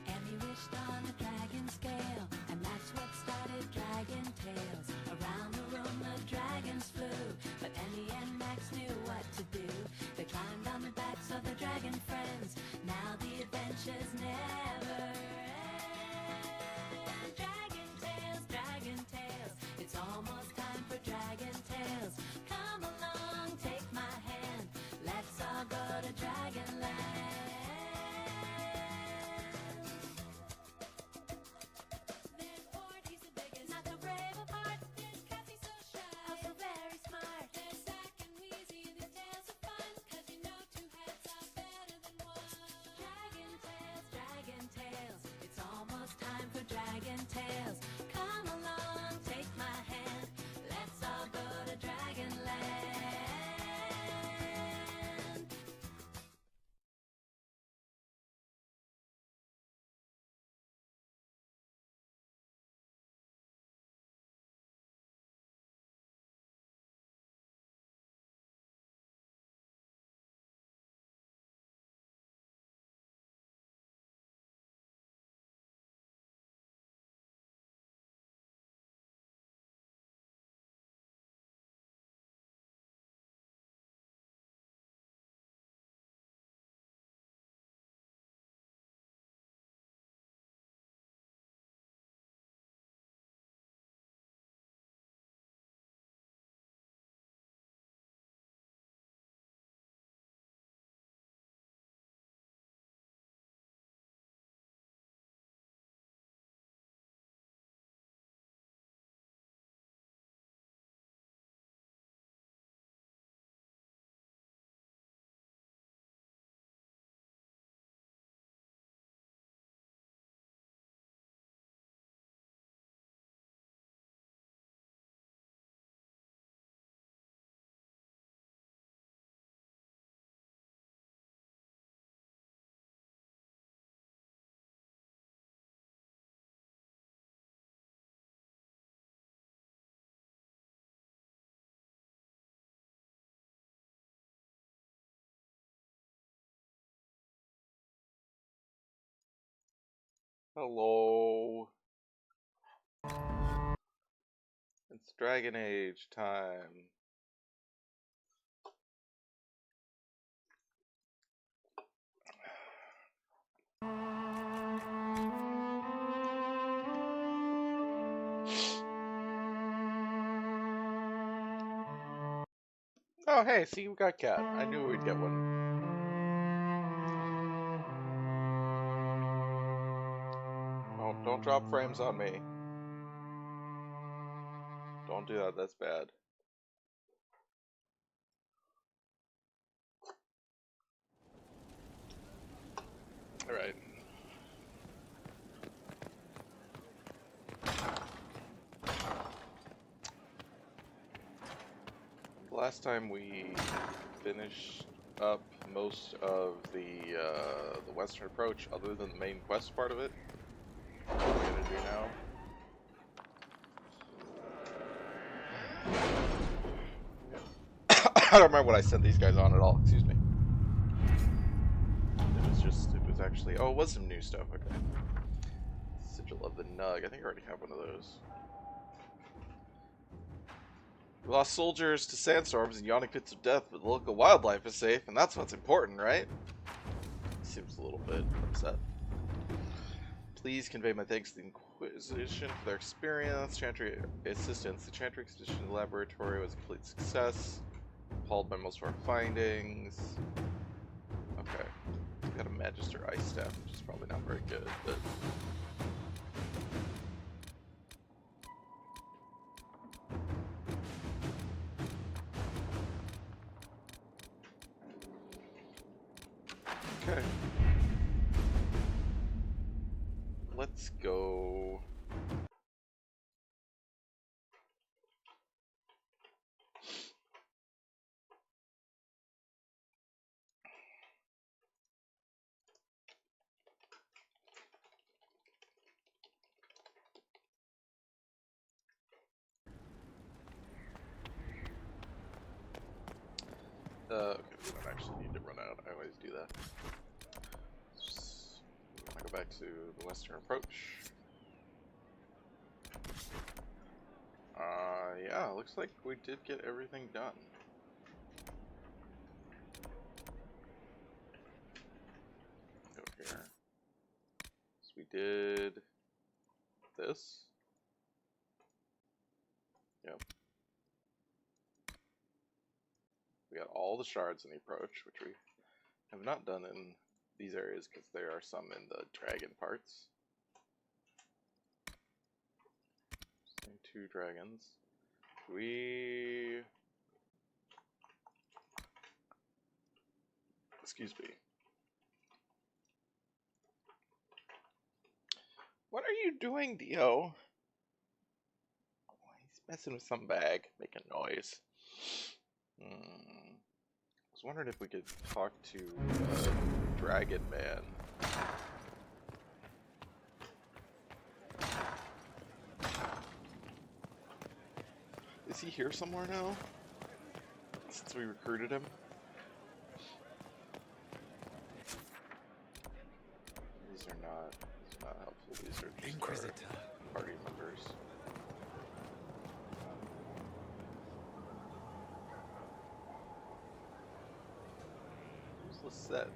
And he wished on a dragon scale, and that's what started Dragon Tales. Around the room the dragons flew, but Emmy and Max knew what to do. They climbed on the backs of their dragon friends. Now the adventures never end. Dragon Tales, it's almost time for Dragon Tales. Come along, take my hand, let's all go to Dragonland. There's Ford, he's the biggest, not the brave of heart. There's Cassie, so shy, also very smart. There's Zack and Wheezy, the tales are fun, 'cause you know two heads are better than one. Dragon Tales, it's almost time for Dragon Tales. Come along, take my hand, let's all go to Dragonland. Hello. It's Dragon Age time. Oh, hey, see, we got Cat. I knew we'd get one. Oh, don't drop frames on me. Don't do that, that's bad. Alright. Last time we finished up most of the western approach, other than the main quest part of it. What are we gonna do now? I don't remember what I sent these guys on at all, excuse me. It was actually, oh, it was some new stuff, okay. Sigil of the Nug, I think I already have one of those. We lost soldiers to sandstorms and yawning pits of death, but the local wildlife is safe, and that's what's important, right? Seems a little bit upset. Please convey my thanks to the Inquisition for their experience, Chantry assistance. The Chantry Expedition Laboratory was a complete success. Appalled by most of our findings. Okay. We've got a Magister Ice Staff, which is probably not very good, but... Okay. Let's go... okay, we don't actually need to run out. I always do that. I'm gonna go back to the western approach. Yeah, looks like we did get everything done. Go here. So we did this. Yep. We got all the shards in the approach, which we have not done in these areas because there are some in the dragon parts. Same 2 dragons. Excuse me. What are you doing, Dio? Oh, he's messing with some bag, making noise. I was wondering if we could talk to Dragon Man. Is he here somewhere now? Since we recruited him? These are not helpful. These are just Inquisitor. our party members. Who's Lisette?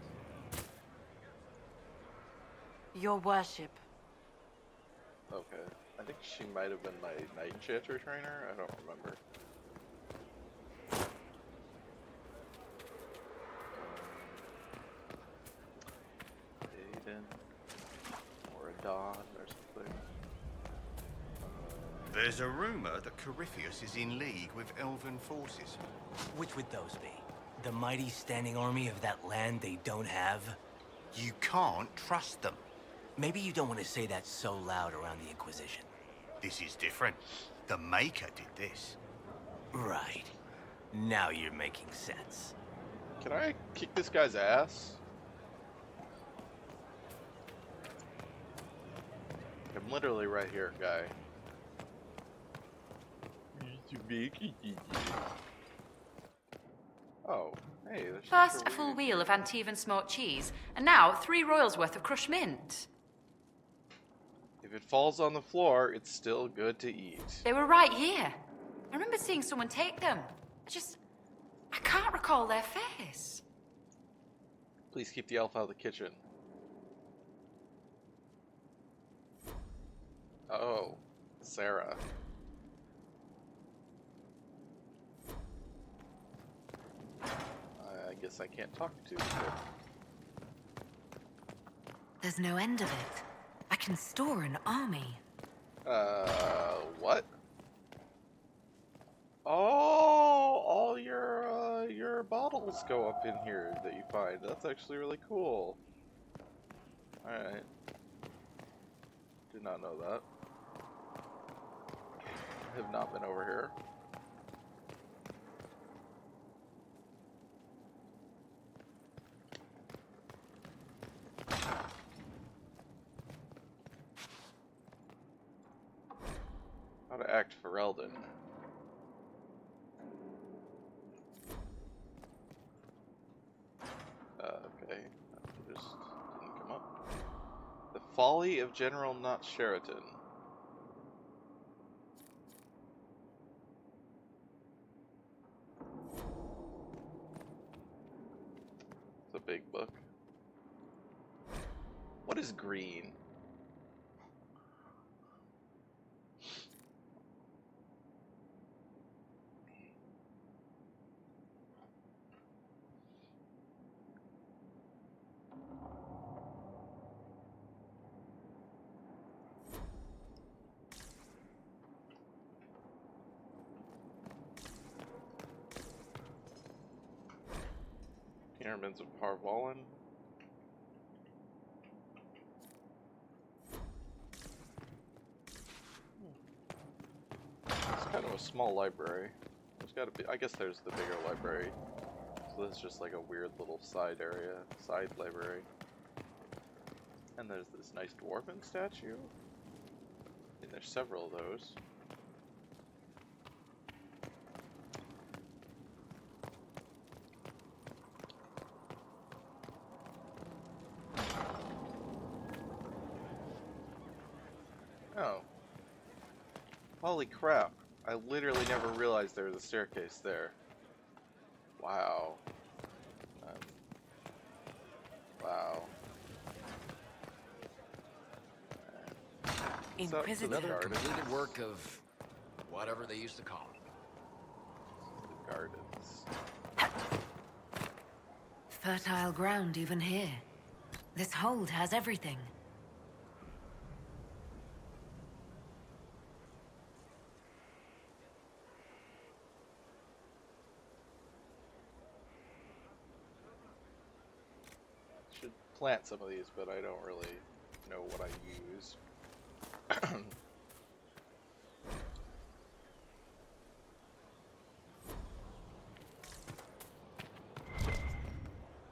Your worship. Okay. I think she might have been my Night Enchanter trainer. I don't remember. Aiden. Or a Dawn or something. There's a rumor that Corypheus is in league with elven forces. Which would those be? The mighty standing army of that land they don't have? You can't trust them. Maybe you don't want to say that so loud around the Inquisition. This is different. The Maker did this. Right. Now you're making sense. Can I kick this guy's ass? I'm literally right here, guy. Oh, hey, there's First, a full wheel of Antivan smoked cheese, and now 3 royals worth of crushed mint. If it falls on the floor, it's still good to eat. They were right here. I remember seeing someone take them. I can't recall their face. Please keep the elf out of the kitchen. Oh, Sarah. I guess I can't talk to you. There's no end of it. I can store an army. What? Oh, all your bottles go up in here that you find. That's actually really cool. Alright. Did not know that. Have not been over here. How to act for Eldon. Okay. That just didn't come up. The Folly of General Not Sheraton. It's a big book. What is green? Pyramids of Parvalin. It's kind of a small library. There's gotta be, I guess there's the bigger library. So this is just like a weird little side area, side library. And there's this nice dwarven statue. And there's several of those. Holy crap. I literally never realized there was a staircase there. Wow. Wow. What's up to the Inquisitor. Another gardens? completed work of whatever they used to call it. The gardens. Fertile ground even here. This hold has everything. Should plant some of these, but I don't really know what I use.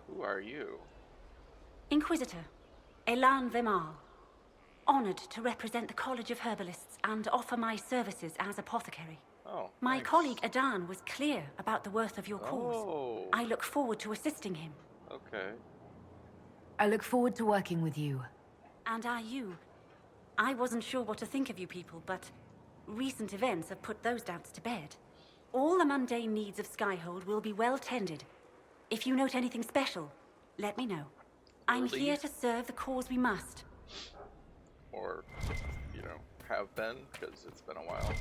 Who are you? Inquisitor, Elan Vimar. Honored to represent the College of Herbalists and offer my services as apothecary. Oh, My thanks. colleague Adan was clear about the worth of your cause. Oh, I look forward to assisting him. okay. I look forward to working with you. And are you? I wasn't sure what to think of you people, but recent events have put those doubts to bed. All the mundane needs of Skyhold will be well tended. If you note anything special, let me know. I'm Really? here to serve the cause we must. Or, you know, have been, because it's been a while.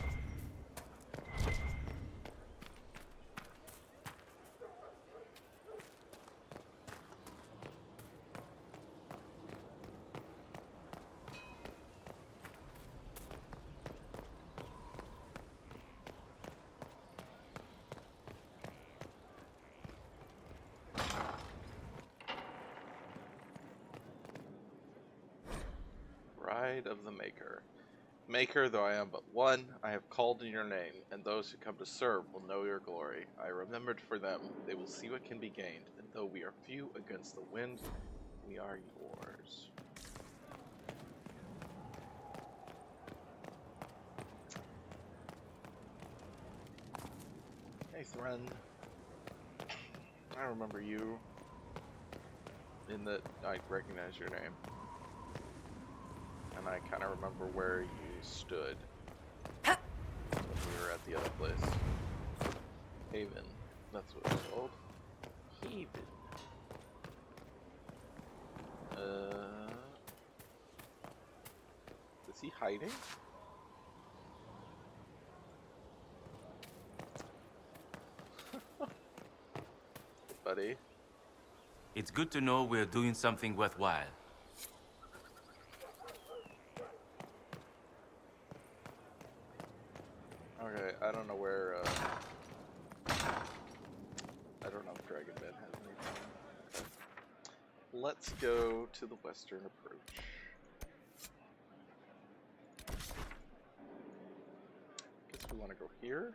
Bride of the Maker. Maker, though I am but one, I have called in your name, and those who come to serve will know your glory. I remembered for them, they will see what can be gained, and though we are few against the wind, we are yours. Hey, Thren. I remember you. In that I recognize your name. And I kind of remember where you stood when we were at the other place. Haven. That's what it's called. Haven. Is he hiding? Buddy. It's good to know we're doing something worthwhile. Okay, I don't know where, I don't know if Dragon Den has anything. Let's go to the western approach. Guess we want to go here.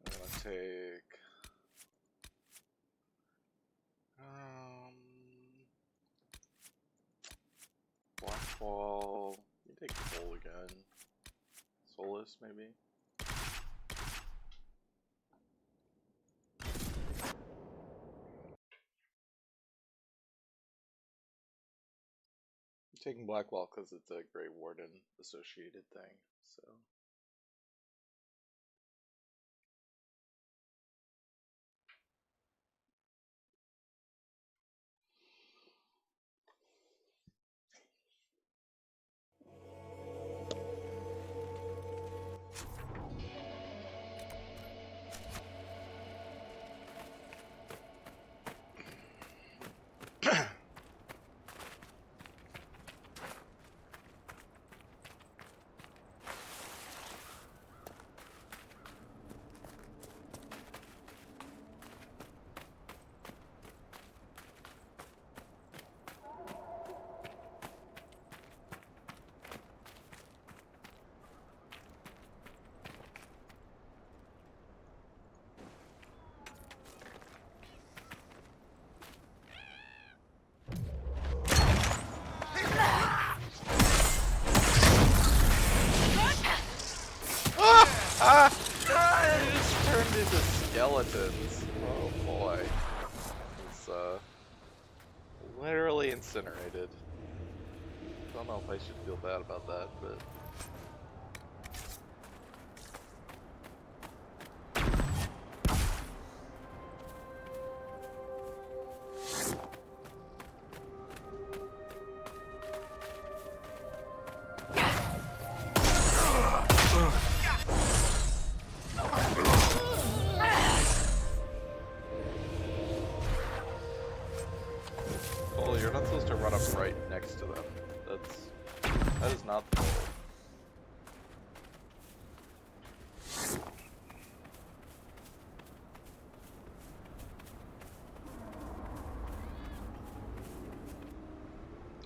I'm gonna take... Blackwall. You take Soul again. Solus, maybe? I'm taking Blackwall because it's a Grey Warden associated thing, so... It just turned into skeletons. Oh boy. It's literally incinerated. don't know if I should feel bad about that, but... Well, you're not supposed to run up right next to them. That is not the goal.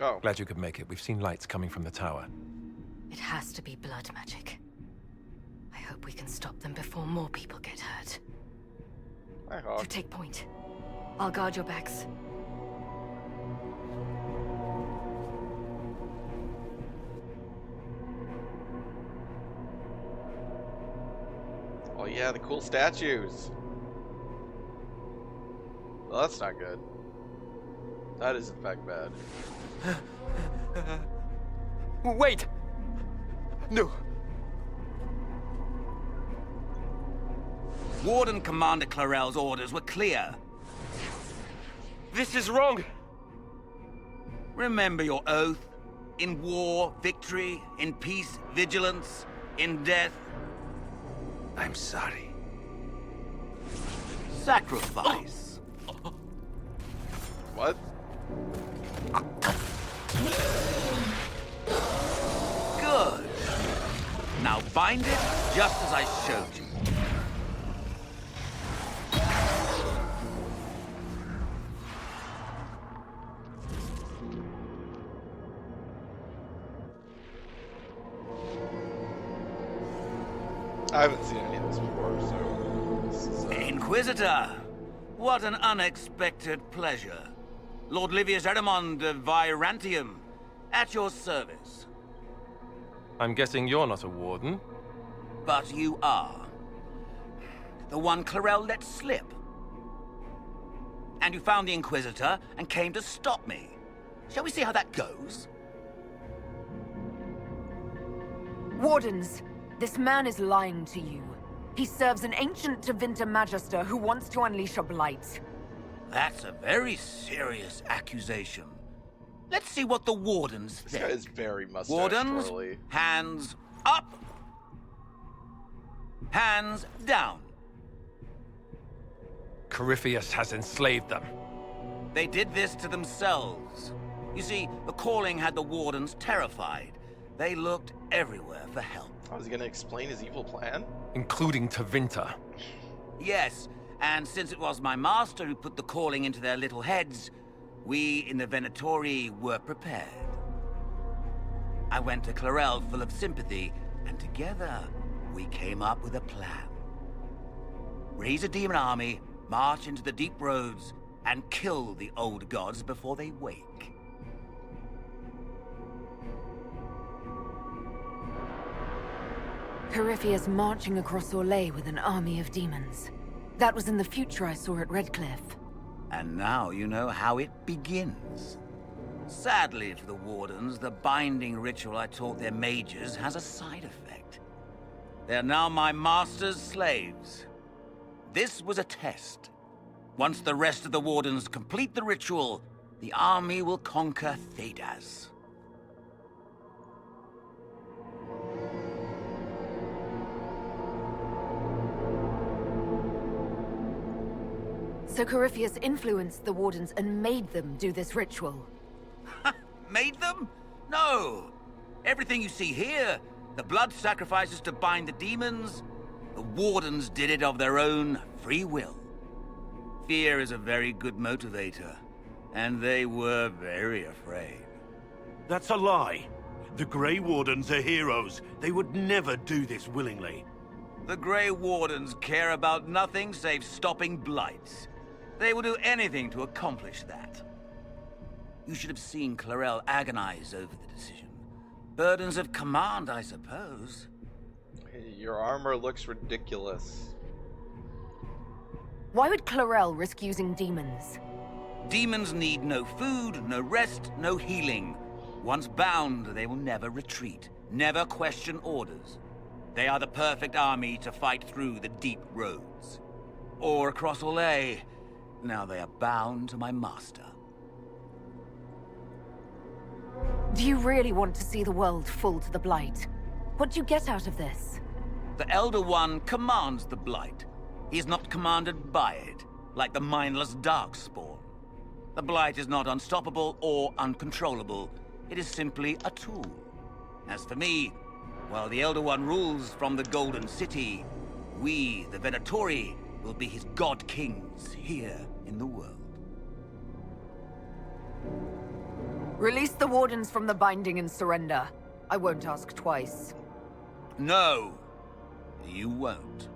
Oh. Glad you could make it. We've seen lights coming from the tower. It has to be blood magic. I hope we can stop them before more people get hurt. Hi, You Hawk. take point. I'll guard your backs. Oh yeah, the cool statues. Well, that's not good. That is in fact bad. Wait! No. Warden Commander Clarel's orders were clear. This is wrong! Remember your oath. In war, victory. In peace, vigilance. In death, I'm sorry. sacrifice. What? Good. Now bind it just as I showed you. I haven't seen any of this before, so this is, Inquisitor, what an unexpected pleasure. Lord Livius Erimond of Virantium, at your service. I'm guessing you're not a warden. But you are. The one Clarel let slip. And you found the Inquisitor and came to stop me. Shall we see how that goes? Wardens, this man is lying to you. He serves an ancient Tevinter Magister who wants to unleash a blight. That's a very serious accusation. Let's see what the Wardens this think. guy is very mustache Wardens, twirly. hands up. Hands down. Corypheus has enslaved them. They did this to themselves. You see, the calling had the Wardens terrified. They looked everywhere for help. Oh, is he gonna explain his evil plan? Including Tevinter. Yes, and since it was my master who put the calling into their little heads, we in the Venatori were prepared. I went to Clarel full of sympathy, and together we came up with a plan. Raise a demon army, march into the deep roads, and kill the old gods before they wake. Corypheus marching across Orlais with an army of demons. That was in the future I saw at Redcliffe. And now you know how it begins. Sadly for the Wardens, the binding ritual I taught their mages has a side effect. They're now my master's slaves. This was a test. Once the rest of the Wardens complete the ritual, the army will conquer Thedas. So Corypheus influenced the Wardens and made them do this ritual. Made them? No! Everything you see here, the blood sacrifices to bind the demons, the Wardens did it of their own free will. Fear is a very good motivator, and they were very afraid. That's a lie. The Grey Wardens are heroes. They would never do this willingly. The Grey Wardens care about nothing save stopping blights. They will do anything to accomplish that. You should have seen Clarel agonize over the decision. Burdens of command, I suppose. Your armor looks ridiculous. Why would Clarel risk using demons? Demons need no food, no rest, no healing. Once bound, they will never retreat, never question orders. They are the perfect army to fight through the deep roads. Or across Orlais. Now they are bound to my master. Do you really want to see the world fall to the Blight? What do you get out of this? The Elder One commands the Blight. He is not commanded by it, like the mindless Darkspawn. The Blight is not unstoppable or uncontrollable. It is simply a tool. As for me, while the Elder One rules from the Golden City, we, the Venatori, will be his god kings here in the world. Release the Wardens from the binding and surrender. I won't ask twice. No, you won't.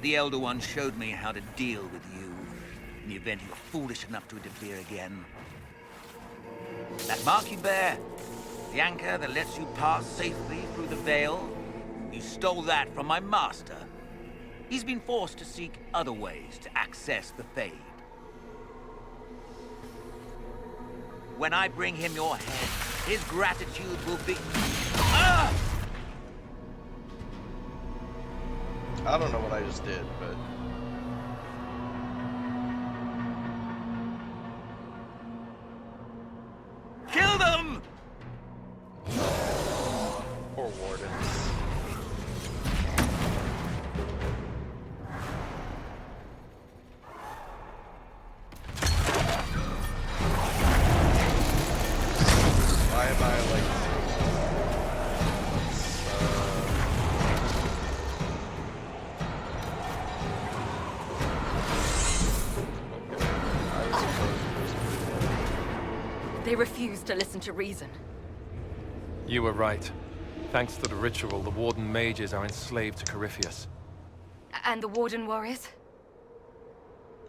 The Elder One showed me how to deal with you, in the event you were foolish enough to interfere again. That mark you bear, the anchor that lets you pass safely through the Veil, you stole that from my master. He's been forced to seek other ways to access the Fade. When I bring him your head, his gratitude will be... Ah! I don't know what I just did, but... Kill them! Poor Wardens. Why am I like... They refuse to listen to reason. You were right. Thanks to the ritual, the Warden mages are enslaved to Corypheus. And the Warden warriors?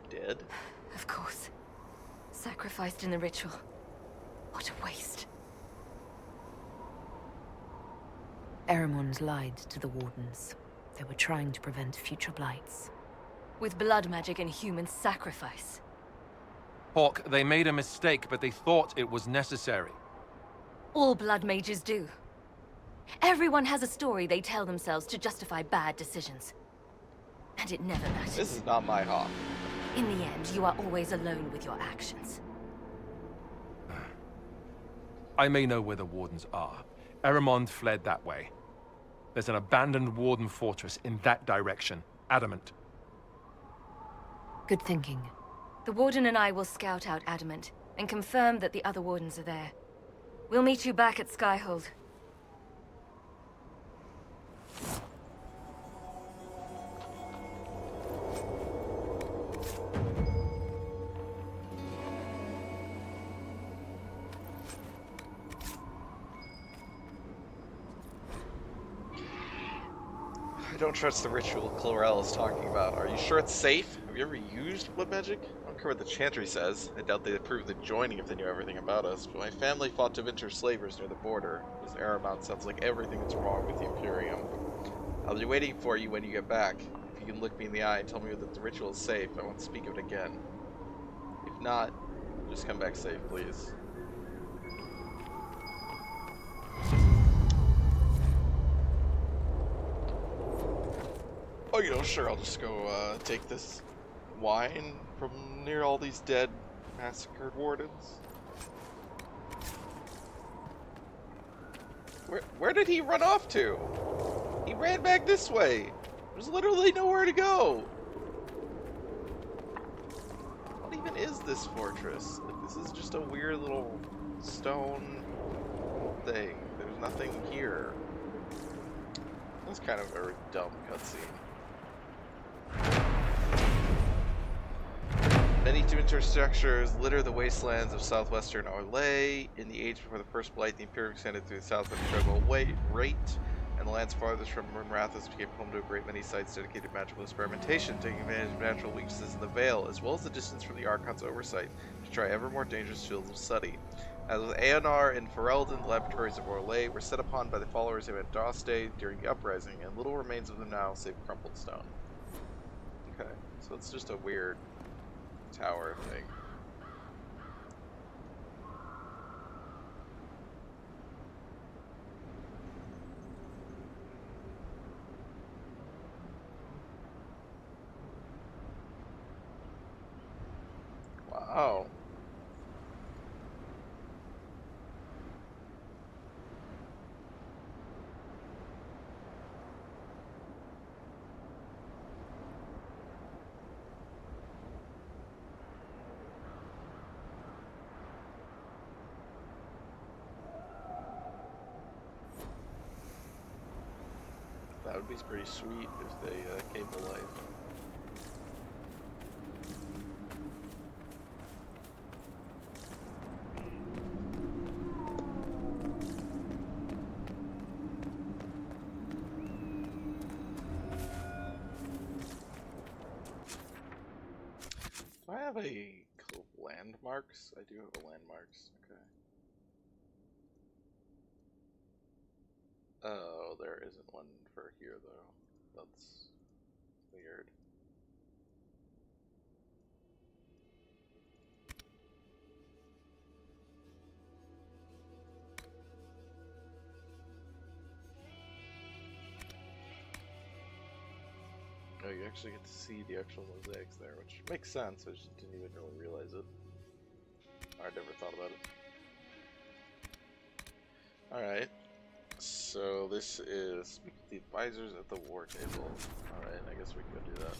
Dead? Of course. Sacrificed in the ritual. What a waste. Eremon's lied to the Wardens. They were trying to prevent future blights. With blood magic and human sacrifice. Hawk, they made a mistake, but they thought it was necessary. All blood mages do. Everyone has a story they tell themselves to justify bad decisions. And it never matters. This is not my Hawk. In the end, you are always alone with your actions. I may know where the Wardens are. Eremond fled that way. There's an abandoned Warden fortress in that direction. Adamant. Good thinking. The Warden and I will scout out Adamant, and confirm that the other Wardens are there. We'll meet you back at Skyhold. I don't trust the ritual Chlorel is talking about. Are you sure it's safe? Have you ever used blood magic? I don't care what the chantry says. I doubt they'd approve the joining if they knew everything about us, but my family fought to winter slavers near the border. This Aramount sounds like everything that's wrong with the Imperium. I'll be waiting for you when you get back. If you can look me in the eye and tell me that the ritual is safe, I won't speak of it again. If not, just come back safe, please. Oh, you know, sure, I'll just go take this wine from near all these dead, massacred Wardens. Where did he run off to? He ran back this way. There's literally nowhere to go. What even is this fortress? Like, this is just a weird little stone thing. There's nothing here. That's kind of a dumb cutscene. Many winter structures litter the wastelands of southwestern Orlais. In the age before the First Blight, the Imperium extended through the south with incredible rate, and the lands farthest from Rathus became home to a great many sites dedicated to magical experimentation, taking advantage of natural weaknesses in the Veil, as well as the distance from the Archon's oversight, to try ever more dangerous fields of study. As with Aonar and Ferelden, the laboratories of Orlais were set upon by the followers of Andraste during the Uprising, and little remains of them now save crumpled stone. Okay, so it's just a weird tower thing. Wow. That would be pretty sweet if they came to life. Do I have a landmarks? I do have a landmarks. Okay. Oh, there isn't one for here though. That's weird. Oh, you actually get to see the actual mosaics there, which makes sense. I just didn't even really realize it. I never thought about it. Alright. So this is speak with the advisors at the war table. Alright, I guess we can go do that.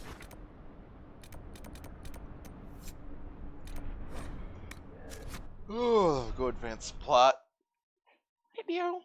Oh, go advance plot. Radio.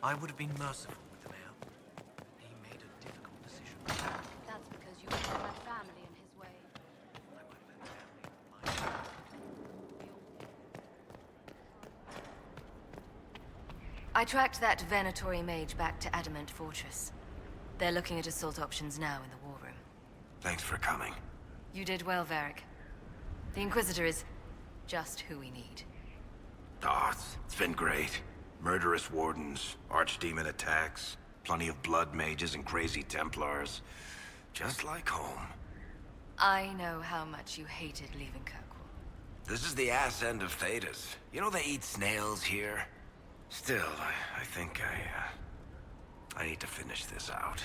I would have been merciful with the mayor. He made a difficult decision. That's because you put my family in his way. I tracked that Venatori mage back to Adamant Fortress. They're looking at assault options now in the war room. Thanks for coming. You did well, Varric. The Inquisitor is just who we need. Ah, it's been great. Murderous wardens, archdemon attacks, plenty of blood mages and crazy Templars. Just like home. I know how much you hated leaving Kirkwall. This is the ass end of Thedas. You know they eat snails here? Still, I think I need to finish this out.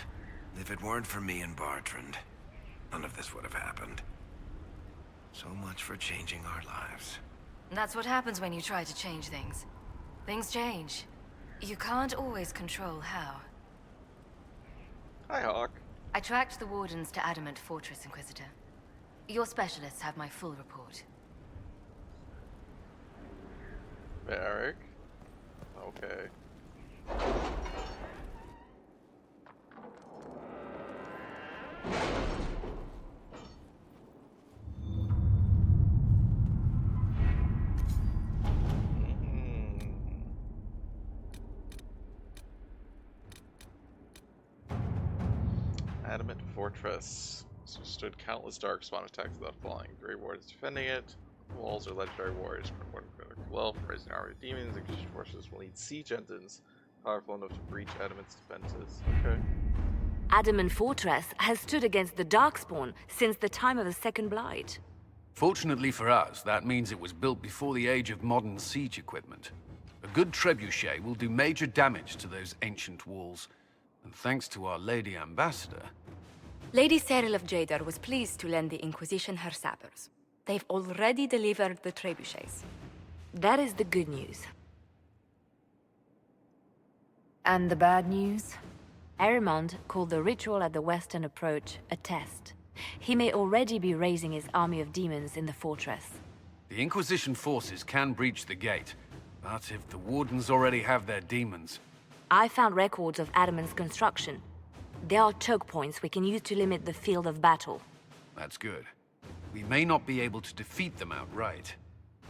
If it weren't for me and Bartrand, none of this would have happened. So much for changing our lives. That's what happens when you try to change things. Things change. You can't always control how. Hi, Hawk. I tracked the Wardens to Adamant Fortress, Inquisitor. Your specialists have my full report. Varric. Okay. Adamant Fortress. Stood countless darkspawn attacks without falling. Grey Wardens defending it. Walls are legendary warriors. Well, for raising an army of demons, Inquisition forces will need siege engines powerful enough to breach Adamant's defenses. Okay. Adamant Fortress has stood against the Darkspawn since the time of the Second Blight. Fortunately for us, that means it was built before the age of modern siege equipment. A good trebuchet will do major damage to those ancient walls. And thanks to our Lady Ambassador... Lady Cyril of Jadar was pleased to lend the Inquisition her sappers. They've already delivered the trebuchets. That is the good news. And the bad news? Arimond called the ritual at the western approach a test. He may already be raising his army of demons in the fortress. The Inquisition forces can breach the gate, but if the Wardens already have their demons... I found records of Adamant's construction. There are choke points we can use to limit the field of battle. That's good. We may not be able to defeat them outright.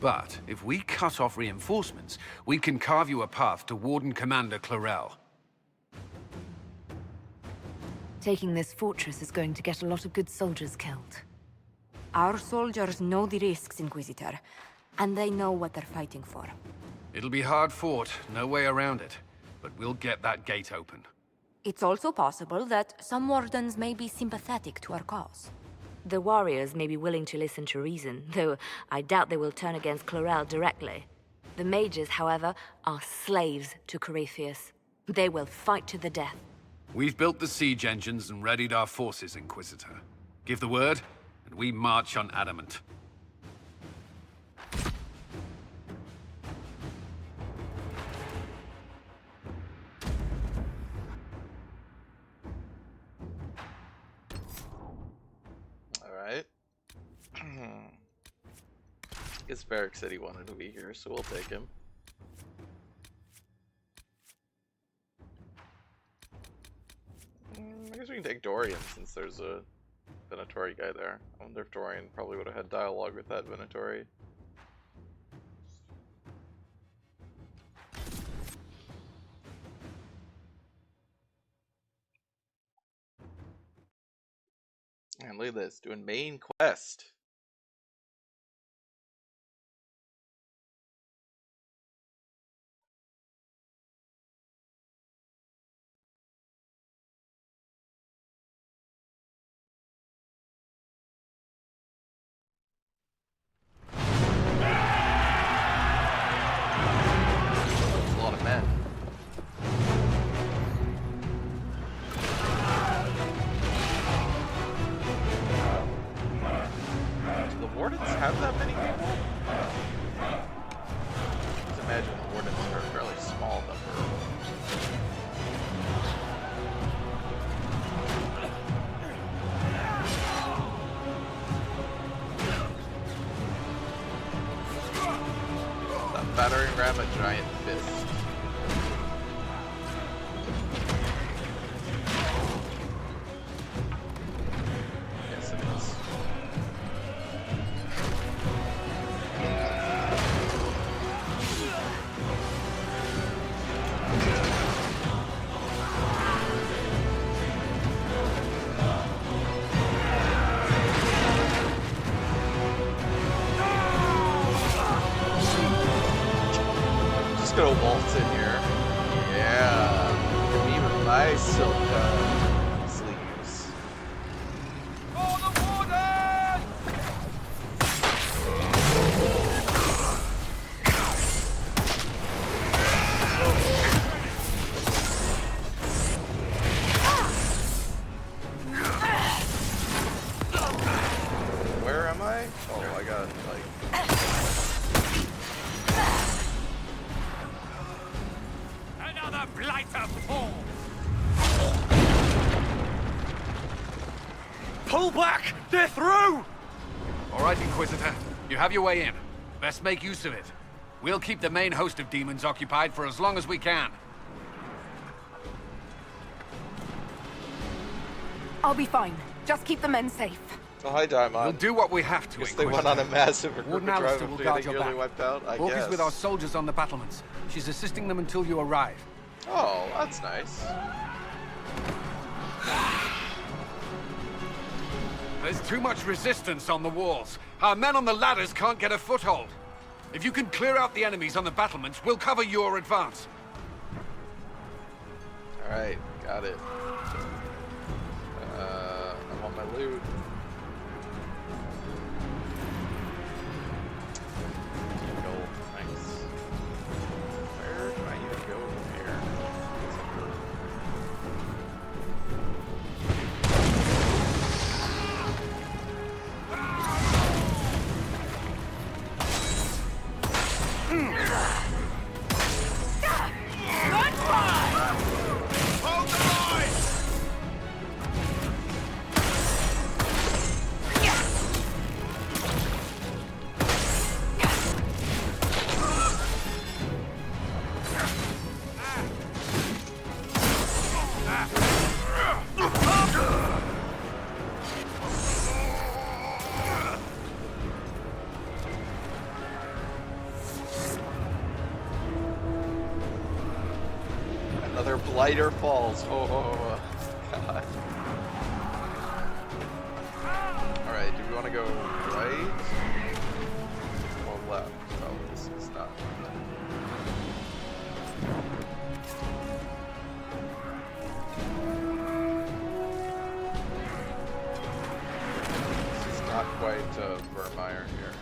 But if we cut off reinforcements, we can carve you a path to Warden Commander Clarel. Taking this fortress is going to get a lot of good soldiers killed. Our soldiers know the risks, Inquisitor, and they know what they're fighting for. It'll be hard fought, no way around it. But we'll get that gate open. It's also possible that some wardens may be sympathetic to our cause. The warriors may be willing to listen to reason, though I doubt they will turn against Clarel directly. The mages, however, are slaves to Corypheus. They will fight to the death. We've built the siege engines and readied our forces, Inquisitor. Give the word, and we march on Adamant. Alright. Guess Varric said he wanted to be here, so we'll take him. I guess we can take Dorian since there's a Venatori guy there. I wonder if Dorian probably would have had dialogue with that Venatori. And look at this, doing main quest. That's a lot of men. Do the wardens have that many people? Just imagine the wardens are a fairly small number. That battering ram a giant fist. Yes, it is. Just gonna waltz in here. Yeah. Give me even my silk sleeves. For the warden! Where am I? Oh, I got like. Another blighter fall! Pull back! They're through! All right, Inquisitor. You have your way in. Best make use of it. We'll keep the main host of demons occupied for as long as we can. I'll be fine. Just keep the men safe. Oh, hi, Daimon. We'll do what we have to, Guess they went on a massive Warden recruitment drive Alistair will after guard getting your nearly back. wiped out, I Bork guess. is with our soldiers on the battlements. She's assisting them until you arrive. Oh, that's nice. There's too much resistance on the walls. Our men on the ladders can't get a foothold. If you can clear out the enemies on the battlements, we'll cover your advance. Alright, got it. I want my loot. Gold, thanks. Where do I even go from here? Hold the line! Another blighter falls. Oh, God. Alright, do we want to go right or left? Oh, this is not. This is not quite Vermeer here.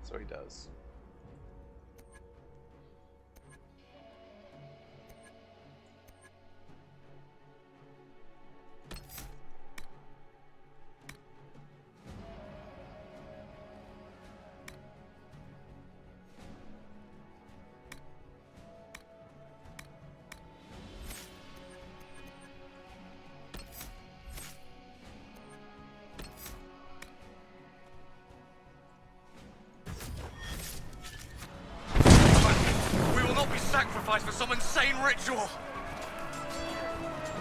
So he does. Sacrifice for some insane ritual.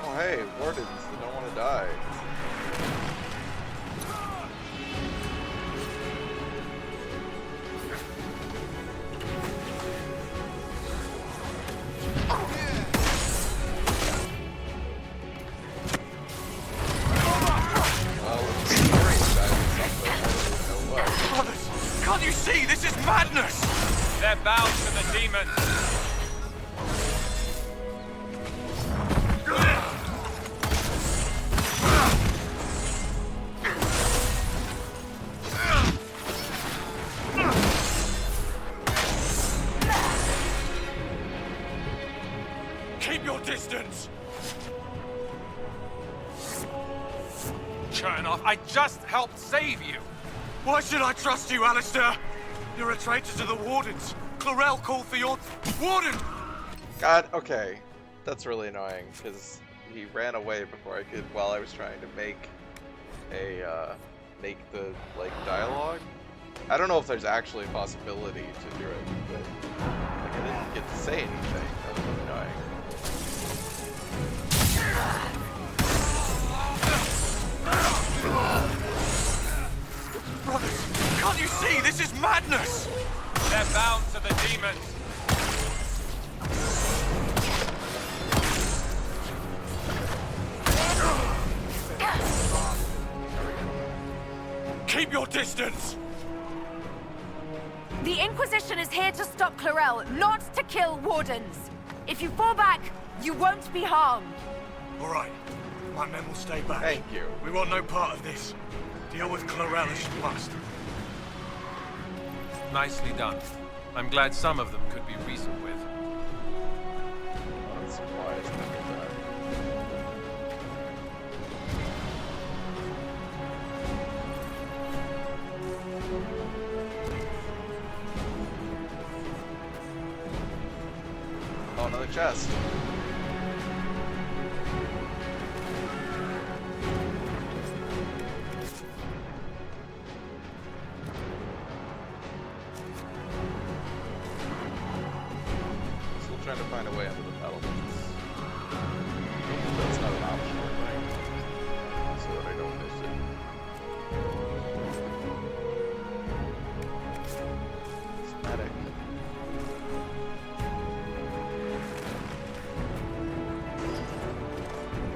Oh hey, wardens, they don't want to die. Brothers, can't you see? This is madness! They're bound to the demons. Keep your distance! Chernoff, I just helped save you! Why should I trust you, Alistair? You're a traitor to the Wardens. Clarel called for your... Warden! God, okay. That's really annoying, because he ran away before I could, while I was trying to make a, make the, like, dialogue. I don't know if there's actually a possibility to do it, but, like, I didn't get to say anything. That was really annoying. Brothers, can't you see? This is madness! They're bound to the demons. Keep your distance! The Inquisition is here to stop Clarel, not to kill Wardens. If you fall back, you won't be harmed. All right. My men will stay back. Thank you. We want no part of this. Deal with Clarel as you must. Nicely done. I'm glad some of them could be reasoned with. Not surprised after that. Oh, another chest. Still trying to find a way under the battlements.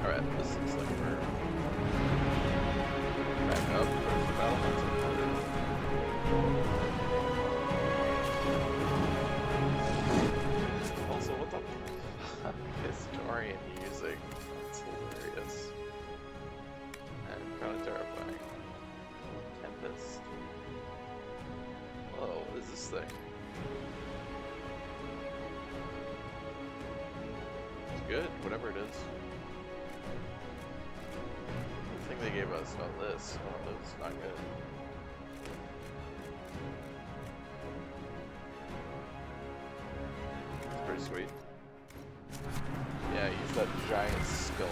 Alright, this looks like we're back up. Where's the battlements? Also, what the historian using? That's hilarious. And kind of terrifying. Tempest. Whoa, what is this thing? It's good, whatever it is. The thing they gave us, not this. Oh, that's not good. It's pretty sweet. Yeah, use that giant skull.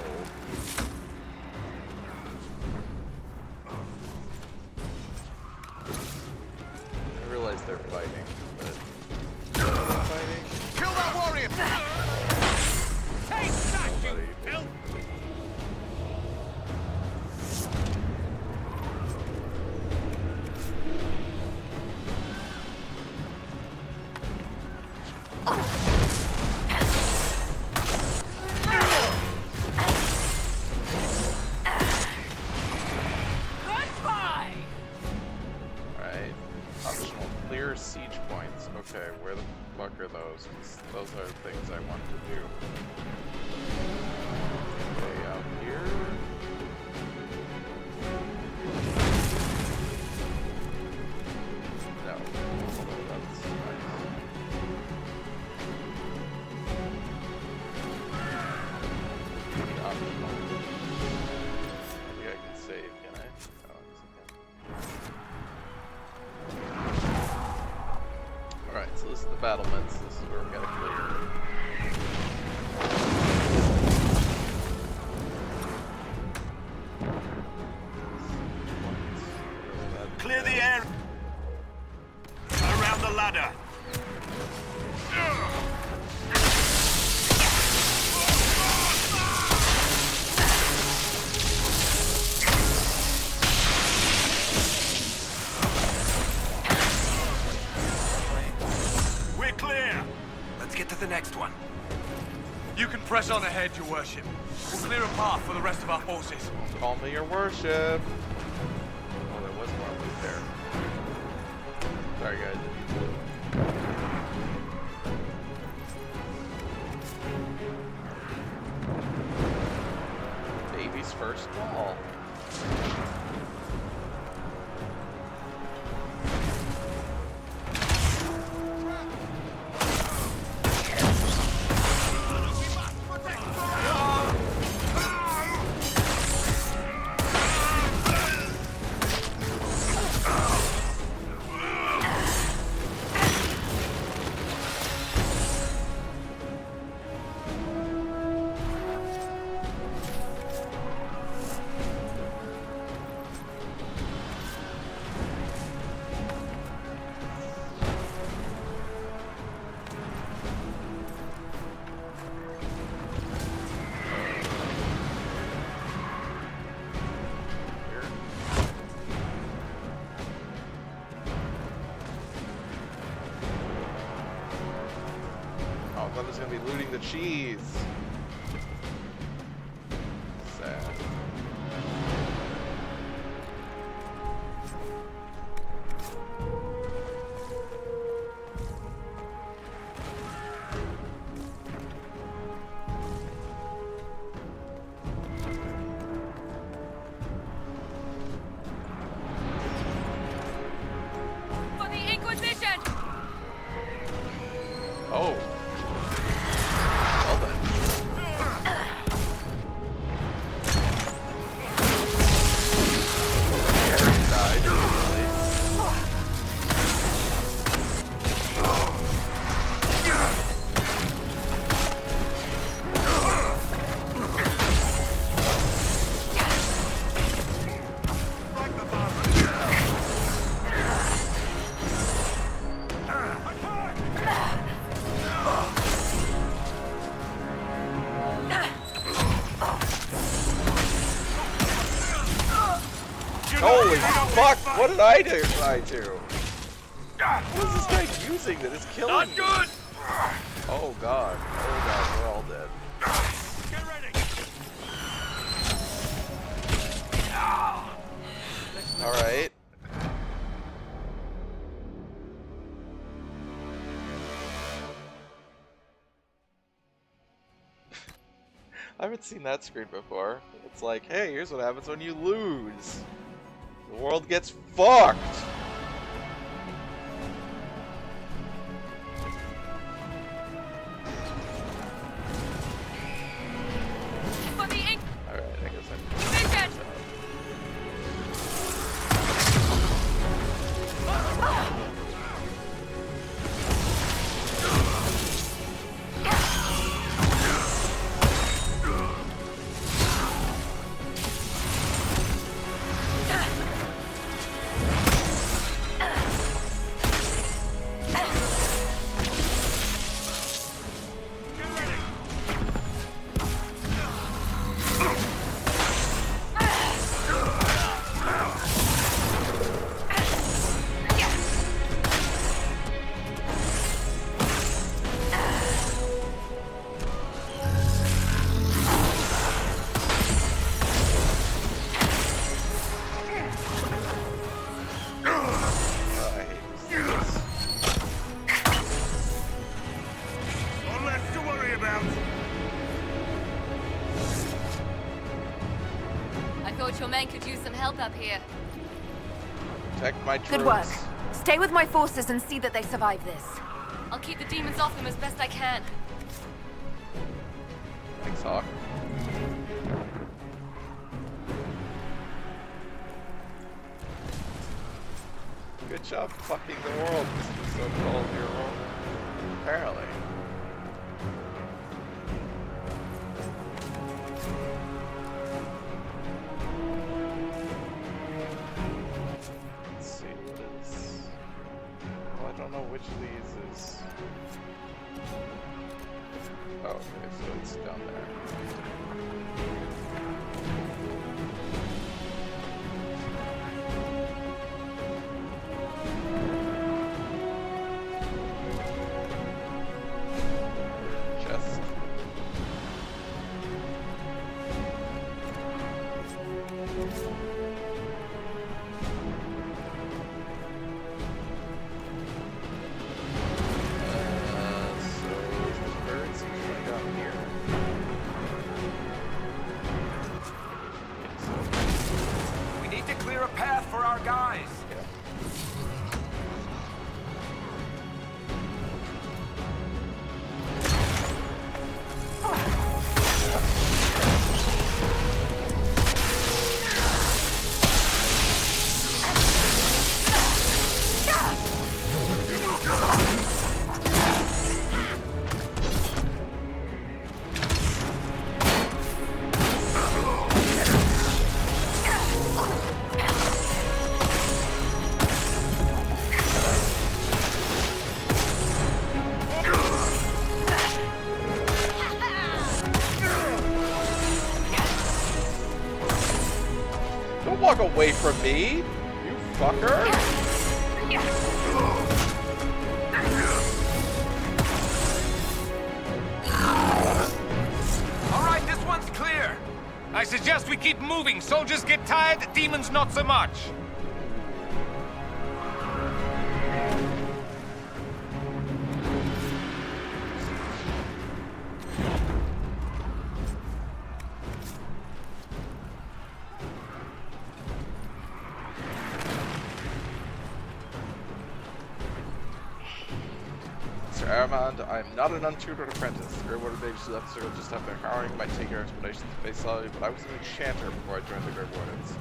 I realize they're fighting, but... fighting? Kill that warrior! Take that, you filth! Alright. Optional clear siege points. Okay, where the fuck are those? 'Cause those are the things I want to do. Okay, out here. No. That's nice. Optional. Maybe I can save, can I? Oh, yes, I can. Alright, so this is the battlements. This is where we gotta clear. Clear the air around the ladder. We're clear. Let's get to the next one. You can press on ahead, your worship. We'll clear a path for the rest of our forces. Call me your worship. Oh, there was more loot there. Sorry, guys. Baby's first ball. I thought it was gonna be looting the cheese. Sad. For the Inquisition! Oh. Well then. Eric died immediately. Holy fuck! What did I do? What is this guy using that is killing me? Good. Oh god. Oh god, we're all dead. Get ready. I haven't seen that screen before. It's like, hey, here's what happens when you lose. The world gets fucked! Alright, I guess I'm... Could use some help up here. Protect my troops. Good work. Stay with my forces and see that they survive this. I'll keep the demons off them as best I can. Thanks, Hawk. Good job fucking the world, Mr. So-called hero. Apparently. Which of these is... Oh, okay, so it's down there. Chest. Clear a path for our guys. Walk away from me, you fucker! All right, this one's clear. I suggest we keep moving. Soldiers get tired, demons not so much. Aramond, I'm not an untutored apprentice. The Grey Warden Mages left Circle just after harrowing my 10-year expedition to face Sully, but I was an enchanter before I joined the Grey Wardens.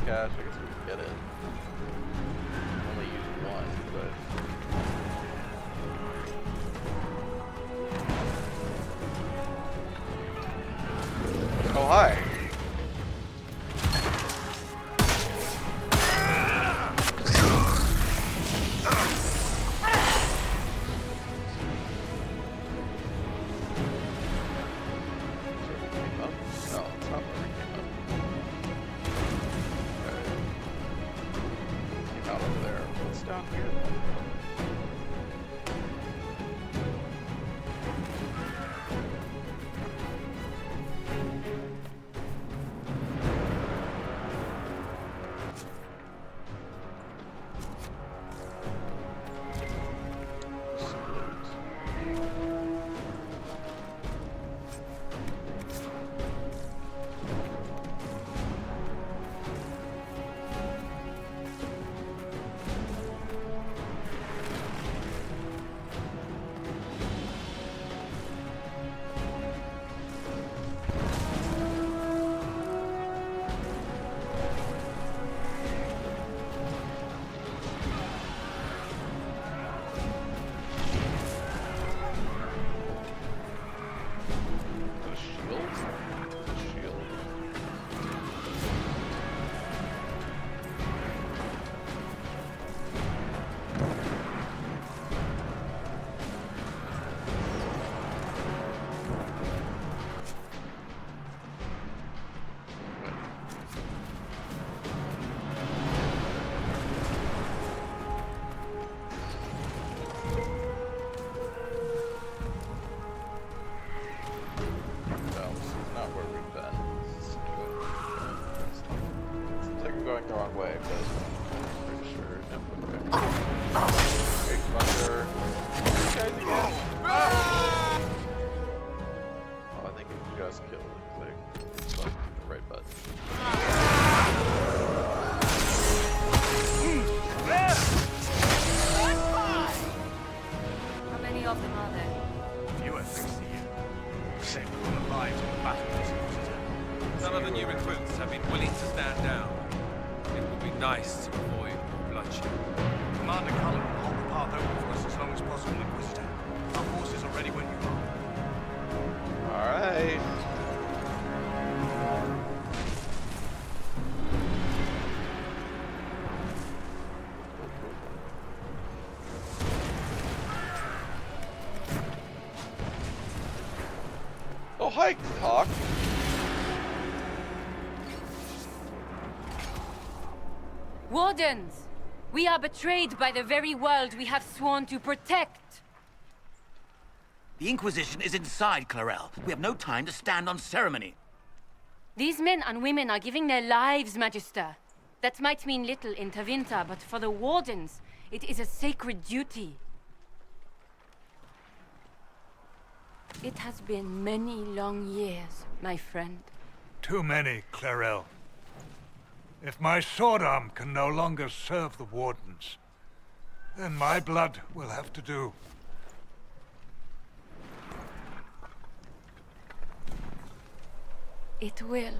Cache, I guess we can get it. down here? Going the wrong way, but I'm pretty sure. No, okay. Big thunder. These guys again. Oh, I think you just killed it. Click the right button. How many of them are there? Fewer thanks to you. Saved all the lives in the battle this Inquisitor. Some of the new recruits have been willing to stand down. It would be nice to avoid bloodshed. Commander Cullen will hold the path open for us as long as possible, Inquisitor. Our forces are ready when you are. Alright. Oh, hi, Hawk. Wardens! We are betrayed by the very world we have sworn to protect. The Inquisition is inside, Clarel. We have no time to stand on ceremony. These men and women are giving their lives, Magister. That might mean little in Tevinter, but for the Wardens, it is a sacred duty. It has been many long years, my friend. Too many, Clarel. If my sword arm can no longer serve the Wardens, then my blood will have to do. It will.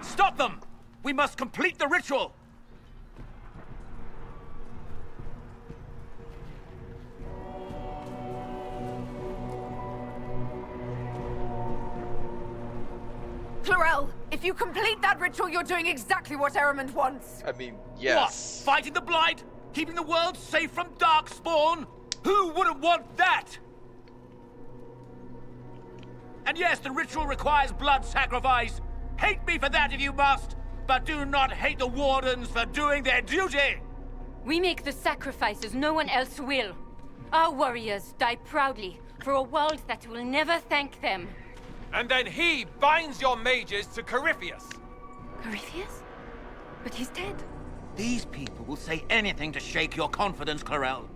Stop them! We must complete the ritual! Clarel, if you complete that ritual, you're doing exactly what Ehrman wants. I mean, yes. What? Fighting the Blight? Keeping the world safe from Darkspawn? Who wouldn't want that? And yes, the ritual requires blood sacrifice. Hate me for that if you must, but do not hate the Wardens for doing their duty! We make the sacrifices no one else will. Our warriors die proudly for a world that will never thank them. And then he binds your mages to Corypheus. Corypheus? But he's dead. These people will say anything to shake your confidence, Clarel.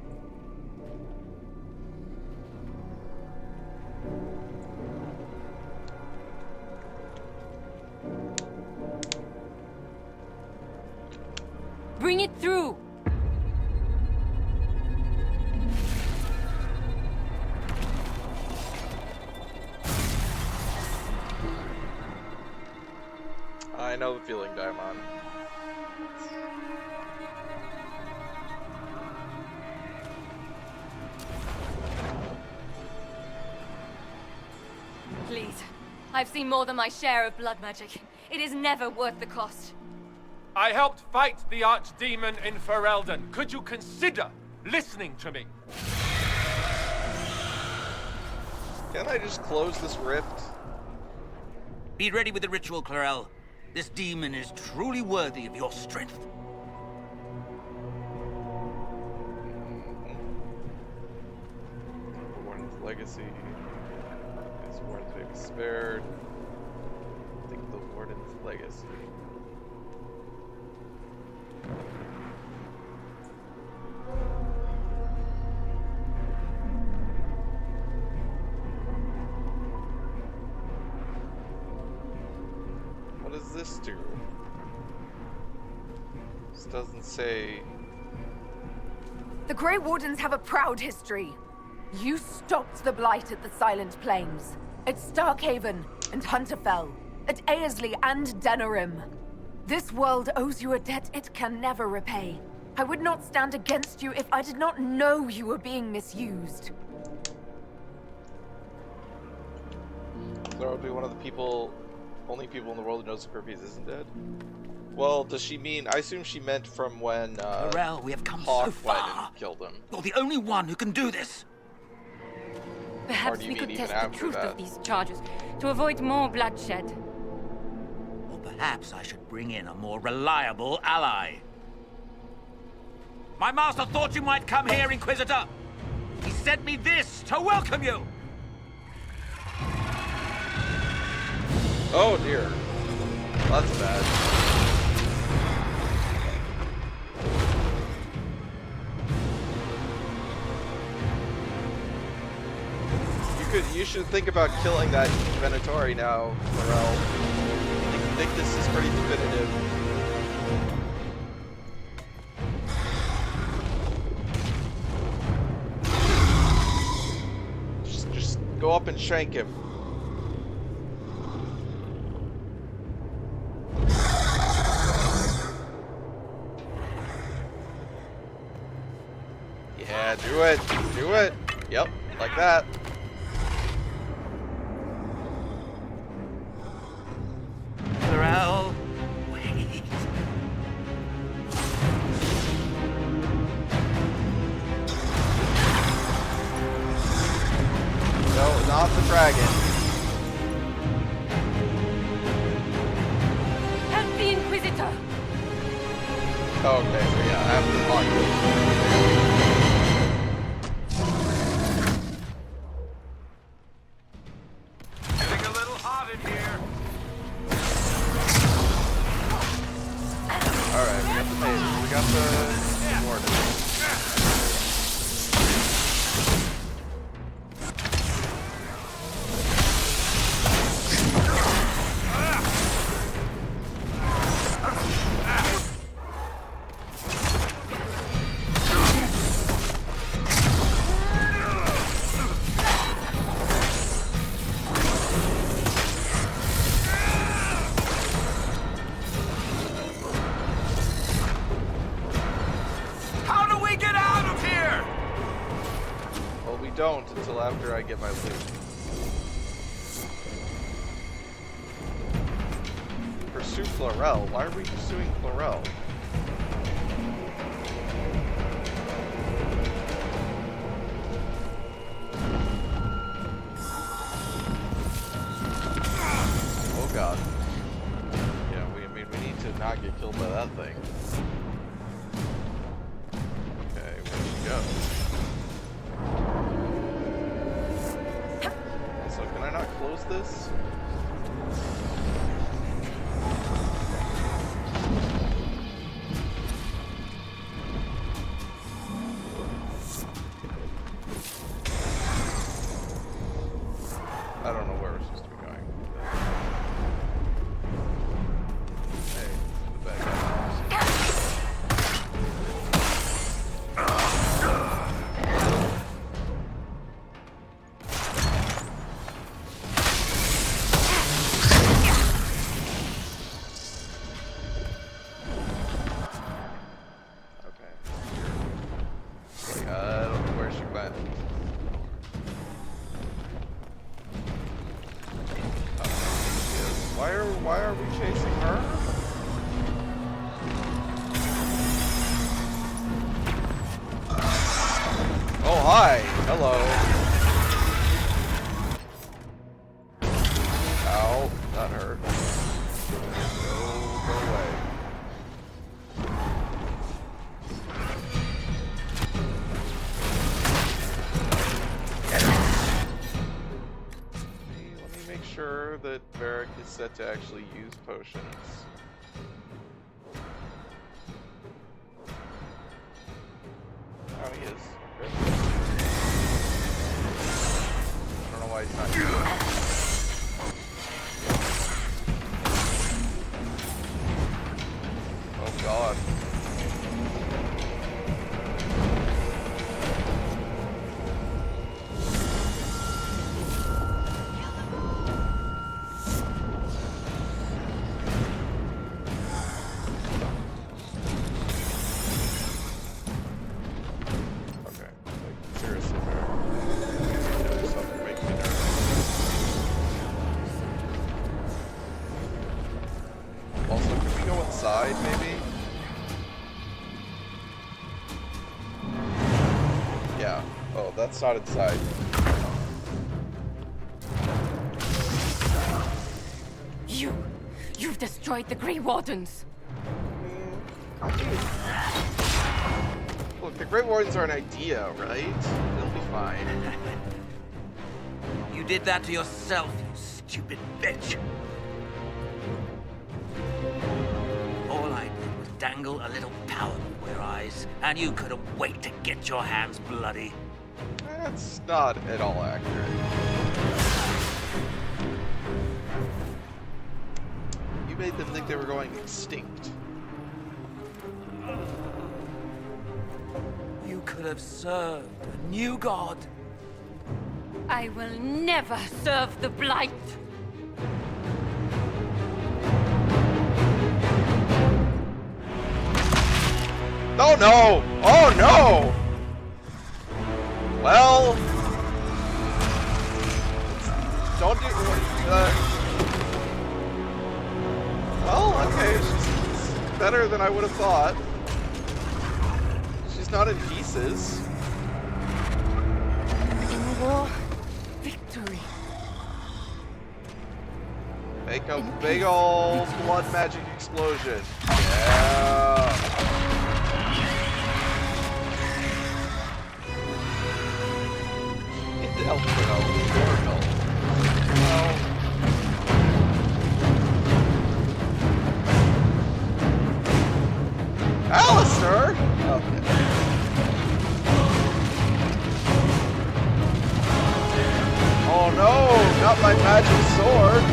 Bring it through! I know the feeling, Daimon. Please. I've seen more than my share of blood magic. It is never worth the cost. I helped fight the archdemon in Ferelden. Could you consider listening to me? Can't I just close this rift? Be ready with the ritual, Clarel. This demon is truly worthy of your strength. The Warden's legacy is worth to be spared. I think the Warden's legacy. What does this do? This doesn't say. The Grey Wardens have a proud history. You stopped the Blight at the Silent Plains, at Starkhaven and Hunterfell, at Aesley and Denerim. This world owes you a debt it can never repay. I would not stand against you if I did not know you were being misused. So I'll be one of the only people in the world who knows Scorpius isn't dead. Well, does she mean? I assume she meant from when Clarel, we have come Hawk so far. went and killed him. You're the only one who can do this. Perhaps we could test the truth of these charges to avoid more bloodshed. Or perhaps I should bring in a more reliable ally. My master thought you might come here, Inquisitor. He sent me this to welcome you. Oh dear. That's bad. You should think about killing that Venatori now, Morel. I think this is pretty definitive. Just go up and shank him. Yeah, do it. Do it. Yep, like that. Clarel, wait. No, not the dragon. Help the Inquisitor! Okay, so yeah, after the body. Getting a little hot in here. Alright, we got the maze. We got the warden. Don't until after I get my loot. Pursue Clarel? Why are we pursuing Clarel? Oh god. Yeah, we need to not get killed by that thing. Okay, where'd you go? Can I not close this? I don't know where we're supposed to be going. Hey, the bad guy. Why are we chasing her? Oh, hi. Hello. sure that Varric is set to actually use potions. Oh, he is. Okay. I don't know why he's not using it. Oh god. That's not inside. You've destroyed the Grey Wardens. Look, the Grey Wardens are an idea, right? They'll be fine. You did that to yourself, you stupid bitch. All I did was dangle a little power before your eyes, and you couldn't wait to get your hands bloody. That's not at all accurate. You made them think they were going extinct. You could have served a new god. I will never serve the Blight. Oh no! Oh no! Well, don't do well, okay, she's better than I would have thought. She's not in pieces. In war, victory. Make a big old blood magic explosion. Yeah. Alistair? Okay. Oh no, not my magic sword.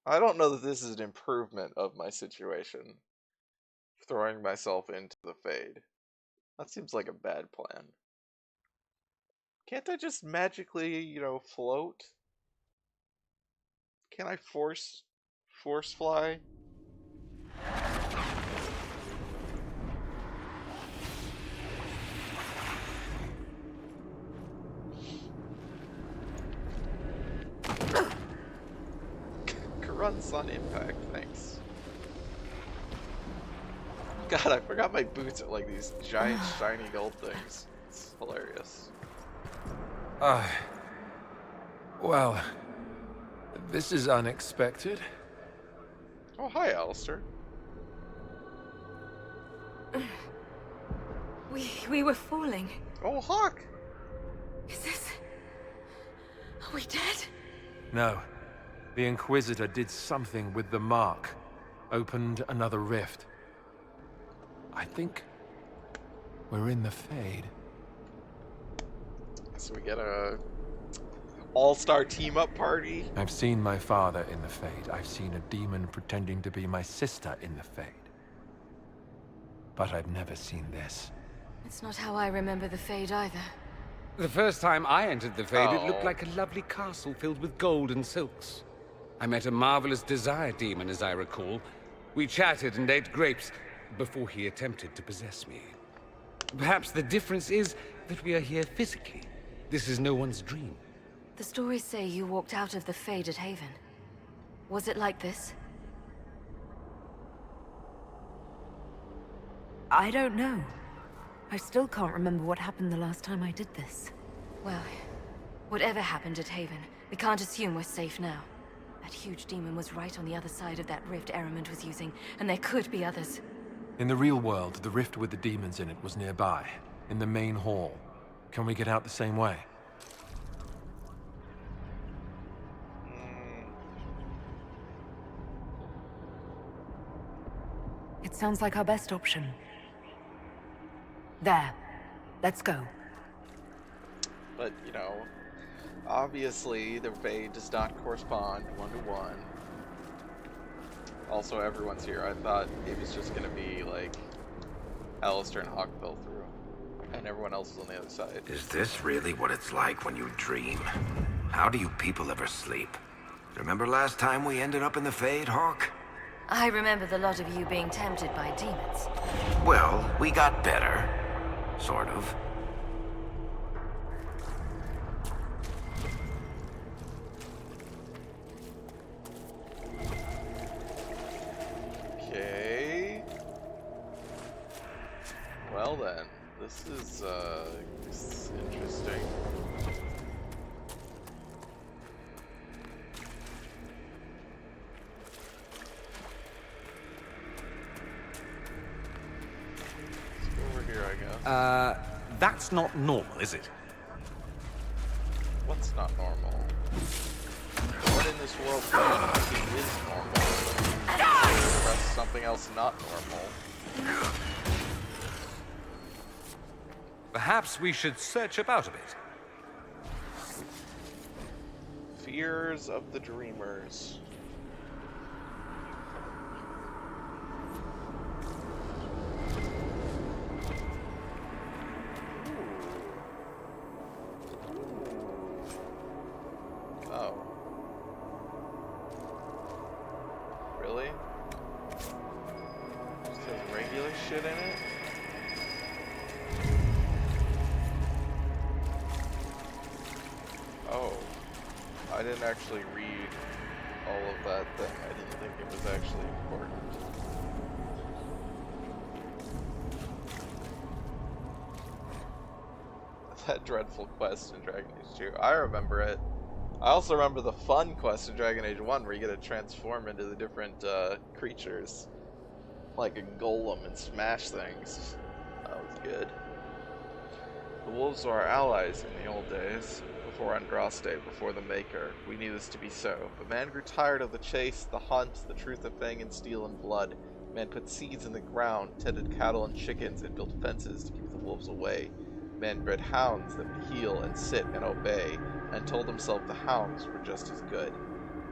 I don't know that this is an improvement of my situation. Throwing myself into the Fade. That seems like a bad plan. Can't I just magically, you know, float? Can I force fly? Run Sun Impact, thanks. God, I forgot my boots are like these giant shiny gold things. It's hilarious. Well, this is unexpected. Oh, hi, Alistair. We were falling. Oh, Hawk! Is this... Are we dead? No. The Inquisitor did something with the mark. Opened another rift. I think we're in the Fade. So we get a all-star team-up party. I've seen my father in the Fade. I've seen a demon pretending to be my sister in the Fade. But I've never seen this. It's not how I remember the Fade either. The first time I entered the Fade, it looked like a lovely castle filled with gold and silks. I met a marvelous desire demon, as I recall. We chatted and ate grapes before he attempted to possess me. Perhaps the difference is that we are here physically. This is no one's dream. The stories say you walked out of the Fade at Haven. Was it like this? I don't know. I still can't remember what happened the last time I did this. Well, whatever happened at Haven, we can't assume we're safe now. That huge demon was right on the other side of that rift Eramond was using, and there could be others. In the real world, the rift with the demons in it was nearby, in the main hall. Can we get out the same way? It sounds like our best option. There. Let's go. But, you know, obviously the fate does not correspond one-to-one. Also, everyone's here. I thought it was just gonna be, like, Alistair and Hawk fell through. And everyone else is on the other side. Is this really what it's like when you dream? How do you people ever sleep? Remember last time we ended up in the Fade, Hawk? I remember the lot of you being tempted by demons. Well, we got better. Sort of. Okay. Well then, this is interesting. Let's go over here, I guess. That's not normal, is it? What's not normal? What in this world is normal? That's something else not normal. Perhaps we should search about a bit. Fears of the Dreamers. Oh. Really? Just has regular shit in it? Oh. I didn't actually read all of that thing. I didn't think it was actually important. That dreadful quest in Dragon Age 2. I remember it. I also remember the fun quest in Dragon Age 1 where you get to transform into the different creatures. Like a golem and smash things. That was good. The wolves were our allies in the old days. Before Andraste, before the Maker. We knew this to be so. But man grew tired of the chase, the hunt, the truth of fang and steel and blood. Man put seeds in the ground, tended cattle and chickens, and built fences to keep the wolves away. Man bred hounds that would heel and sit and obey, and told himself the hounds were just as good.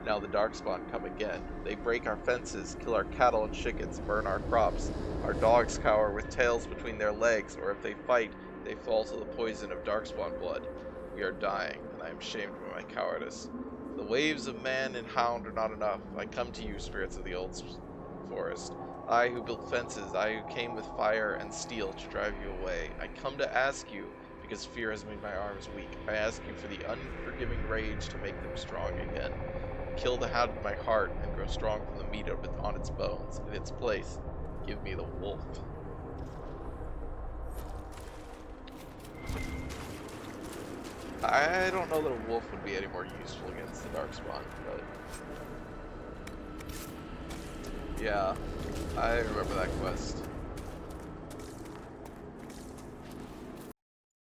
Now the Darkspawn come again. They break our fences, kill our cattle and chickens, burn our crops. Our dogs cower with tails between their legs, or if they fight, they fall to the poison of Darkspawn blood. We are dying, and I am shamed by my cowardice. The waves of man and hound are not enough. I come to you, spirits of the old forest. I who built fences, I who came with fire and steel to drive you away. I come to ask you, because fear has made my arms weak. I ask you for the unforgiving rage to make them strong again. Kill the hound in my heart and grow strong from the meat of it on its bones. In its place, give me the wolf. I don't know that a wolf would be any more useful against the Darkspawn, but yeah, I remember that quest.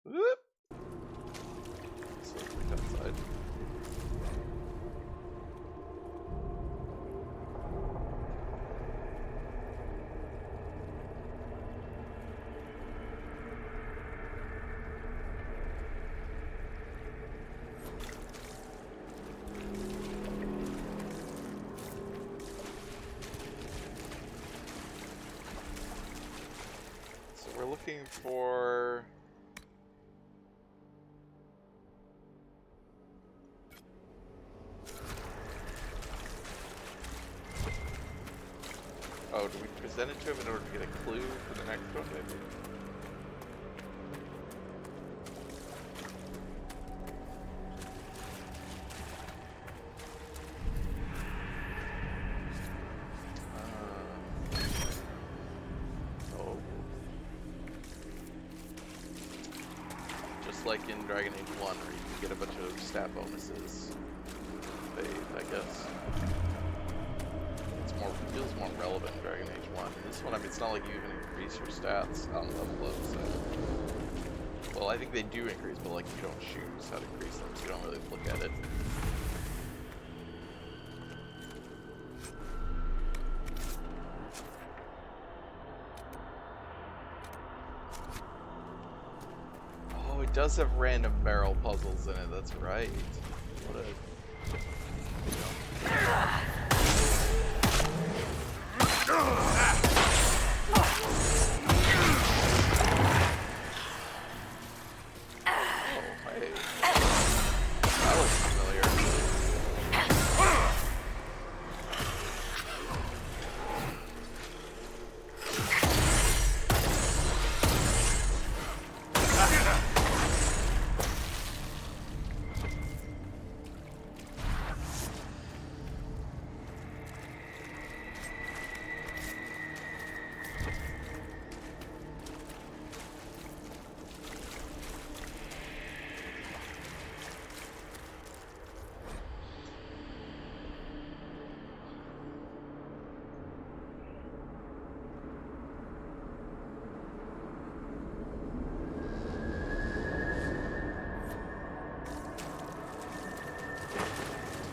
Whoop! So let's look outside. We're looking for oh, do we present it to him in order to get a clue for the next one, maybe? Like in Dragon Age 1, where you can get a bunch of stat bonuses. Fade. I guess. It feels more relevant in Dragon Age 1. This one, I mean, it's not like you even increase your stats on level up, so... Well, I think they do increase, but like you don't choose how to increase them, so you don't really look at it. Oh, it does have random barrel puzzles in it, that's right. What a...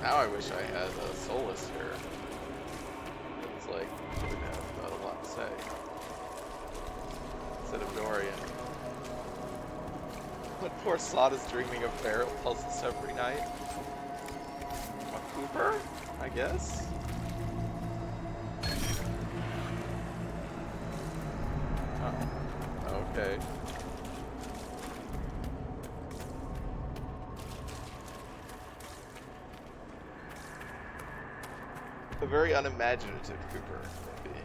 Now I wish I had a Solus here. It's like, I would have a lot to say. Instead of Dorian. But poor Sod is dreaming of barrel puzzles every night. A Cooper, I guess? Oh, okay. A very unimaginative Cooper, maybe.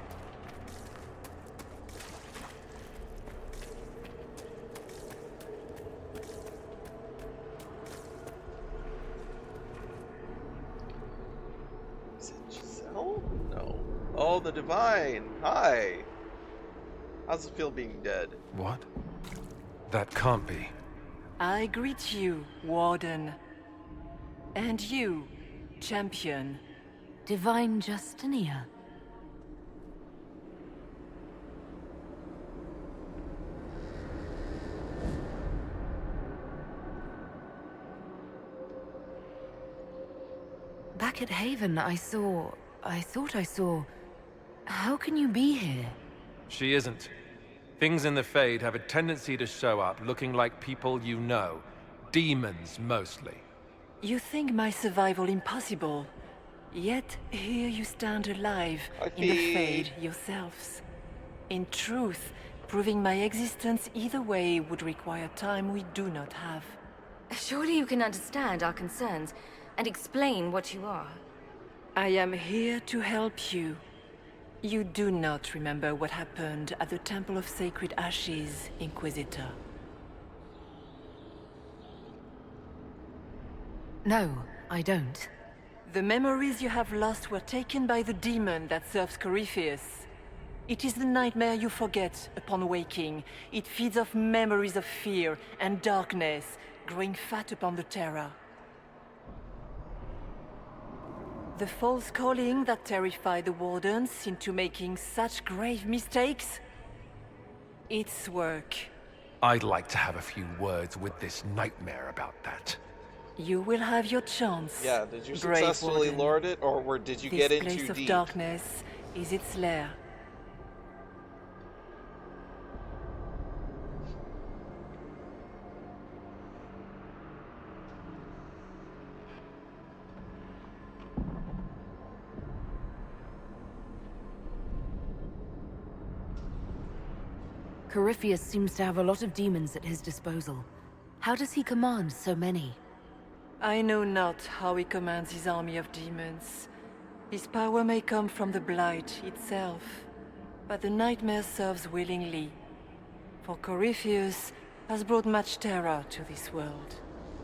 Is it Giselle? No. Oh, the Divine! Hi! How's it feel being dead? What? That can't be. I greet you, Warden. And you, Champion. Divine Justinia. Back at Haven, I thought I saw... How can you be here? She isn't. Things in the Fade have a tendency to show up looking like people you know. Demons, mostly. You think my survival impossible. Yet, here you stand alive, in the Fade yourselves. In truth, proving my existence either way would require time we do not have. Surely you can understand our concerns, and explain what you are. I am here to help you. You do not remember what happened at the Temple of Sacred Ashes, Inquisitor. No, I don't. The memories you have lost were taken by the demon that serves Corypheus. It is the nightmare you forget upon waking. It feeds off memories of fear and darkness, growing fat upon the terror. The false calling that terrified the Wardens into making such grave mistakes? Its work. I'd like to have a few words with this nightmare about that. You will have your chance. Yeah, did you successfully lord it, or did you get in too deep? This place of darkness is its lair. Corypheus seems to have a lot of demons at his disposal. How does he command so many? I know not how he commands his army of demons. His power may come from the Blight itself, but the nightmare serves willingly. For Corypheus has brought much terror to this world.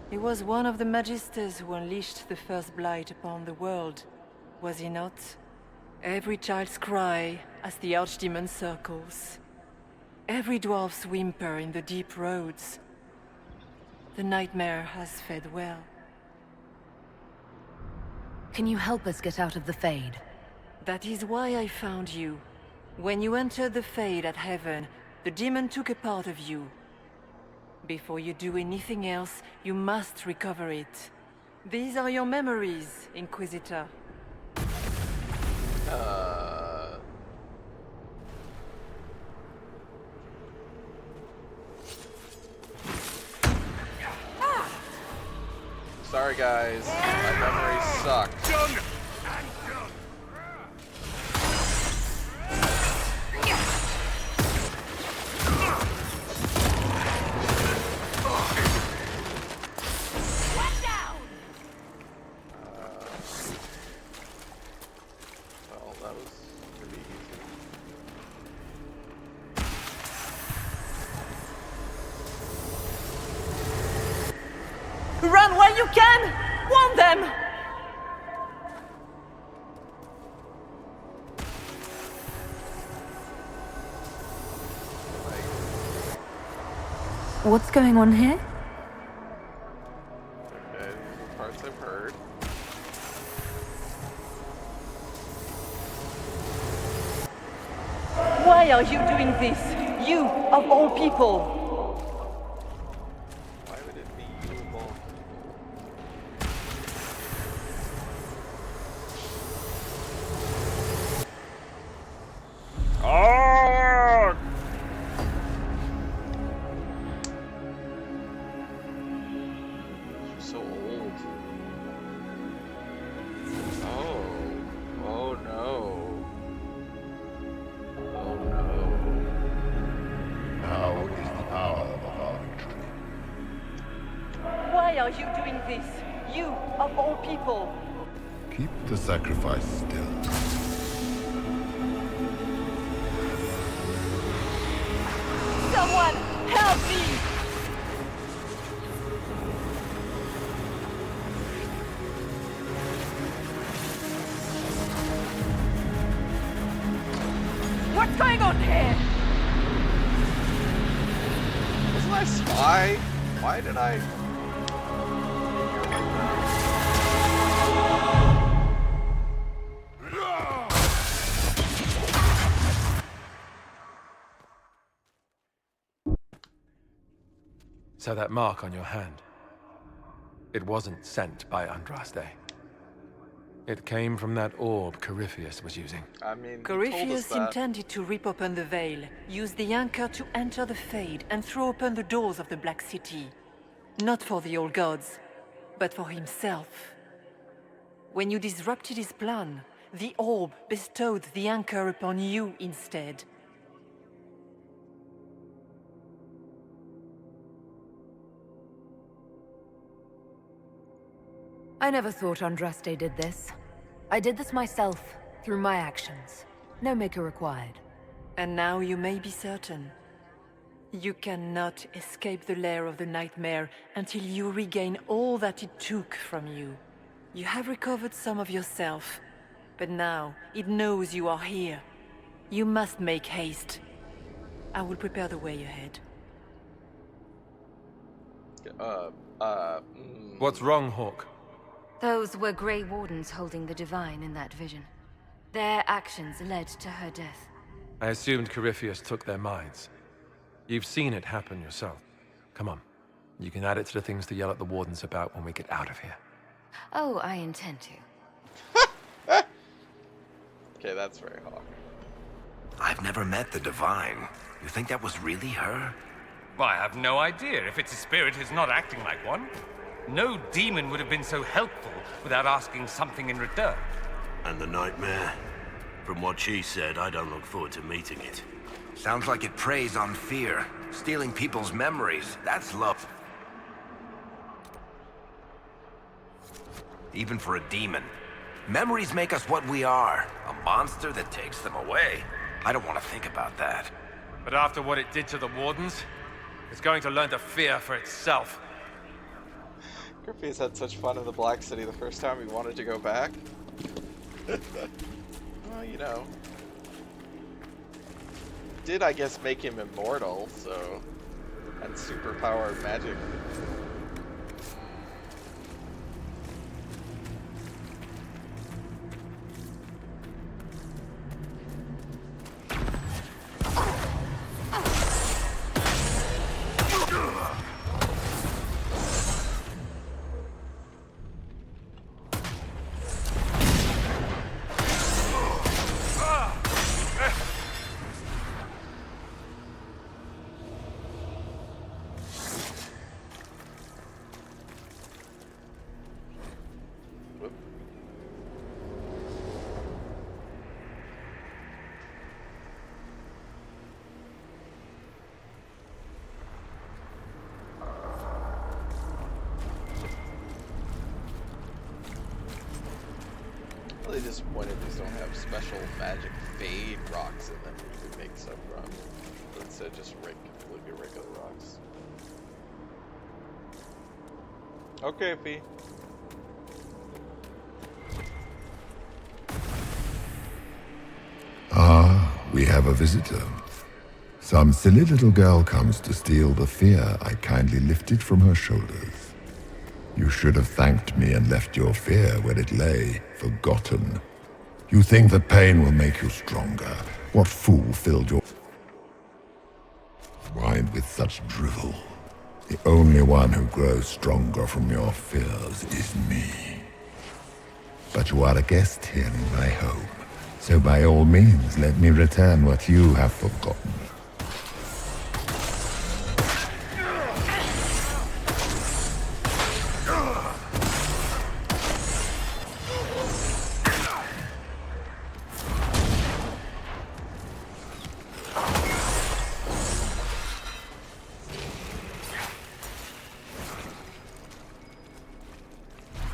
He was one of the Magisters who unleashed the first Blight upon the world, was he not? Every child's cry as the Archdemon circles. Every dwarf's whimper in the deep roads. The nightmare has fed well. Can you help us get out of the Fade? That is why I found you. When you entered the Fade at Heaven, the demon took a part of you. Before you do anything else, you must recover it. These are your memories, Inquisitor. Sorry guys, my memories suck. Well, that was pretty easy. Run while you can! Warn them! What's going on here? Okay, these are the parts I've heard. Why are you doing this? You, of all people! Why would it be you of all people? Oh! You're so old. Oh. Oh no. Oh no. Now is the hour of our victory. Why are you doing this? You, of all people! Keep the sacrifice still. Someone, help me! What's going on here? Wasn't I spy? Why did I? So that mark on your hand, it wasn't sent by Andraste. It came from that orb Corypheus was using. I mean, Corypheus intended to rip open the veil, use the anchor to enter the Fade, and throw open the doors of the Black City. Not for the old gods, but for himself. When you disrupted his plan, the orb bestowed the anchor upon you instead. I never thought Andraste did this. I did this myself, through my actions. No maker required. And now you may be certain. You cannot escape the lair of the nightmare until you regain all that it took from you. You have recovered some of yourself, but now it knows you are here. You must make haste. I will prepare the way ahead. What's wrong, Hawk? Those were Grey Wardens holding the Divine in that vision. Their actions led to her death. I assumed Corypheus took their minds. You've seen it happen yourself. Come on. You can add it to the things to yell at the Wardens about when we get out of here. Oh, I intend to. Okay, that's very Hawk. I've never met the Divine. You think that was really her? Well, I have no idea. If it's a spirit, it's not acting like one. No demon would have been so helpful without asking something in return. And the nightmare? From what she said, I don't look forward to meeting it. Sounds like it preys on fear, stealing people's memories. That's love. Even for a demon. Memories make us what we are. A monster that takes them away. I don't want to think about that. But after what it did to the Wardens, it's going to learn to fear for itself. Corypheus had such fun in the Black City the first time he wanted to go back. Well, you know. Did, I guess, make him immortal, so... And superpowered magic. disappointed these don't have special magic fade rocks in them you can make stuff from. But instead just completely regular rocks. Okay, Fee. Ah, we have a visitor. Some silly little girl comes to steal the fear I kindly lifted from her shoulders. You should have thanked me and left your fear where it lay, forgotten. You think that pain will make you stronger. What fool filled your mind with such drivel? The only one who grows stronger from your fears is me. But you are a guest here in my home, so by all means let me return what you have forgotten.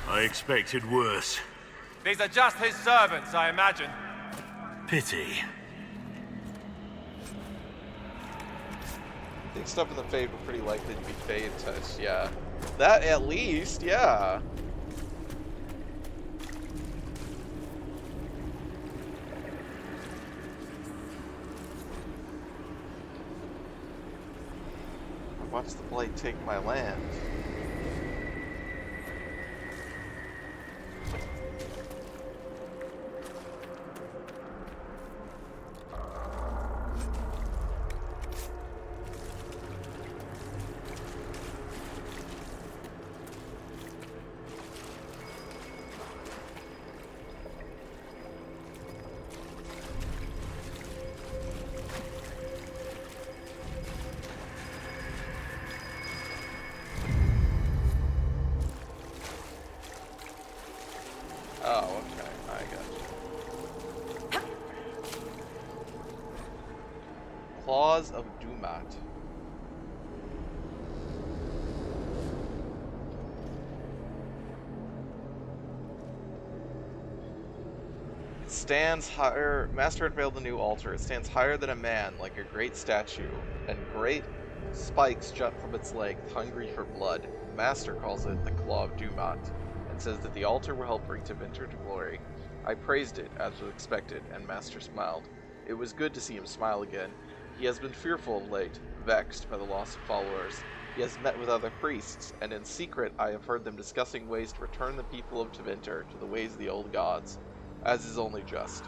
I expected worse. These are just his servants, I imagine. Pity. I think stuff in the Fade were pretty likely to be Fade touched, yeah. That at least, yeah. Watch the blade take my land. Oh, okay. I got you. Claws of Dumat. It stands higher. Master unveiled the new altar. It stands higher than a man, like a great statue, and great spikes jut from its legs, hungry for blood. Master calls it the Claw of Dumat, and says that the altar will help bring Tevinter to glory. I praised it, as was expected, and Master smiled. It was good to see him smile again. He has been fearful of late, vexed by the loss of followers. He has met with other priests, and in secret I have heard them discussing ways to return the people of Tevinter to the ways of the old gods, as is only just.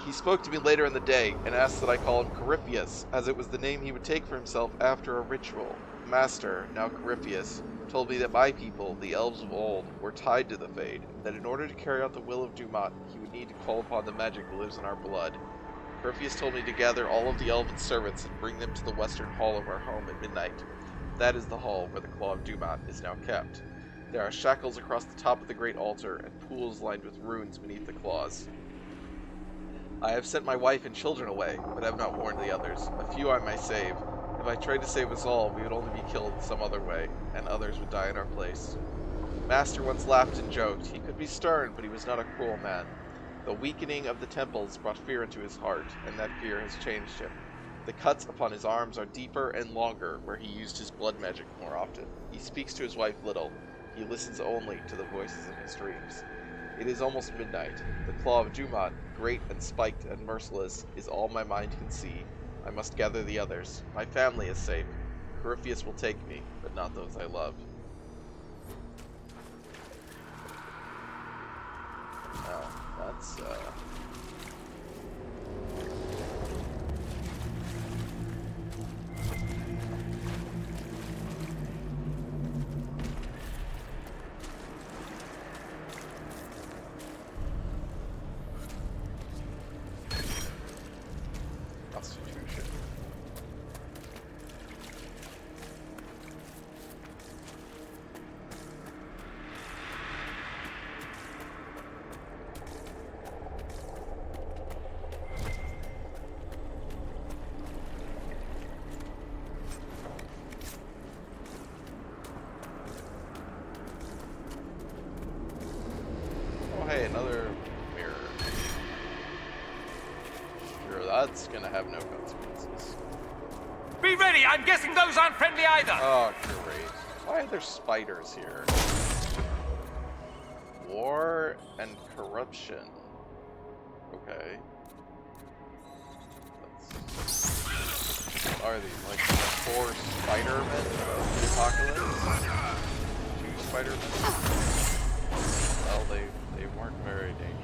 He spoke to me later in the day, and asked that I call him Corypheus, as it was the name he would take for himself after a ritual. Master, now Corypheus, told me that my people, the elves of old, were tied to the Fade, that in order to carry out the will of Dumat, he would need to call upon the magic that lives in our blood. Corypheus told me to gather all of the elven servants and bring them to the western hall of our home at midnight. That is the hall where the Claw of Dumat is now kept. There are shackles across the top of the great altar, and pools lined with runes beneath the claws. I have sent my wife and children away, but have not warned the others. A few I may save. If I tried to save us all, we would only be killed some other way, and others would die in our place. Master once laughed and joked. He could be stern, but he was not a cruel man. The weakening of the temples brought fear into his heart, and that fear has changed him. The cuts upon his arms are deeper and longer, where he used his blood magic more often. He speaks to his wife little. He listens only to the voices in his dreams. It is almost midnight. The Claw of Dumat, great and spiked and merciless, is all my mind can see. I must gather the others. My family is safe. Corypheus will take me, but not those I love. That's, Constitution. Oh hey, another That's gonna have no consequences. Be ready! I'm guessing those aren't friendly either! Oh, great. Why are there spiders here? War and corruption. Okay. What are these? Like the 4 Spider-Men of the apocalypse? 2 Spider-Men? Well, they weren't very dangerous.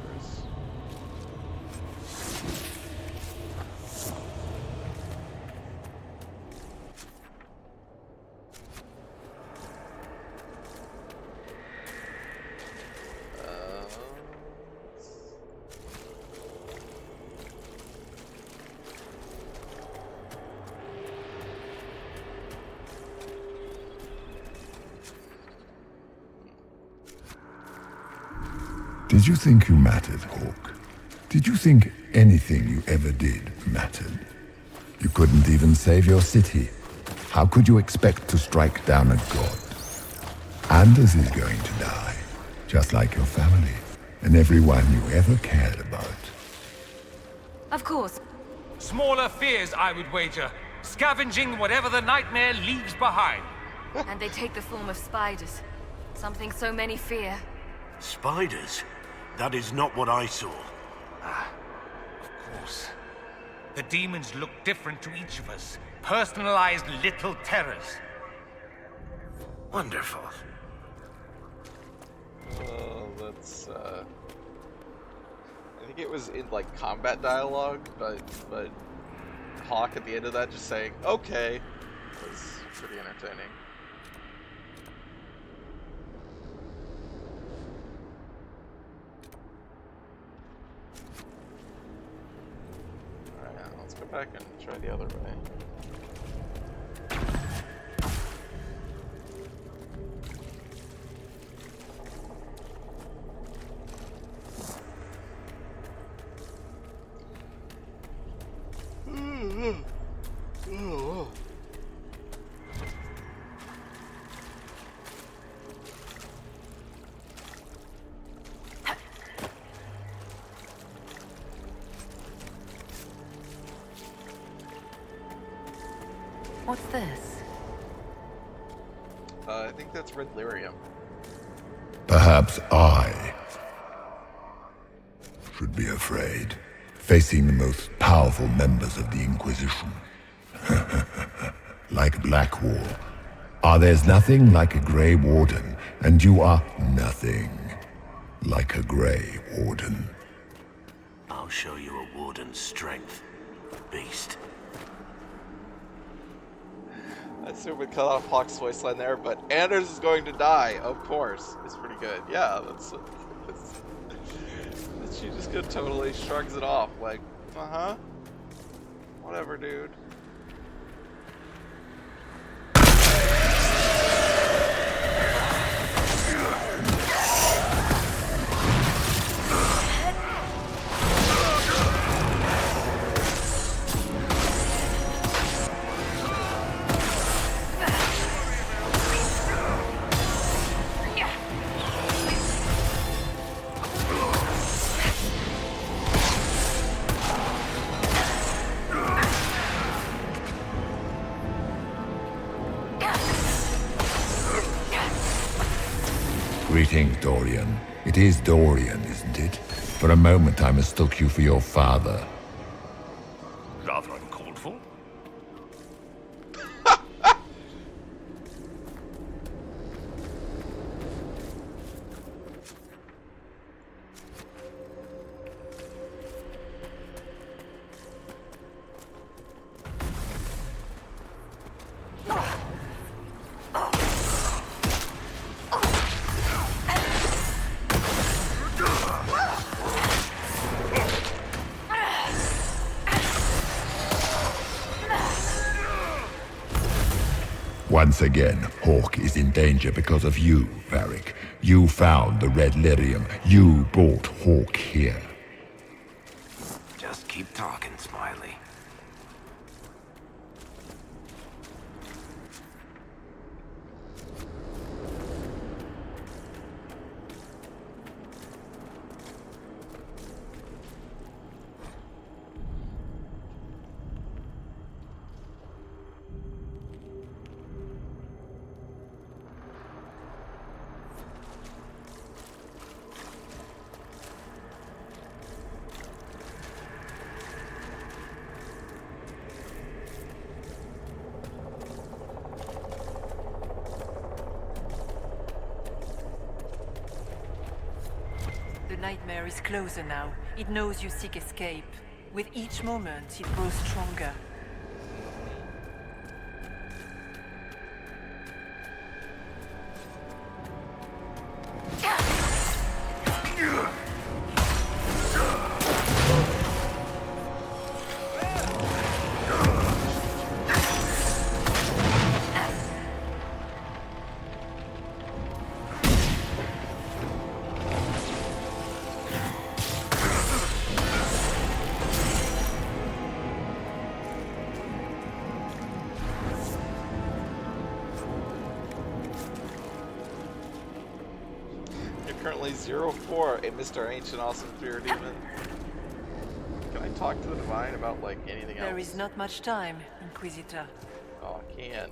Did you think you mattered, Hawk? Did you think anything you ever did mattered? You couldn't even save your city. How could you expect to strike down a god? Anders is going to die, just like your family, and everyone you ever cared about. Of course. Smaller fears, I would wager. Scavenging whatever the nightmare leaves behind. And they take the form of spiders. Something so many fear. Spiders? That is not what I saw. Of course. The demons look different to each of us. Personalized little terrors. Wonderful. That's I think it was in like combat dialogue, but Hawk at the end of that just saying "okay" was pretty entertaining. Alright, let's go back and try the other way. What's this? I think that's red lyrium. Perhaps I should be afraid, facing the most powerful members of the Inquisition. Like Blackwall. There's nothing like a Grey Warden, and you are nothing like a Grey Warden. I'll show you a warden's strength, beast. I assume we cut off Hawk's voice line there, but Anders is going to die, of course. It's pretty good. Yeah, that's she just totally shrugs it off, like, uh-huh. Whatever, dude. Greetings, Dorian. It is Dorian, isn't it? For a moment I mistook you for your father. Rather uncalled for. Once again, Hawk is in danger because of you, Varric. You found the red lyrium. You brought Hawk here. Just keep talking, Smiley. nightmare is closer now. It knows you seek escape. With each moment, it grows stronger. Currently 0-4, a Mr. Ancient Awesome Fear Demon. Can I talk to the Divine about, like, anything else? There is not much time, Inquisitor. Oh, I can.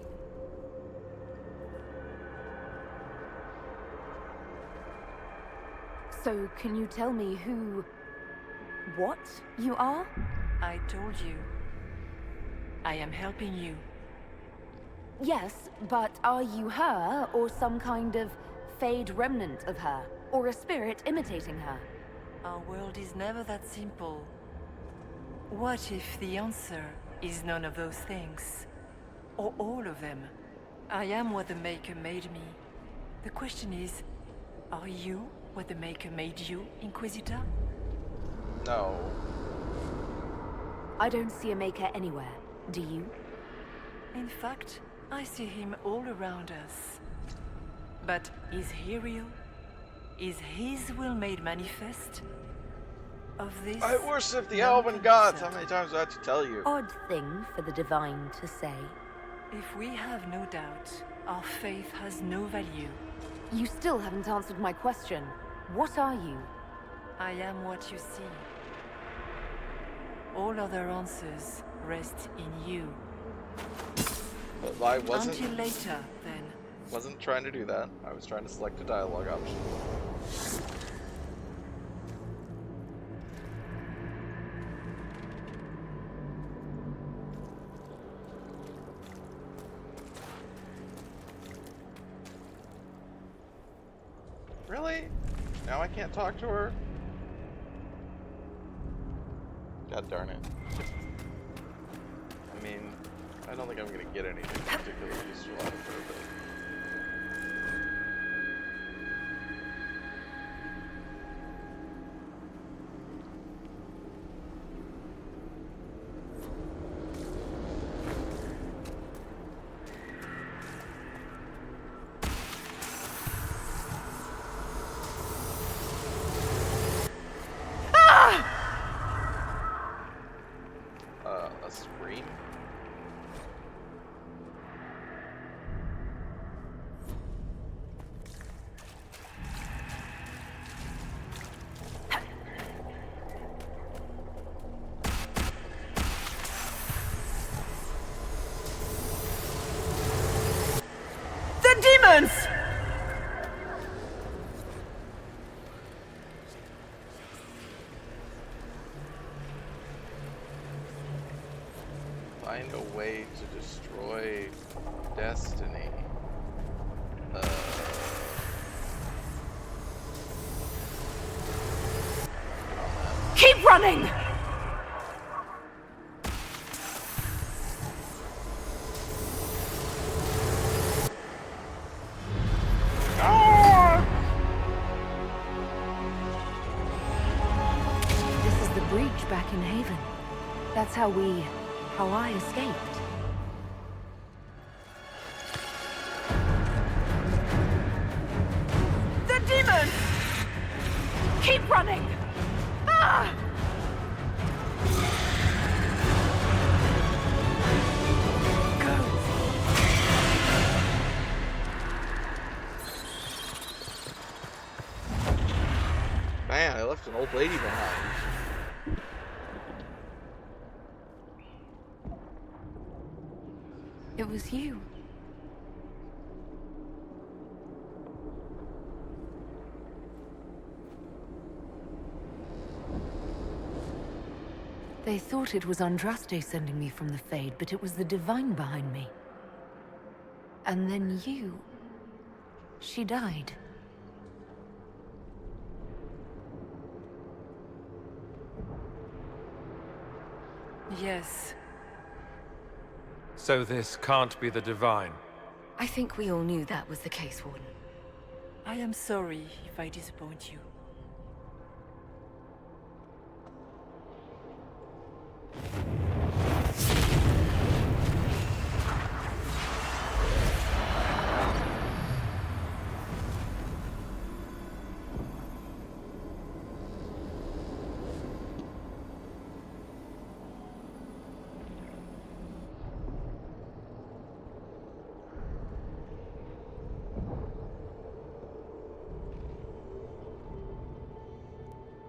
So, can you tell me who... what you are? I told you. I am helping you. Yes, but are you her, or some kind of Fade remnant of her? Or a spirit imitating her? Our world is never that simple. What if the answer is none of those things? Or all of them? I am what the Maker made me. The question is, are you what the Maker made you, Inquisitor? No. I don't see a Maker anywhere. Do you? In fact, I see him all around us. But is he real? Is his will made manifest? Of this, I worship the elven gods! How many times do I have to tell you? Odd thing for the Divine to say. If we have no doubt, our faith has no value. You still haven't answered my question. What are you? I am what you see. All other answers rest in you. But I wasn't... Until later, then. Wasn't trying to do that. I was trying to select a dialogue option. Really? Now I can't talk to her? God darn it. I mean, I don't think I'm gonna get anything particularly useful out of her, but... a scream? The demons! Find a way to destroy destiny. Keep running! This is the breach back in Haven. That's how I escaped. The demon! Keep running! Ah! Man, I left an old lady behind. It was you. They thought it was Andraste sending me from the Fade, but it was the Divine behind me. And then you... She died. Yes. So this can't be the Divine. I think we all knew that was the case, Warden. I am sorry if I disappoint you.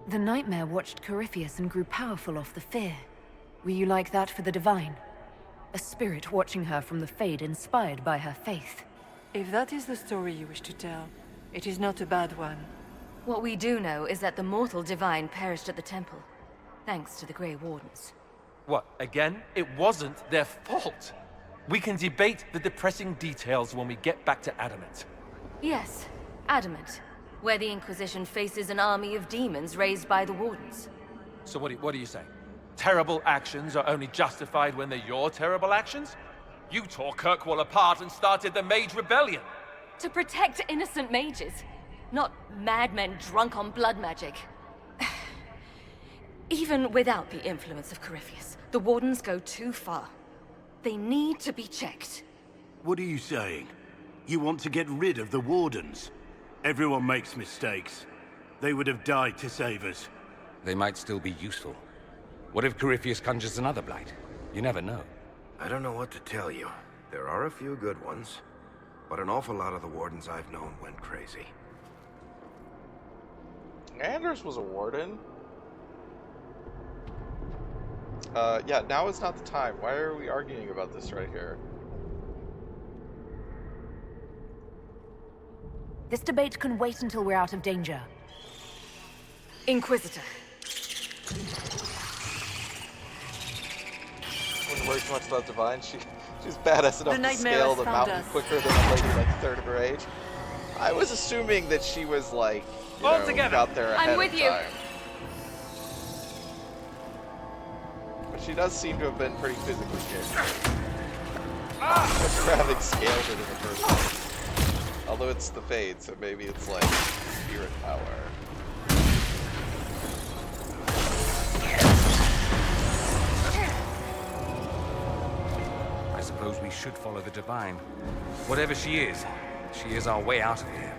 The Nightmare watched Corypheus and grew powerful off the fear. Were you like that for the Divine? A spirit watching her from the Fade, inspired by her faith. If that is the story you wish to tell, it is not a bad one. What we do know is that the mortal Divine perished at the temple, thanks to the Grey Wardens. What, again? It wasn't their fault. We can debate the depressing details when we get back to Adamant. Yes, Adamant, where the Inquisition faces an army of demons raised by the Wardens. So what do you say? Terrible actions are only justified when they're your terrible actions? You tore Kirkwall apart and started the Mage Rebellion. To protect innocent mages, not madmen drunk on blood magic. Even without the influence of Corypheus, the Wardens go too far. They need to be checked. What are you saying? You want to get rid of the Wardens? Everyone makes mistakes. They would have died to save us. They might still be useful. What if Corypheus conjures another blight? You never know. I don't know what to tell you. There are a few good ones, but an awful lot of the Wardens I've known went crazy. Anders was a Warden? Yeah, now is not the time. Why are we arguing about this right here? This debate can wait until we're out of danger. Inquisitor. Wouldn't worry too much about Divine. She's badass enough to scale the mountain quicker than a lady like third of her age. I was assuming that she was like, you know, got there ahead of time. But she does seem to have been pretty physically capable. For having scaled it in the first place. Although it's the Fade, so maybe it's like spirit power. I suppose we should follow the Divine. Whatever she is our way out of here.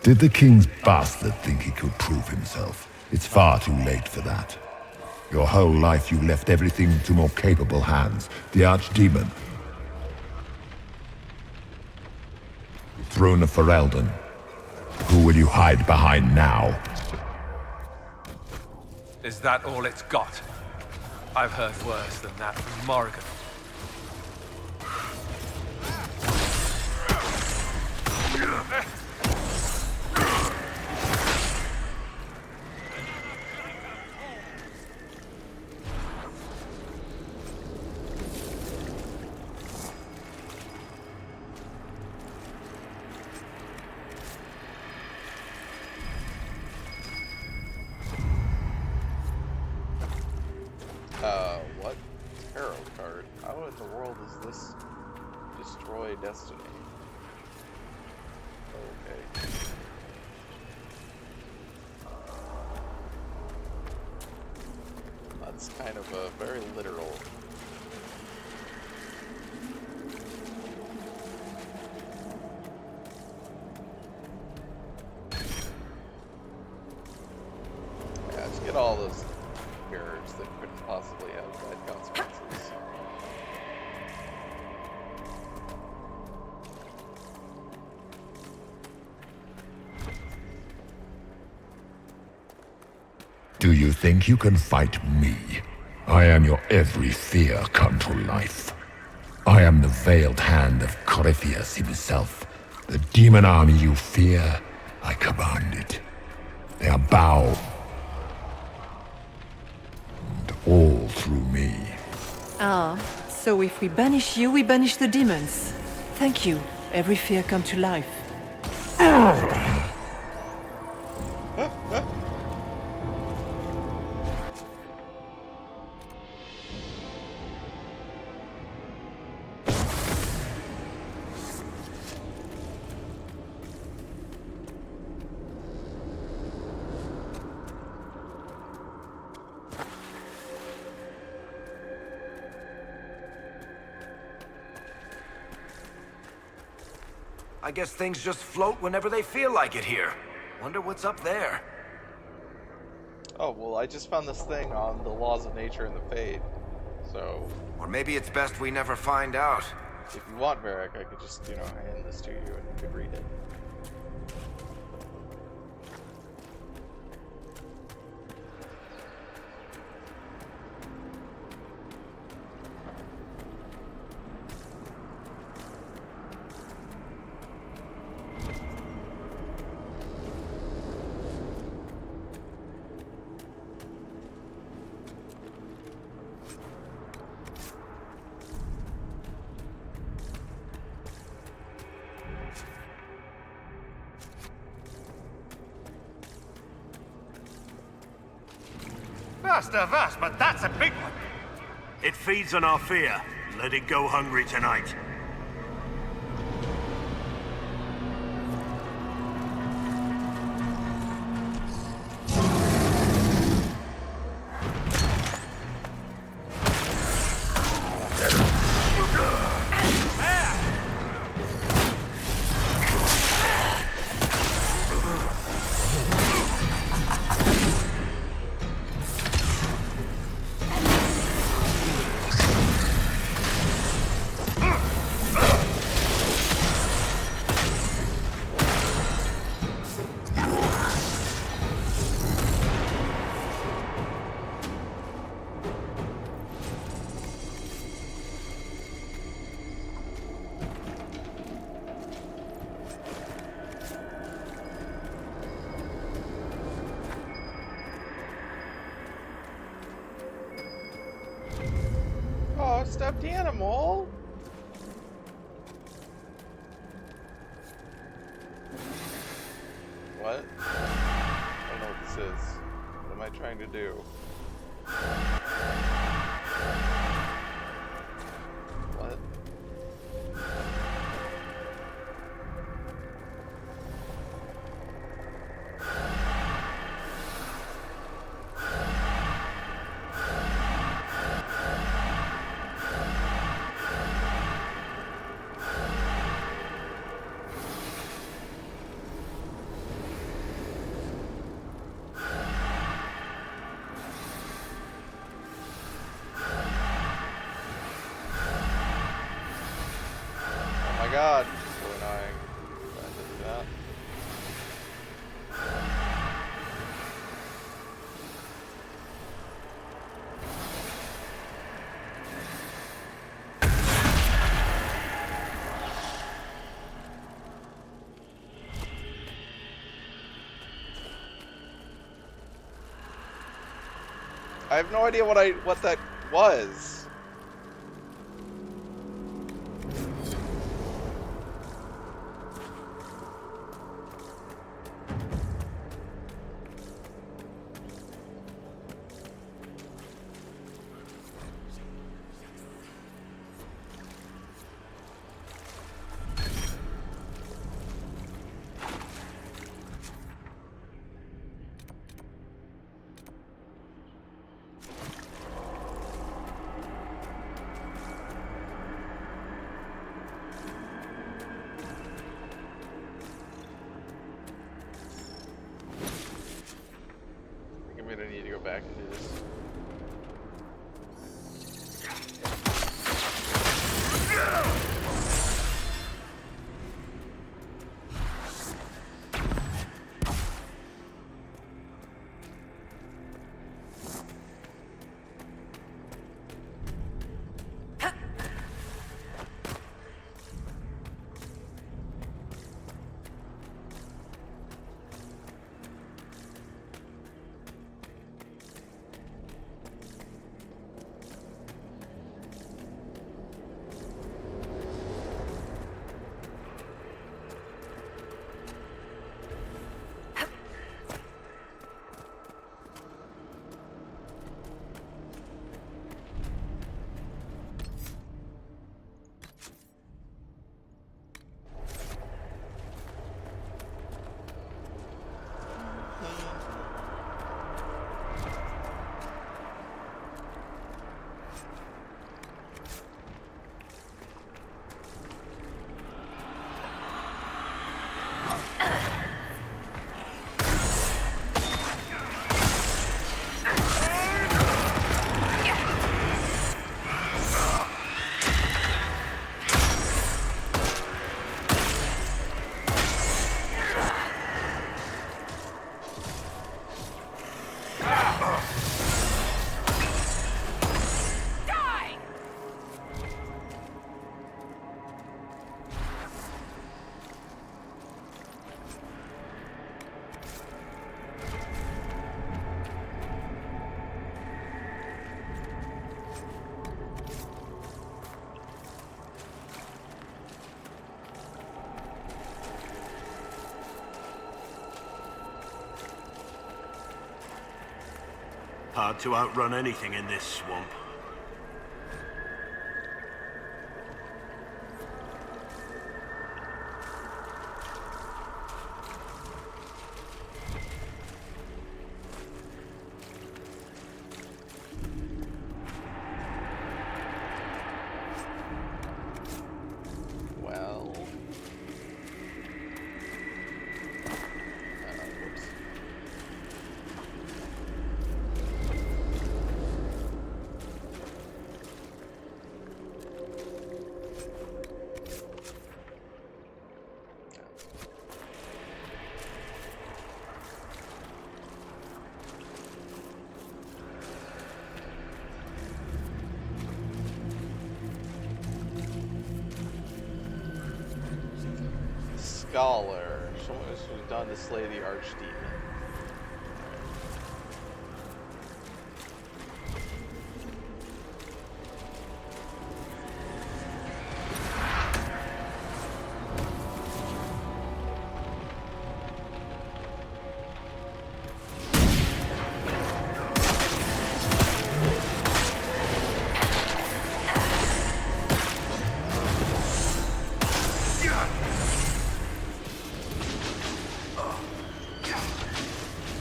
Did the king's bastard think he could prove himself? It's far too late for that. Your whole life you left everything to more capable hands. The Archdemon. Throne of Ferelden. Who will you hide behind now? Is that all it's got? I've heard worse than that from Morrigan. What? Tarot card. How in the world is this destroy destiny? Okay. That's kind of a very literal. Yeah, just get all those mirrors that couldn't possibly have bad consequences. Do you think you can fight me? I am your every fear come to life. I am the veiled hand of Corypheus himself. The demon army you fear, I command it. Their bow. Ah, so if we banish you, we banish the demons. Thank you. Every fear come to life. I guess things just float whenever they feel like it here. Wonder what's up there. Oh, well, I just found this thing on the laws of nature and the fate, so... Or maybe it's best we never find out. If you want, Varric, I could just, you know, hand this to you and you could read it. Vast, but that's a big one. It feeds on our fear. Let it go hungry tonight. Oh, stuffed animal! What? I don't know what this is. What am I trying to do? What? Oh my god, so annoying. Trying to do that. I have no idea what that was. I'm gonna need to go back and do this. Die! Hard to outrun anything in this swamp. Well... whoops. Scholar. Someone who's done to slay the archdemon.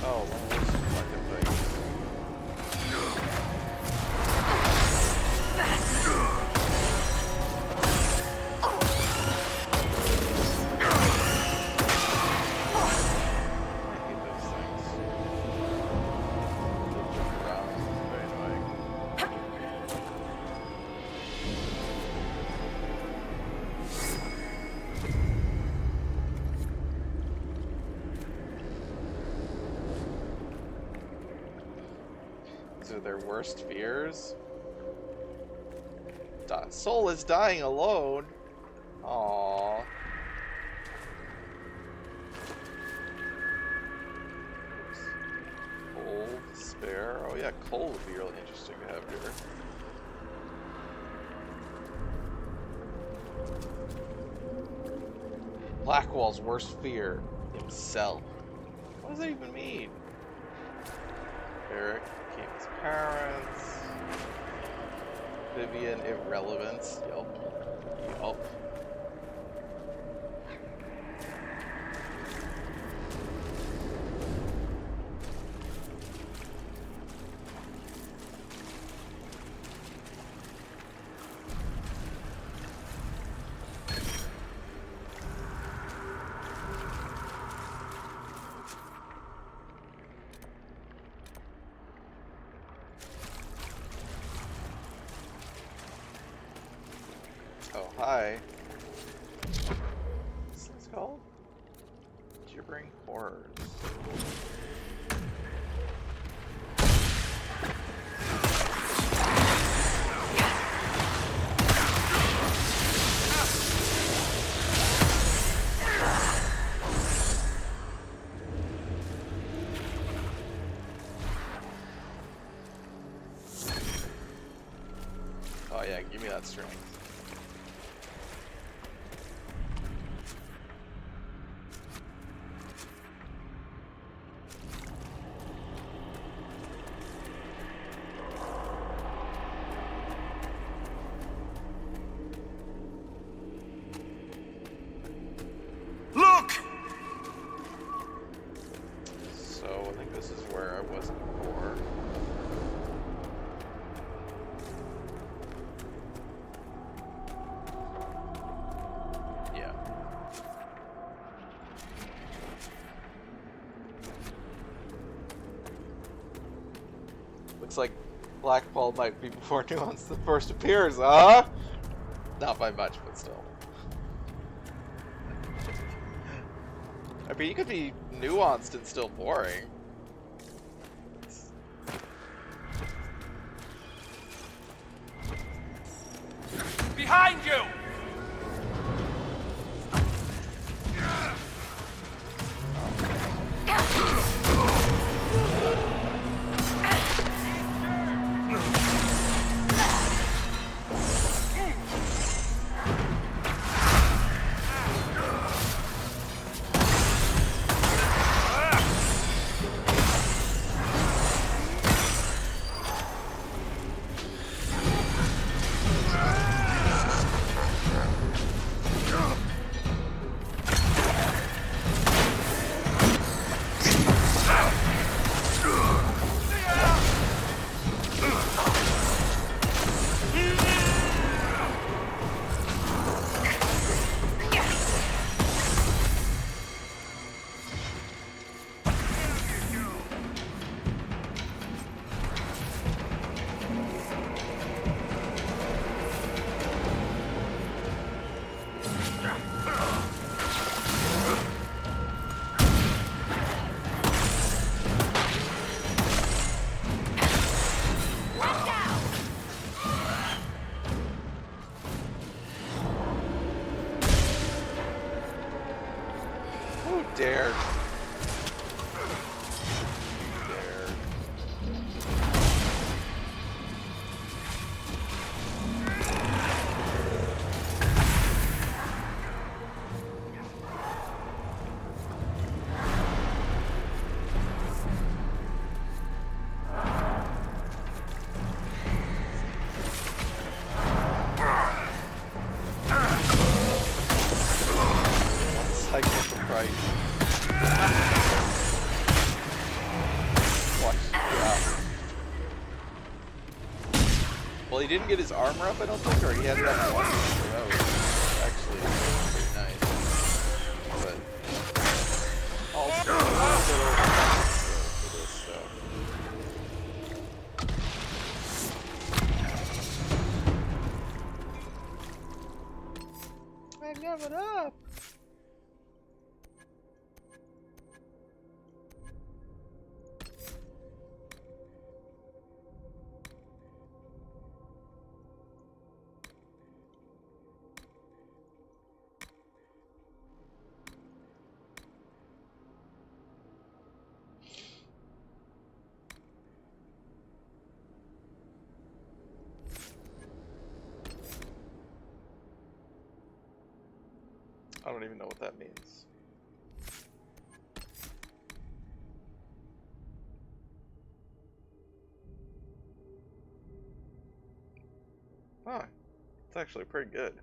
Oh, one of those fucking things. I hate those things. They jump around. It's very annoying. These are their worst fears. Soul is dying alone. Aww. Oops. Coal, despair. Oh yeah, coal would be really interesting to have here. Blackwall's worst fear, himself. What does that even mean? Eric became his parents. Vivian, irrelevance. Yup. Yup. Oh, hi. What's this called? Gibbering Horrors. Oh yeah, give me that strength. Look! So I think this is where I was before. Yeah. Looks like Blackball might be before Nuance first appears, huh? Not by much, but still. I mean, you could be nuanced and still boring. Watch. Yeah. Well, he didn't get his armor up, I don't think, or he had it up once. So that was actually pretty nice. But also a little bit overpowered for this stuff. I give it up. I don't even know what that means. Huh. It's actually pretty good.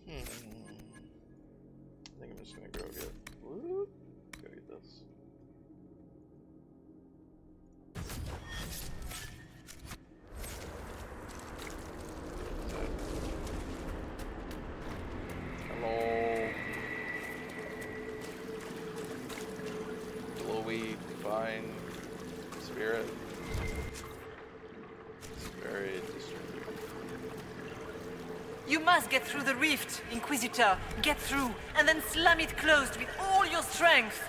I think I'm just gonna go get. Whoop, go get this. Hello. Glowy, divine, spirit. It's very disturbing. You must get through the rift, Inquisitor. Get through, and then slam it closed with all your strength.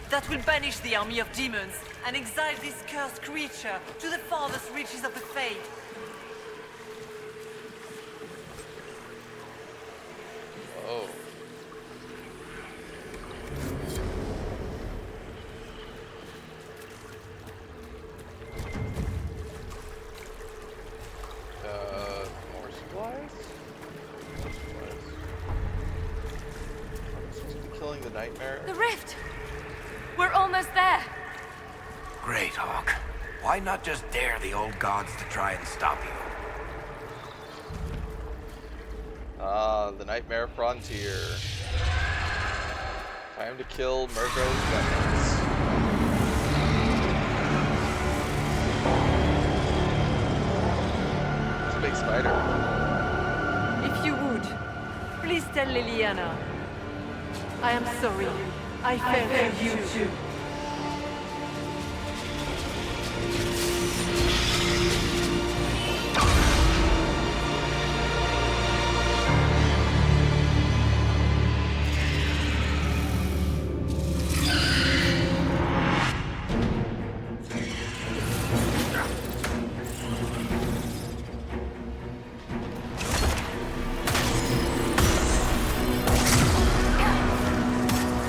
That will banish the army of demons and exile this cursed creature to the farthest reaches of the Fade. Oh. More supplies? More supplies. I'm supposed to be killing the nightmare. The rift! We're almost there! Great, Hawk. Why not just dare the old gods to try and stop you? Ah, the nightmare frontier. Time to kill Murgo's weapons. It's a big spider. If you would, please tell Liliana. I am sorry. I fell for you too.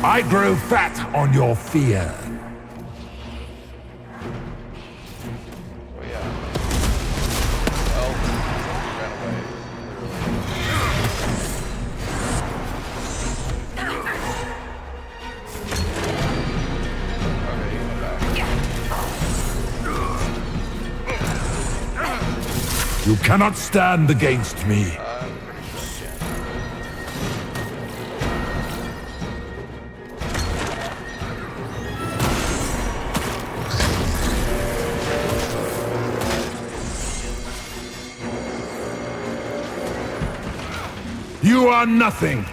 I grow fat on your fear. Oh yeah. Oh, he ran away. Okay, he went back. You cannot stand against me. You are nothing.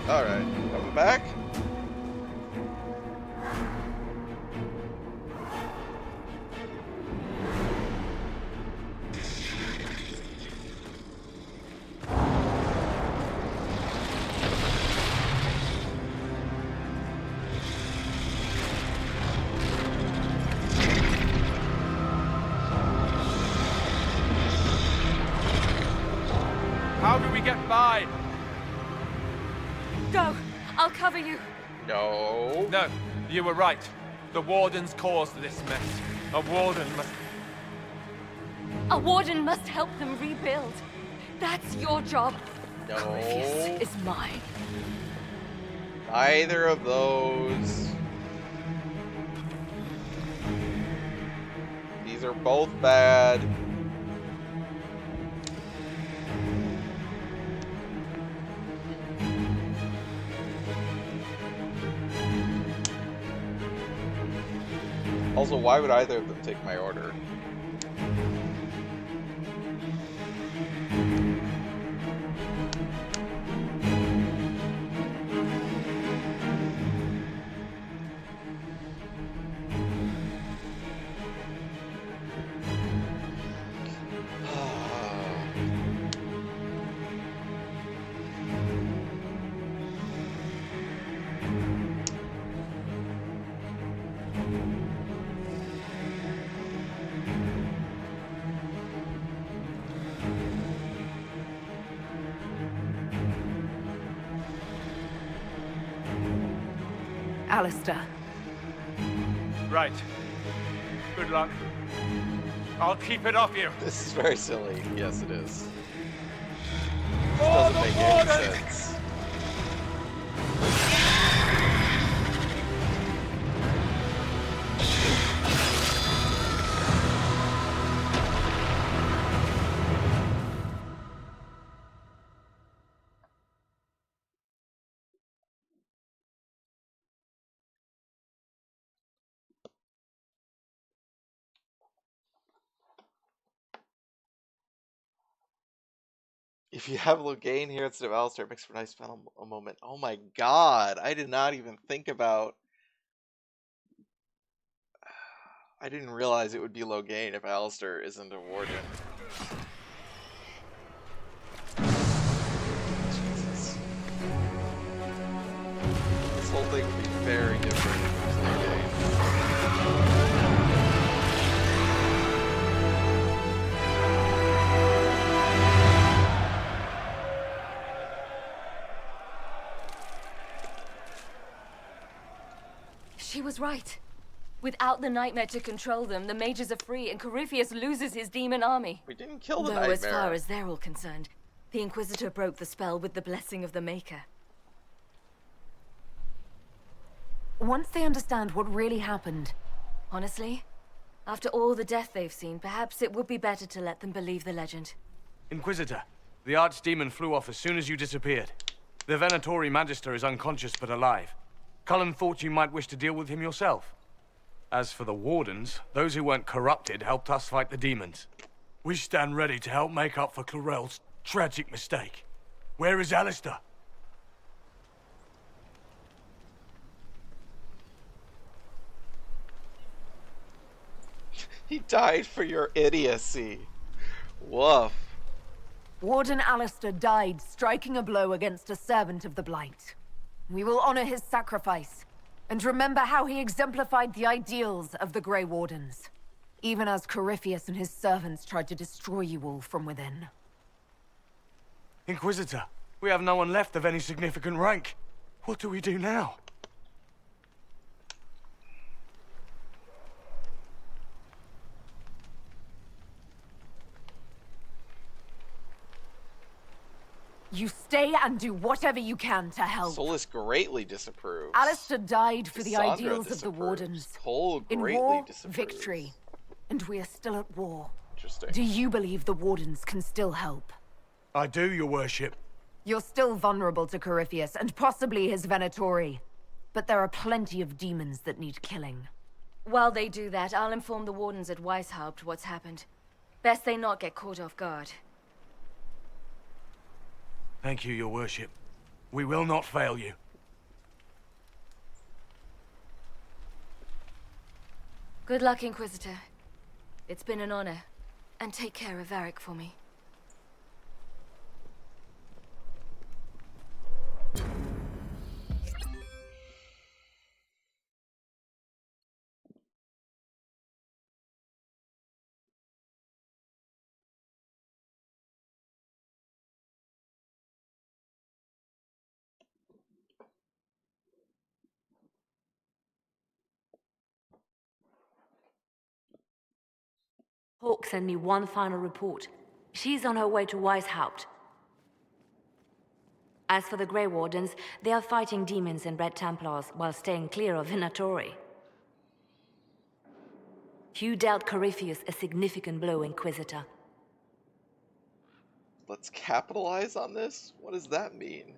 Alright, coming back? How do we get by? Go! I'll cover you. No. No, you were right. The Wardens caused this mess. A Warden must... A Warden must help them rebuild. That's your job. No. Corypheus is mine. Neither of those. These are both bad. Also, why would either of them take my order? Alistair. Right. Good luck. I'll keep it off you. This is very silly. Yes, it is. This For doesn't the make any Warden! sense. If you have Logain here instead of Alistair, it makes for a nice final moment. Oh my god, I did not even think about... I didn't realize it would be Logain if Alistair isn't a Warden. Jesus. This whole thing would be very different if it was Logain. She was right. Without the nightmare to control them, the mages are free and Corypheus loses his demon army. We didn't kill the Though, nightmare. as far as they're all concerned, the Inquisitor broke the spell with the blessing of the Maker. Once they understand what really happened... Honestly, after all the death they've seen, perhaps it would be better to let them believe the legend. Inquisitor, the archdemon flew off as soon as you disappeared. The Venatori Magister is unconscious but alive. Cullen thought you might wish to deal with him yourself. As for the Wardens, those who weren't corrupted helped us fight the demons. We stand ready to help make up for Clarel's tragic mistake. Where is Alistair? He died for your idiocy. Woof. Warden Alistair died striking a blow against a servant of the Blight. We will honor his sacrifice, and remember how he exemplified the ideals of the Grey Wardens, even as Corypheus and his servants tried to destroy you all from within. Inquisitor, we have no one left of any significant rank. What do we do now? You stay and do whatever you can to help. Solus greatly disapproves. Alistair died for the Cassandra ideals of the disapproves. Wardens. Cole In greatly war, disapproves. victory. And we are still at war. Interesting. Do you believe the Wardens can still help? I do, your worship. You're still vulnerable to Corypheus, and possibly his Venatori. But there are plenty of demons that need killing. While they do that, I'll inform the Wardens at Weishaupt what's happened. Best they not get caught off guard. Thank you, your worship. We will not fail you. Good luck, Inquisitor. It's been an honor. And take care of Varric for me. Hawk sent me one final report. She's on her way to Weishaupt. As for the Grey Wardens, they are fighting demons and Red Templars while staying clear of Venatori. You dealt Corypheus a significant blow, Inquisitor. Let's capitalize on this? What does that mean?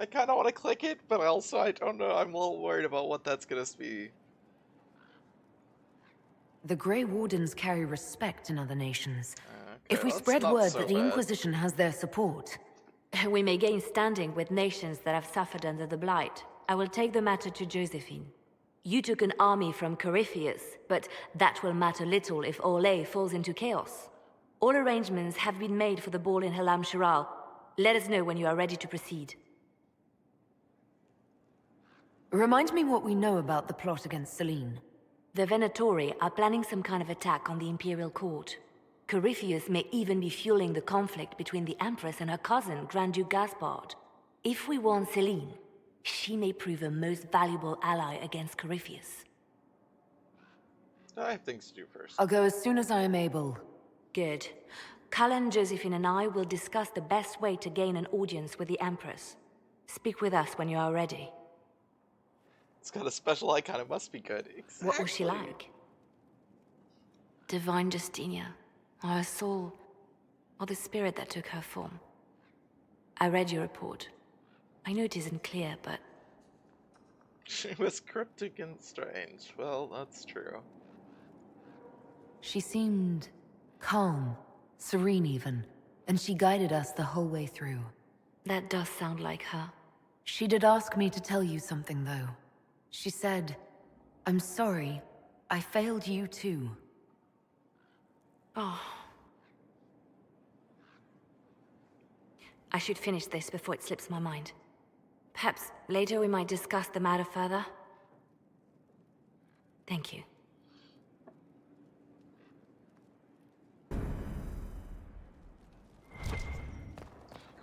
I kind of want to click it, but also I don't know. I'm a little worried about what that's going to be. The Grey Wardens carry respect in other nations. Okay, If we that's spread not word so that the bad. Inquisition has their support, We may gain standing with nations that have suffered under the Blight. I will take the matter to Josephine. You took an army from Corypheus, but that will matter little if Orlais falls into chaos. All arrangements have been made for the ball in Halam Shiral. Let us know when you are ready to proceed. remind me what we know about the plot against Selene. The Venatori are planning some kind of attack on the Imperial Court. Corypheus may even be fueling the conflict between the Empress and her cousin, Grand Duke Gaspard. If we warn Selene, she may prove a most valuable ally against Corypheus. I have things to do first. I'll go as soon as I am able. Good. Cullen, Josephine and I will discuss the best way to gain an audience with the Empress. Speak with us when you are ready. It's got a special icon. It must be good. Exactly. What was she like? Divine Justinia, or her soul, or the spirit that took her form. I read your report. I know it isn't clear, but... She was cryptic and strange. Well, that's true. She seemed calm, serene even, and she guided us the whole way through. That does sound like her. She did ask me to tell you something, though. She said, "I'm sorry, I failed you too." Oh. I should finish this before it slips my mind. Perhaps later we might discuss the matter further. Thank you.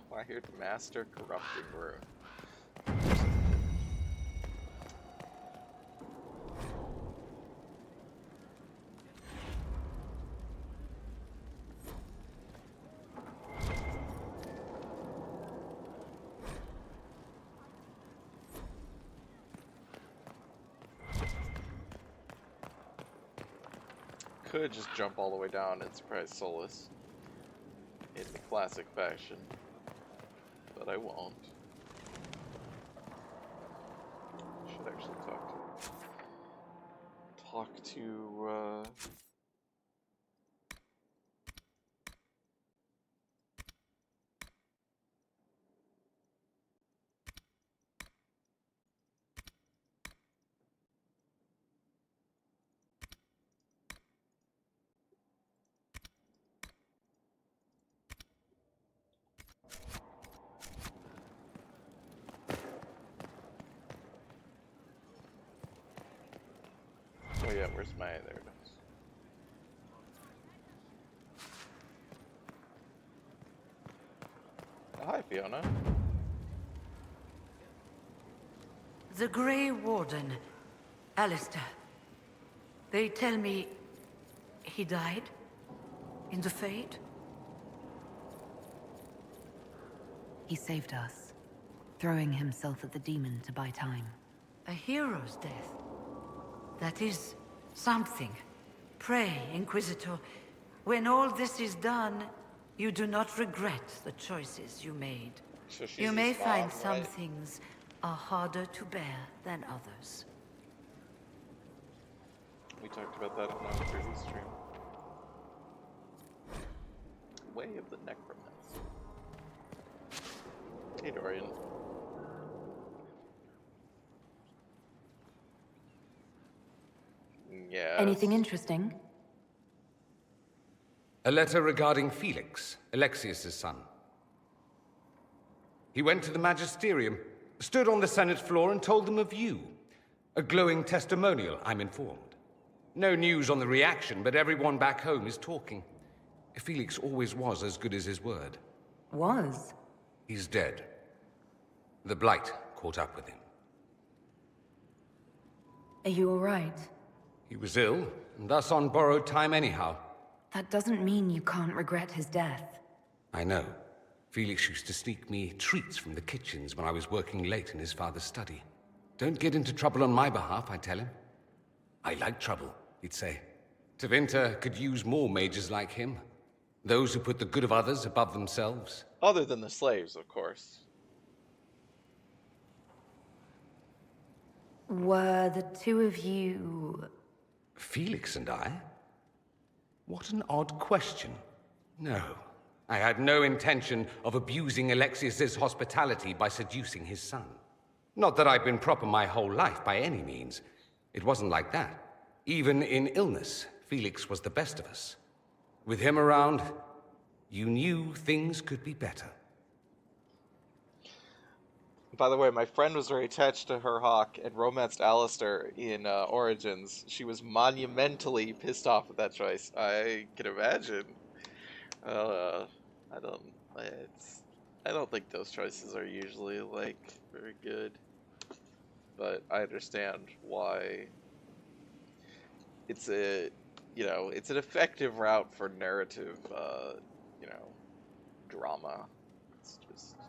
Acquired Master Corrupting Rune. Could just jump all the way down and surprise Solus in the classic fashion, but I won't. Should actually talk to oh yeah, where's my, there it is. Oh, hi Fiona. The Grey Warden, Alistair. They tell me he died in the Fade? He saved us, throwing himself at the demon to buy time. A hero's death. That is something. Pray, Inquisitor, when all this is done, you do not regret the choices you made. So she's You may his mom, find some right? things are harder to bear than others. We talked about that in our previous stream. Way of the Necromancer. Hey, Dorian. Yeah. Anything interesting? A letter regarding Felix, Alexius's son. He went to the magisterium, stood on the Senate floor and told them of you. A glowing testimonial, I'm informed. No news on the reaction, but everyone back home is talking. Felix always was as good as his word. Was? He's dead. The Blight caught up with him. Are you all right? He was ill, and thus on borrowed time anyhow. That doesn't mean you can't regret his death. I know. Felix used to sneak me treats from the kitchens when I was working late in his father's study. Don't get into trouble on my behalf, I tell him. I like trouble, he'd say. Tevinter could use more mages like him. Those who put the good of others above themselves. Other than the slaves, of course. Were the two of you... Felix and I? What an odd question. No, I had no intention of abusing Alexius's hospitality by seducing his son. Not that I've been proper my whole life, by any means. It wasn't like that. Even in illness, Felix was the best of us. With him around, you knew things could be better. By the way, my friend was very attached to her hawk and romanced Alistair in Origins. She was monumentally pissed off with that choice. I can imagine. I don't think those choices are usually like very good, but I understand why. It's a, it's an effective route for narrative, drama. It's just. I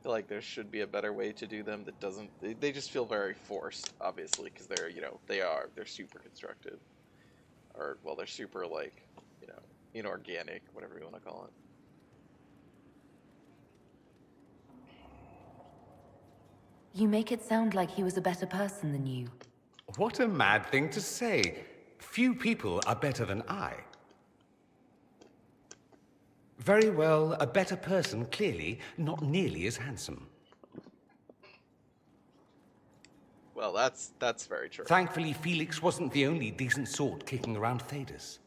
feel like there should be a better way to do them that doesn't. They just feel very forced, obviously, because they're they're super constructed, or well, they're super inorganic, whatever you want to call it. You make it sound like he was a better person than you. What a mad thing to say. Few people are better than I. Very well, a better person, clearly, not nearly as handsome. Well, that's very true. Thankfully, Felix wasn't the only decent sort kicking around Thedas.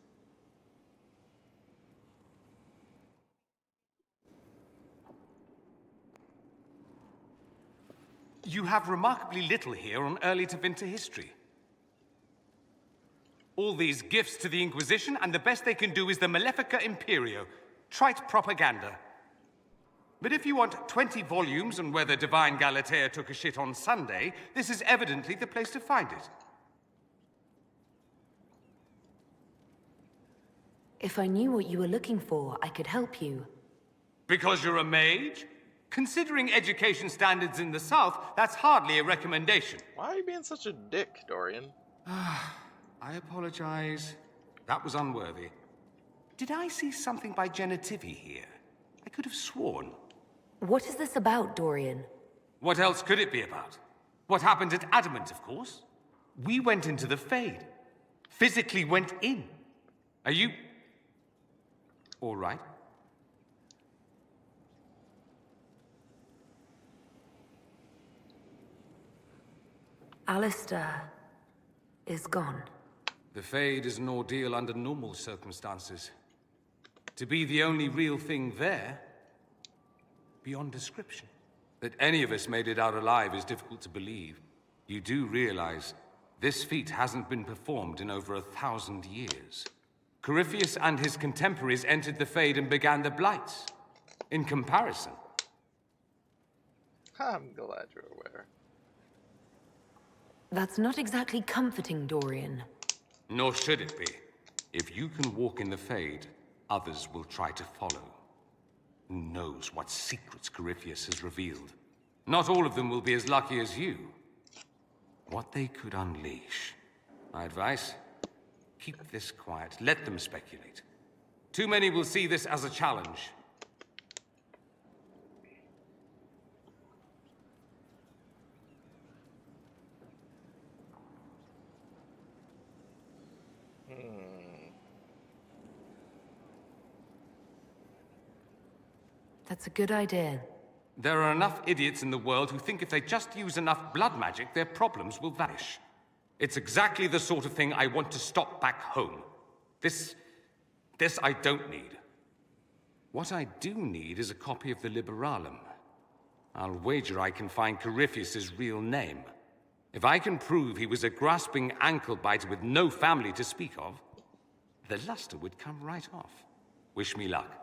You have remarkably little here on early Tevinter history. All these gifts to the Inquisition, and the best they can do is the Malefica Imperio. Trite propaganda. But if you want 20 volumes on whether Divine Galatea took a shit on Sunday, this is evidently the place to find it. If I knew what you were looking for, I could help you. Because you're a mage? Considering education standards in the South, that's hardly a recommendation. Why are you being such a dick, Dorian? I apologize. That was unworthy. Did I see something by Genitivi here? I could have sworn. What is this about, Dorian? What else could it be about? What happened at Adamant, of course. We went into the Fade. Physically went in. Are you... all right? Alistair is gone. The Fade is an ordeal under normal circumstances. To be the only real thing there, beyond description. That any of us made it out alive is difficult to believe. You do realize this feat hasn't been performed in over 1,000 years. Corypheus and his contemporaries entered the Fade and began the Blights. In comparison. I'm glad you're aware. That's not exactly comforting, Dorian. Nor should it be. If you can walk in the Fade, others will try to follow. Who knows what secrets Corypheus has revealed? Not all of them will be as lucky as you. What they could unleash. My advice? Keep this quiet. Let them speculate. Too many will see this as a challenge. That's a good idea. There are enough idiots in the world who think if they just use enough blood magic, their problems will vanish. It's exactly the sort of thing I want to stop back home. This I don't need. What I do need is a copy of the Liberalum. I'll wager I can find Corypheus's real name. If I can prove he was a grasping ankle-biter with no family to speak of, the luster would come right off. Wish me luck.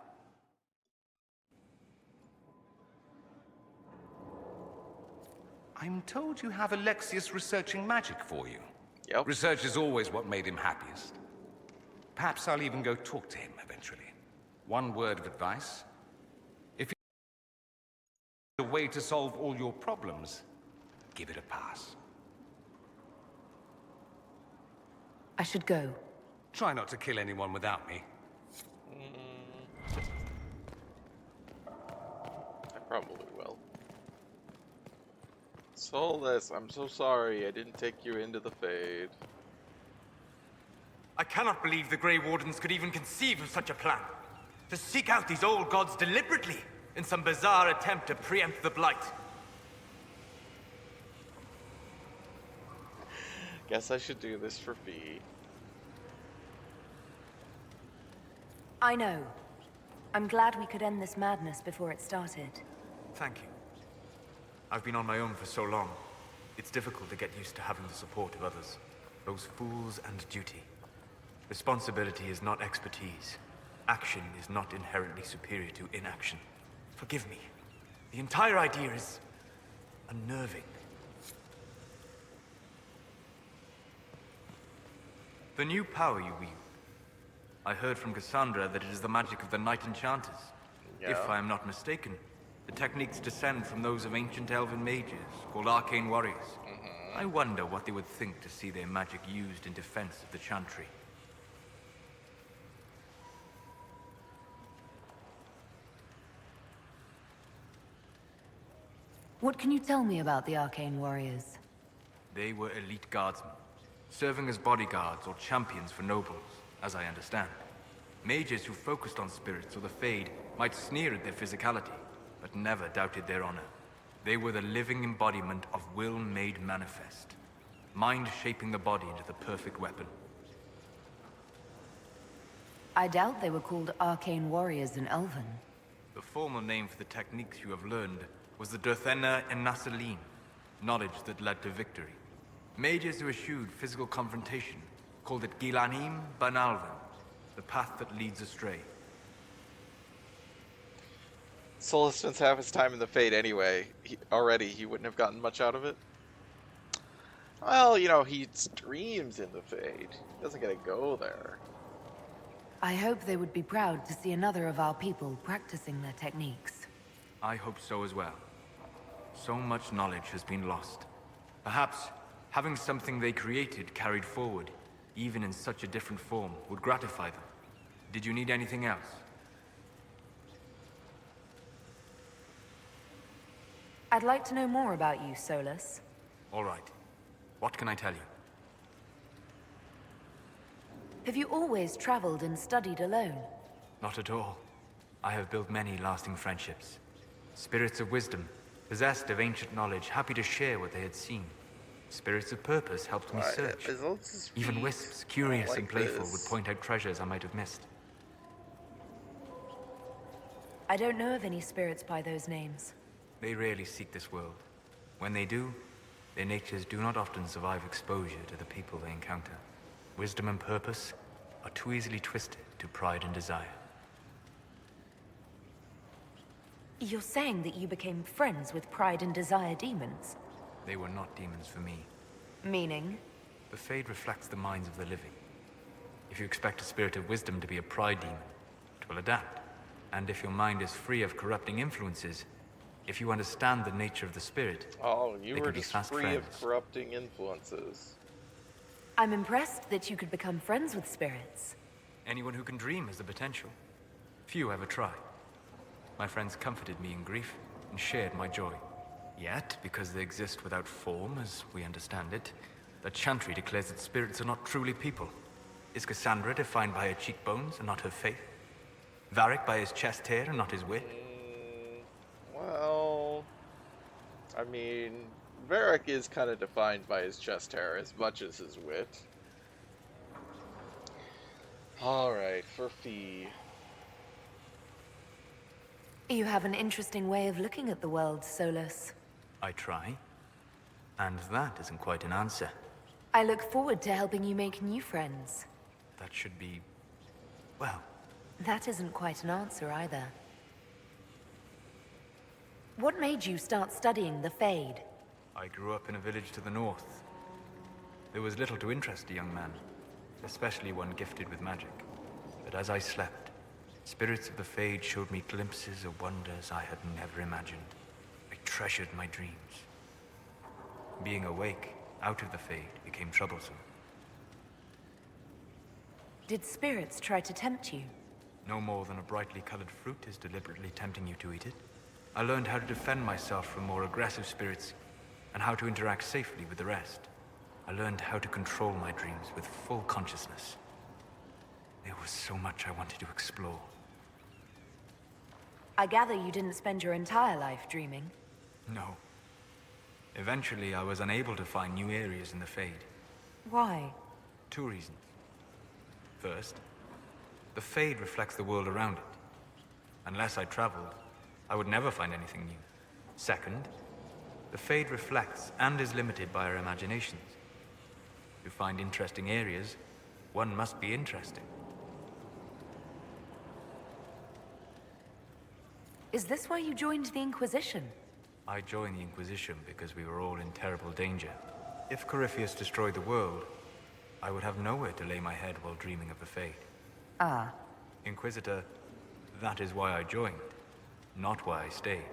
I'm told you have Alexius researching magic for you. Yep. Research is always what made him happiest. Perhaps I'll even go talk to him eventually. One word of advice. If you have a way to solve all your problems, give it a pass. I should go. Try not to kill anyone without me. I probably will. Solus, I'm so sorry I didn't take you into the Fade. I cannot believe the Grey Wardens could even conceive of such a plan. To seek out these old gods deliberately in some bizarre attempt to preempt the Blight. Guess I should do this for fee. I know. I'm glad we could end this madness before it started. Thank you. I've been on my own for so long. It's difficult to get used to having the support of others. Those fools and duty. Responsibility is not expertise. Action is not inherently superior to inaction. Forgive me. The entire idea is unnerving. The new power you wield. I heard from Cassandra that it is the magic of the Knight Enchanters. Yeah. If I am not mistaken, the techniques descend from those of ancient elven mages, called arcane warriors. I wonder what they would think to see their magic used in defense of the Chantry. What can you tell me about the Arcane Warriors? They were elite guardsmen, serving as bodyguards or champions for nobles, as I understand. Mages who focused on spirits or the Fade might sneer at their physicality, but never doubted their honor. They were the living embodiment of will made manifest. Mind shaping the body into the perfect weapon. I doubt they were called Arcane Warriors in Elven. The formal name for the techniques you have learned was the Durthena and Nassaline, knowledge that led to victory. Mages who eschewed physical confrontation called it Gilanim Banalvan, the path that leads astray. Solus spends half his time in the Fade anyway. He wouldn't have gotten much out of it. Well, you know, he streams in the Fade. He doesn't get to go there. I hope they would be proud to see another of our people practicing their techniques. I hope so as well. So much knowledge has been lost. Perhaps having something they created carried forward, even in such a different form, would gratify them. Did you need anything else? I'd like to know more about you, Solus. All right. What can I tell you? Have you always traveled and studied alone? Not at all. I have built many lasting friendships. Spirits of wisdom, possessed of ancient knowledge, happy to share what they had seen. Spirits of purpose helped me search. Even wisps, curious and playful, would point out treasures I might have missed. I don't know of any spirits by those names. They rarely seek this world. When they do, their natures do not often survive exposure to the people they encounter. Wisdom and purpose are too easily twisted to pride and desire. You're saying that you became friends with Pride and Desire demons? They were not demons for me. Meaning? The Fade reflects the minds of the living. If you expect a spirit of wisdom to be a pride demon, it will adapt. And if your mind is free of corrupting influences, if you understand the nature of the spirit, you they were can be just fast free friends. of corrupting influences. I'm impressed that you could become friends with spirits. Anyone who can dream has the potential. Few ever try. My friends comforted me in grief and shared my joy. Yet, because they exist without form, as we understand it, the Chantry declares that spirits are not truly people. Is Cassandra defined by her cheekbones and not her faith? Varric by his chest hair and not his wit? mean, Varric is kind of defined by his chest hair as much as his wit. Alright, for Fee. You have an interesting way of looking at the world, Solus. I try. And that isn't quite an answer. I look forward to helping you make new friends. That should be... well... That isn't quite an answer either. What made you start studying the Fade? I grew up in a village to the north. There was little to interest a young man, especially one gifted with magic. But as I slept, spirits of the Fade showed me glimpses of wonders I had never imagined. I treasured my dreams. Being awake, out of the Fade, became troublesome. Did spirits try to tempt you? No more than a brightly colored fruit is deliberately tempting you to eat it. I learned how to defend myself from more aggressive spirits, and how to interact safely with the rest. I learned how to control my dreams with full consciousness. There was so much I wanted to explore. I gather you didn't spend your entire life dreaming. No. Eventually, I was unable to find new areas in the Fade. Why? 2 reasons. First, the Fade reflects the world around it. Unless I traveled, I would never find anything new. Second, the Fade reflects and is limited by our imaginations. To find interesting areas, one must be interesting. Is this why you joined the Inquisition? I joined the Inquisition because we were all in terrible danger. If Corypheus destroyed the world, I would have nowhere to lay my head while dreaming of the Fade. Ah. Inquisitor, that is why I joined, not why I stayed.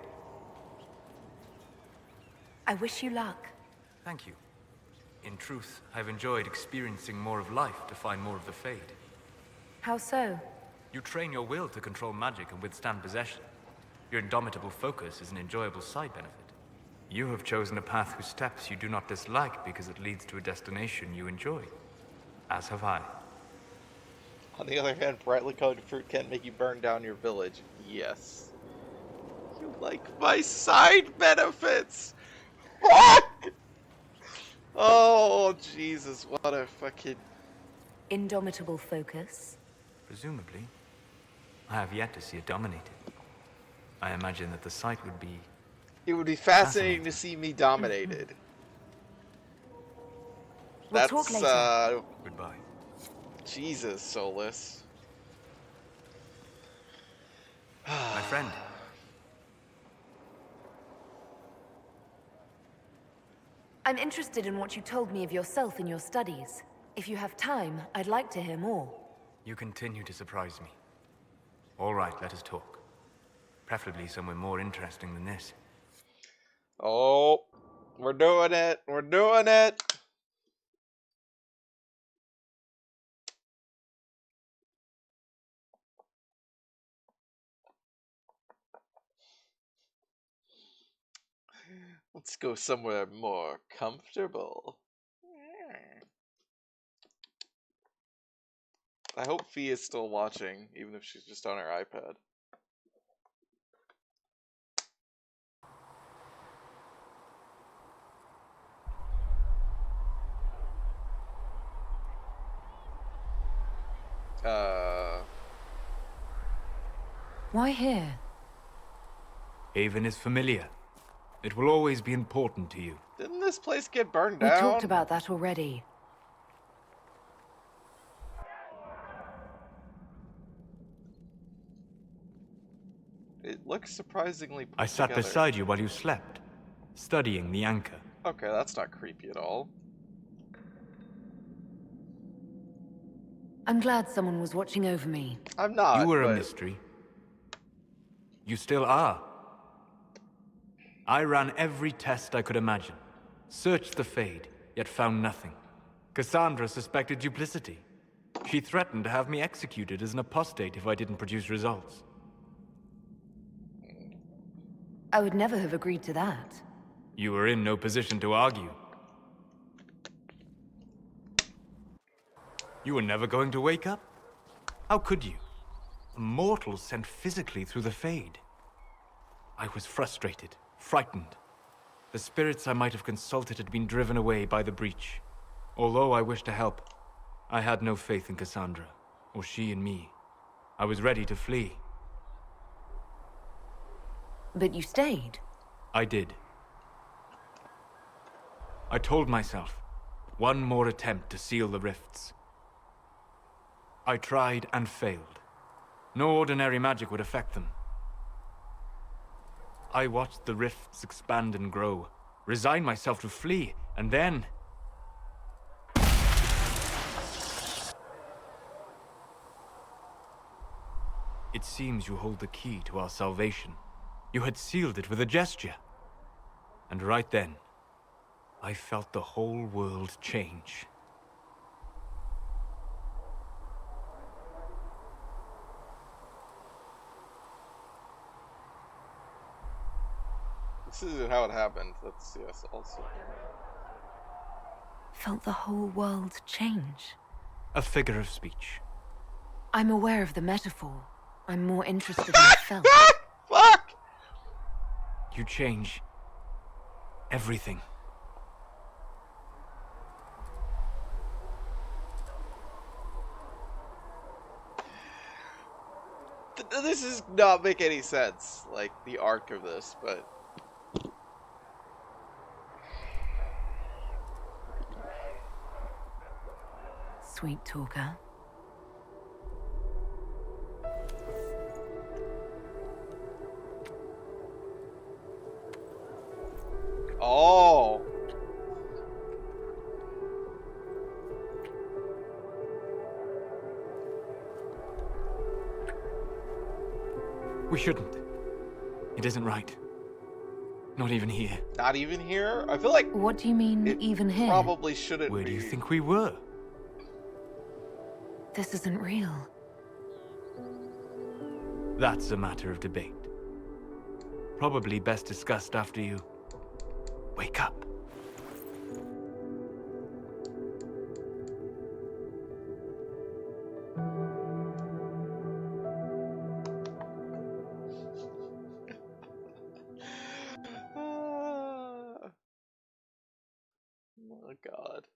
I wish you luck. Thank you. In truth, I've enjoyed experiencing more of life to find more of the Fade. How so? You train your will to control magic and withstand possession. Your indomitable focus is an enjoyable side benefit. You have chosen a path whose steps you do not dislike because it leads to a destination you enjoy. As have I. On the other hand, brightly colored fruit can't make you burn down your village. Yes. You like my side benefits! Fuck! Oh, Jesus, what a fucking... Indomitable focus? Presumably. I have yet to see it dominated. I imagine that the sight would be... It would be fascinating to see me dominated. We'll talk later. Goodbye. Jesus, Solus. My friend. I'm interested in what you told me of yourself in your studies. If you have time, I'd like to hear more. You continue to surprise me. All right, let us talk. Preferably somewhere more interesting than this. Oh, we're doing it. We're doing it. Let's go somewhere more comfortable. I hope Fee is still watching, even if she's just on her iPad. Why here? Haven is familiar. It will always be important to you. Didn't this place get burned We down? talked about that already. It looks surprisingly put I sat together. beside you while you slept, studying the anchor. Okay, that's not creepy at all. I'm glad someone was watching over me. I'm not. You were but... a mystery. You still are. I ran every test I could imagine. Searched the Fade, yet found nothing. Cassandra suspected duplicity. She threatened to have me executed as an apostate if I didn't produce results. I would never have agreed to that. You were in no position to argue. You were never going to wake up? How could you? A mortal sent physically through the Fade. I was frustrated, frightened. The spirits I might have consulted had been driven away by the breach. Although I wished to help, I had no faith in Cassandra, or she in me. I was ready to flee. But you stayed. I did. I told myself, one more attempt to seal the rifts. I tried and failed. No ordinary magic would affect them. I watched the rifts expand and grow, resigned myself to flee, and then... It seems you hold the key to our salvation. You had sealed it with a gesture. And right then, I felt the whole world change. This isn't how it happened. That's, yes, also. Felt the whole world change. A figure of speech. I'm aware of the metaphor. I'm more interested in felt. Fuck! You change everything. This does not make any sense, like, the arc of this, but... Sweet talker. Oh! We shouldn't. It isn't right. Not even here. Not even here? I feel like... What do you mean, even here? Probably shouldn't Where be. do you think we were? This isn't real. That's a matter of debate. Probably best discussed after you wake up. Oh God.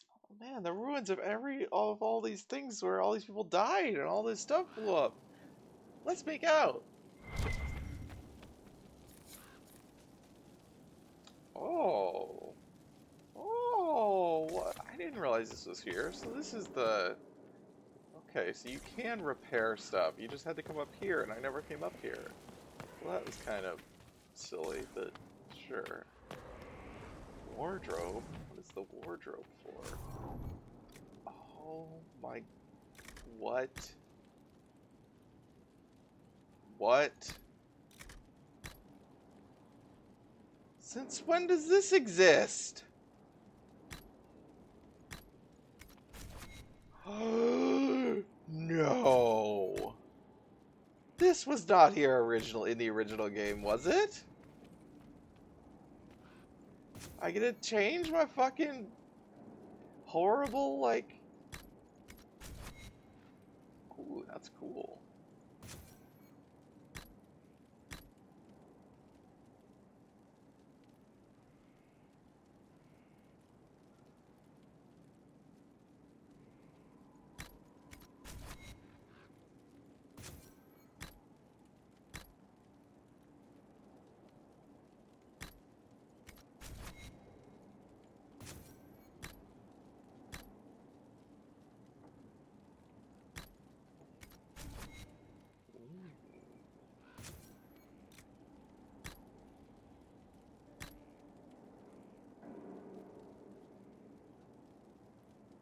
Oh, man, the ruins of all these things where all these people died and all this stuff blew up. Let's make out. Oh. Oh, what? I didn't realize this was here. So this is the... Okay, so you can repair stuff. You just had to come up here, and I never came up here. Well, that was kind of silly, but sure. Wardrobe? What is the wardrobe for? Oh my... What? What? Since when does this exist? No. This was not here in the original game, was it? I get to change my fucking horrible, like... Ooh, that's cool.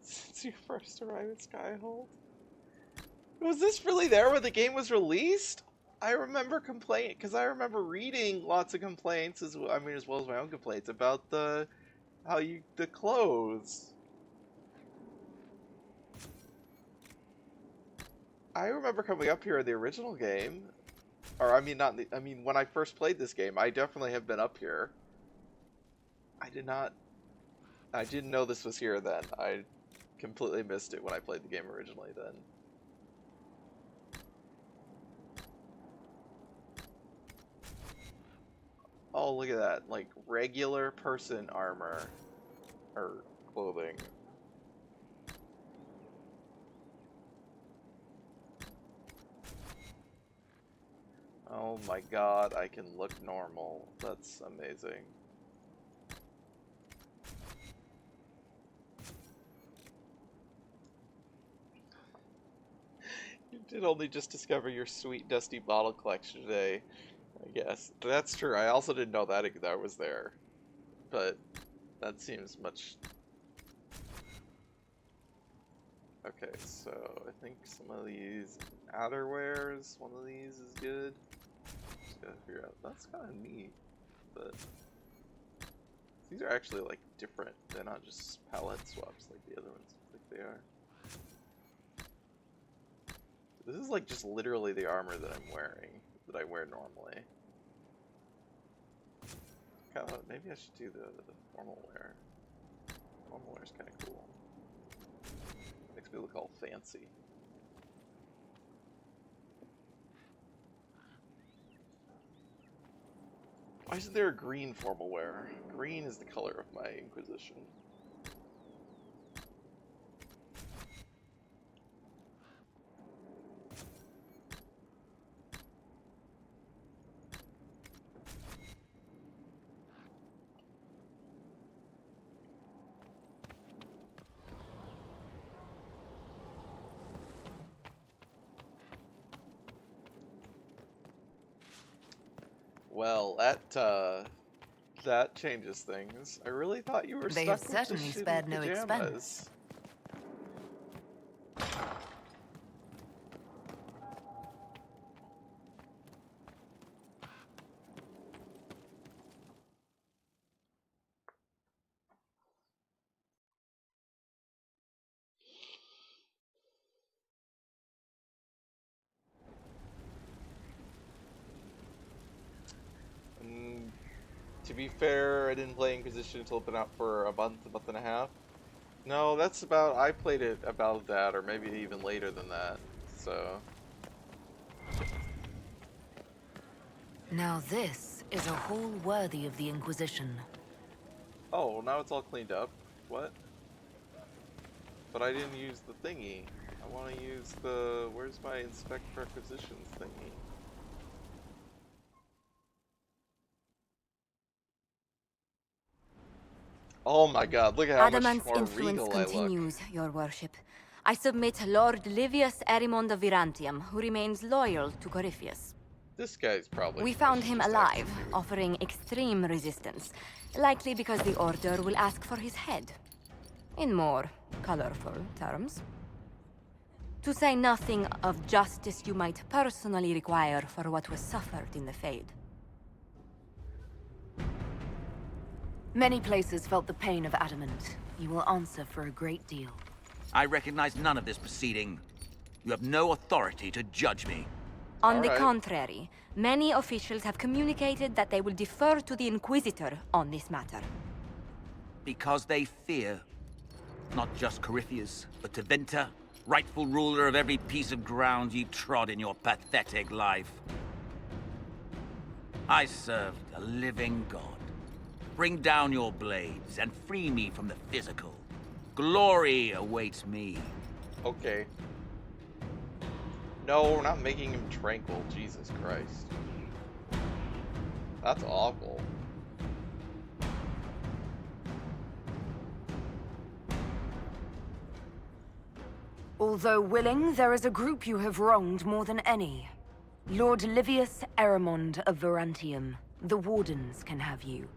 Since you first arrived at Skyhold? Was this really there when the game was released? I remember complaining, because I remember reading lots of complaints, as well as my own complaints, about the clothes. I remember coming up here in the original game. Or, I mean, when I first played this game, I definitely have been up here. I didn't know this was here then. I completely missed it when I played the game originally then. Oh, look at that. Like, regular person armor. Or clothing. Oh my god, I can look normal. That's amazing. You did only just discover your sweet dusty bottle collection today. I guess. That's true. I also didn't know that was there. But that seems much... Okay, so I think some of these outerwears, one of these is good. Just gotta figure out. That's kind of neat, but these are actually like different. They're not just palette swaps like the other ones think they are. This is like just literally the armor that I'm wearing, that I wear normally. Kinda, maybe I should do the formal wear. Formal wear is kind of cool. Makes me look all fancy. Why isn't there a green formal wear? Green is the color of my Inquisition. Well, that changes things. I really thought you were They stuck have with the certainly shitty spared no pajamas. expense. To be fair, I didn't play Inquisition until it's been out for a month and a half. No, that's about, I played it about that, or maybe even later than that, so. Now this is a hall worthy of the Inquisition. Oh, well now it's all cleaned up. What? But I didn't use the thingy. I want to use the, where's my inspect requisitions thingy? Oh my god, look at how Adamant's much more influence regal I look. continues, your worship. I submit Lord Livius Erimond of Virantium, who remains loyal to Corypheus. This guy's probably... We found him alive, offering extreme resistance, likely because the Order will ask for his head. In more colorful terms. To say nothing of justice you might personally require for what was suffered in the Fade. Many places felt the pain of adamant. You will answer for a great deal. I recognize none of this proceeding. You have no authority to judge me. On the contrary, many officials have communicated that they will defer to the Inquisitor on this matter. Because they fear. Not just Corypheus, but Teventa, rightful ruler of every piece of ground you trod in your pathetic life. I served a living god. Bring down your blades and free me from the physical. Glory awaits me. Okay. No, we're not making him tranquil. Jesus Christ. That's awful. Although willing, there is a group you have wronged more than any. Lord Livius Erimond of Virantium. The Wardens can have you.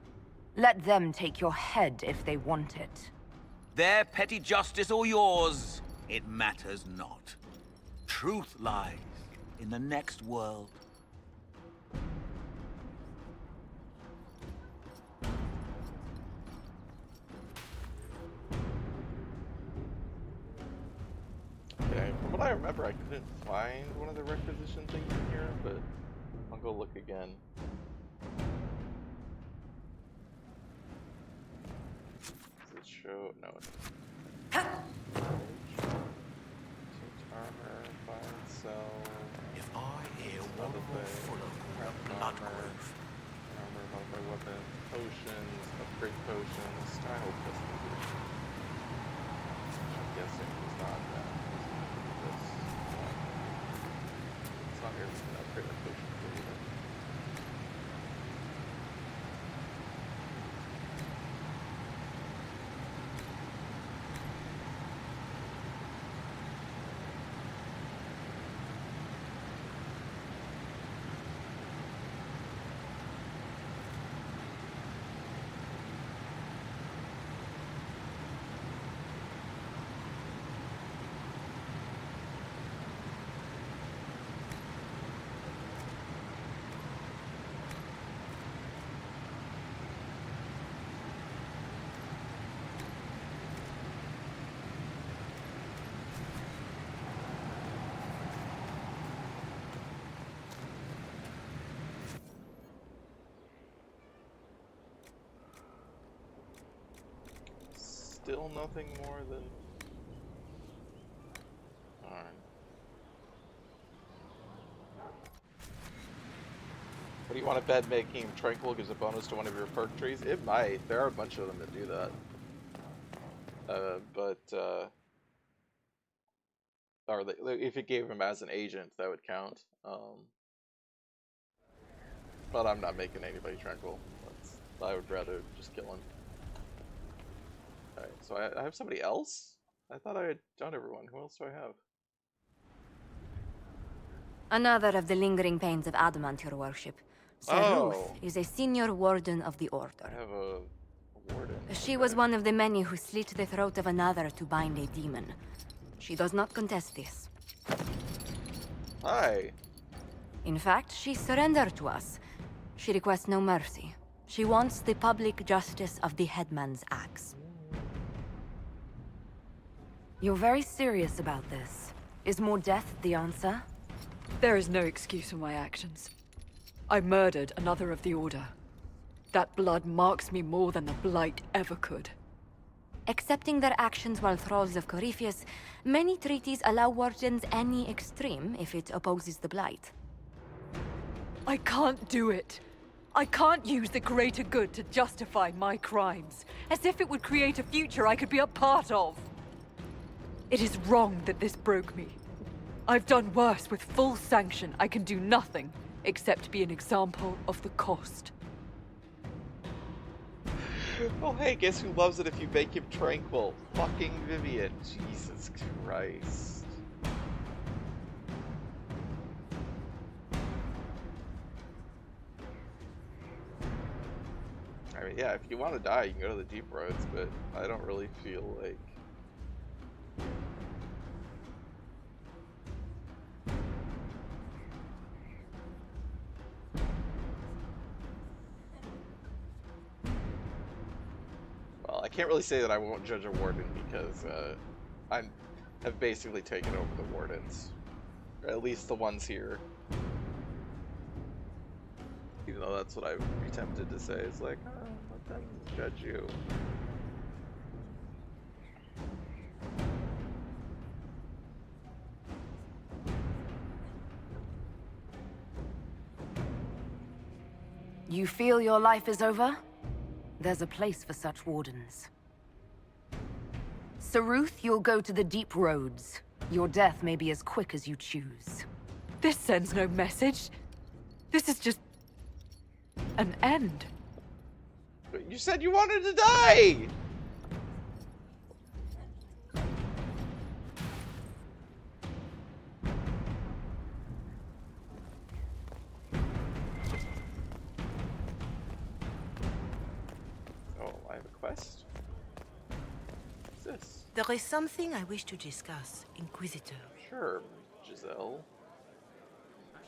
Let them take your head if they want it. Their petty justice or yours, it matters not. Truth lies in the next world. Okay, from what I remember, I couldn't find one of the requisition things in here, but I'll go look again. Does it show? No, it doesn't. Armor, buy and sell. If I hear one more full of blood growth, armor, modify weapon, potions, upgrade potions, style customization. I'm guessing it's not that. This one. It's not here. We can upgrade our potions either. Still nothing more than... Alright. What do you want to bet making Tranquil gives a bonus to one of your perk trees? It might. There are a bunch of them that do that. Or if it gave him as an agent, that would count. But I'm not making anybody Tranquil. I would rather just kill him. Alright, so I have somebody else? I thought I had done everyone. Who else do I have? Another of the lingering pains of Adamant, your worship. Ruth is a senior warden of the Order. I have a warden. She was one of the many who slit the throat of another to bind a demon. She does not contest this. Hi. In fact, she surrendered to us. She requests no mercy. She wants the public justice of the headman's axe. You're very serious about this. Is more death the answer? There is no excuse for my actions. I murdered another of the Order. That blood marks me more than the Blight ever could. Accepting their actions while thralls of Corypheus, many treaties allow wardens any extreme if it opposes the Blight. I can't do it. I can't use the greater good to justify my crimes, as if it would create a future I could be a part of. It is wrong that this broke me. I've done worse. With full sanction, I can do nothing except be an example of the cost. Oh hey, guess who loves it if you make him Tranquil? Fucking Vivian. Jesus Christ. I mean, yeah, if you want to die, you can go to the deep roads, but I don't really feel like... Well, I can't really say that I won't judge a warden because I have basically taken over the wardens. Or at least the ones here. Even though that's what I would be tempted to say. It's like, oh, let them judge you. You feel your life is over? There's a place for such wardens. Ruth, you'll go to the deep roads. Your death may be as quick as you choose. This sends no message. This is just... an end. But you said you wanted to die! Oh, I have a quest? What's this? There is something I wish to discuss, Inquisitor. Sure, Giselle.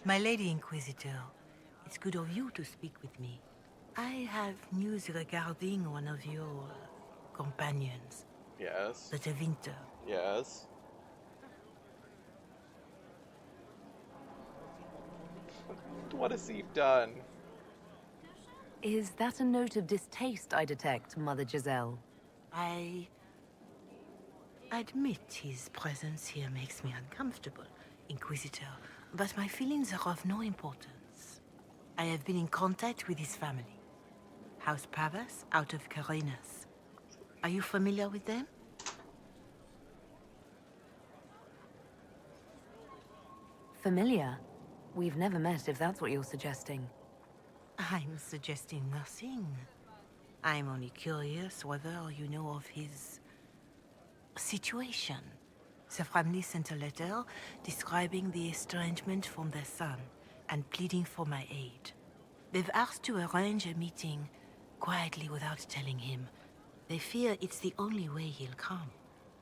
My Lady Inquisitor, it's good of you to speak with me. I have news regarding one of your companions. Yes. The Winter. Yes. What has he done? Is that a note of distaste I detect, Mother Giselle? I admit his presence here makes me uncomfortable, Inquisitor, but my feelings are of no importance. I have been in contact with his family. House Pavas out of Carenas. Are you familiar with them? Familiar? We've never met, if that's what you're suggesting. I'm suggesting nothing. I'm only curious whether you know of his situation. The family sent a letter describing the estrangement from their son and pleading for my aid. They've asked to arrange a meeting quietly without telling him. They fear it's the only way he'll come.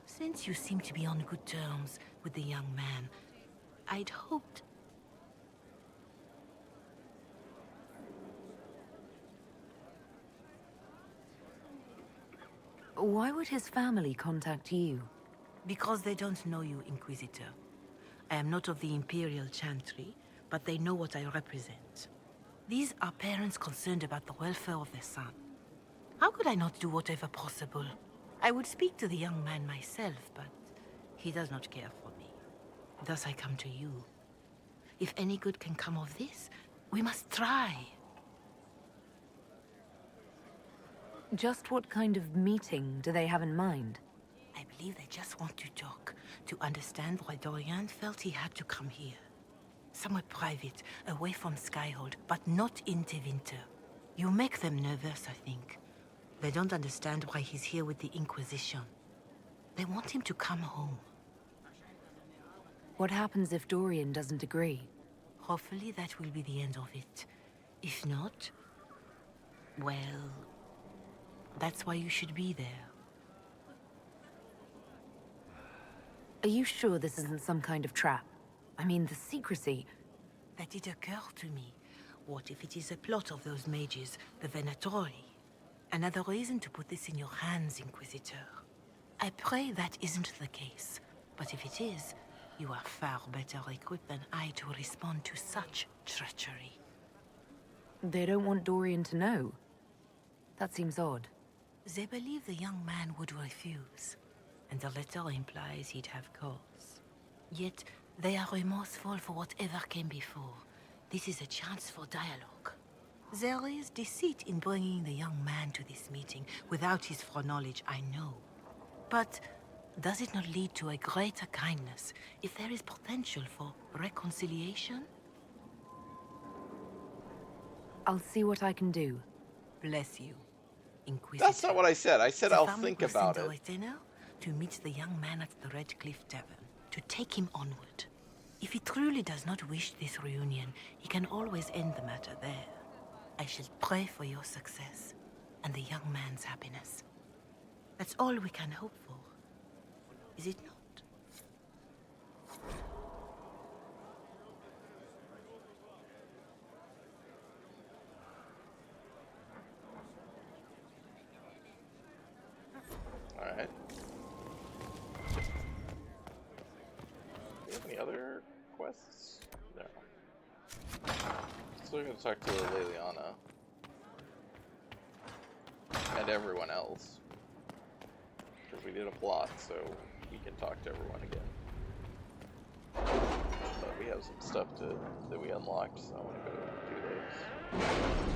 Since you seem to be on good terms with the young man, I'd hoped... Why would his family contact you? Because they don't know you, Inquisitor. I am not of the Imperial Chantry, but they know what I represent. These are parents concerned about the welfare of their son. How could I not do whatever possible? I would speak to the young man myself, but he does not care for me. Thus I come to you. If any good can come of this, we must try. Just what kind of meeting do they have in mind? I believe they just want to talk, to understand why Dorian felt he had to come here. Somewhere private, away from Skyhold, but not in Tevinter. You make them nervous, I think. They don't understand why he's here with the Inquisition. They want him to come home. What happens if Dorian doesn't agree? Hopefully that will be the end of it. If not, well, that's why you should be there. Are you sure this isn't some kind of trap? I mean, the secrecy... That did occur to me. What if it is a plot of those mages, the Venatori? Another reason to put this in your hands, Inquisitor. I pray that isn't the case. But if it is, you are far better equipped than I to respond to such treachery. They don't want Dorian to know. That seems odd. They believe the young man would refuse, and the letter implies he'd have cause. Yet, they are remorseful for whatever came before. This is a chance for dialogue. There is deceit in bringing the young man to this meeting without his foreknowledge, I know. But does it not lead to a greater kindness if there is potential for reconciliation? I'll see what I can do. Bless you, Inquisitor. That's not what I said. I said I'll think about it. To meet the young man at the Red Cliff Tavern, to take him onward. If he truly does not wish this reunion, he can always end the matter there. I shall pray for your success and the young man's happiness. That's all we can hope for, is it not? Alright. Do you have any other quests? No. So we're gonna talk to Leliana. And everyone else. Because we did a plot, so we can talk to everyone again. But we have some stuff that we unlocked, so I want to go do those.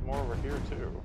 more over here too.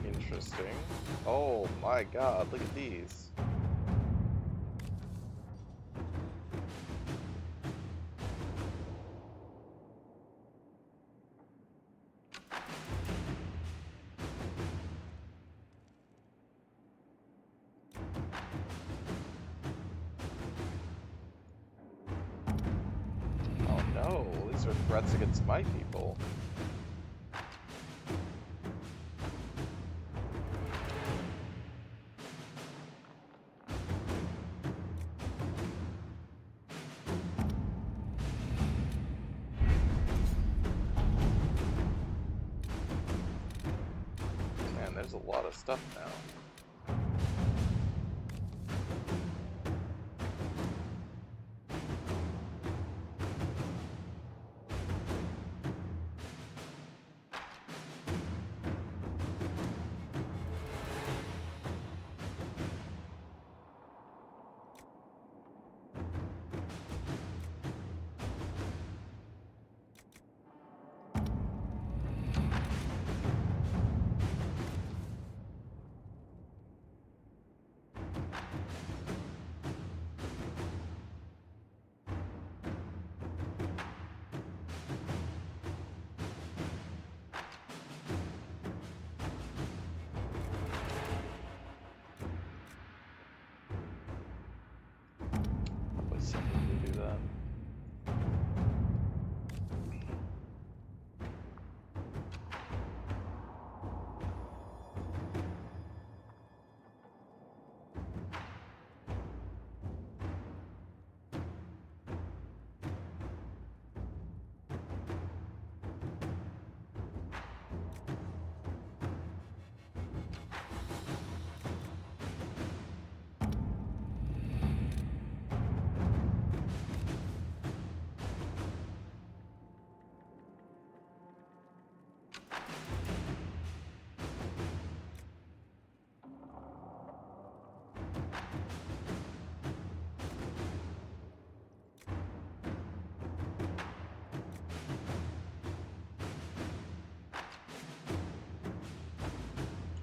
Interesting. Oh my god, look at these. Oh no, these are threats against my people. There's a lot of stuff now.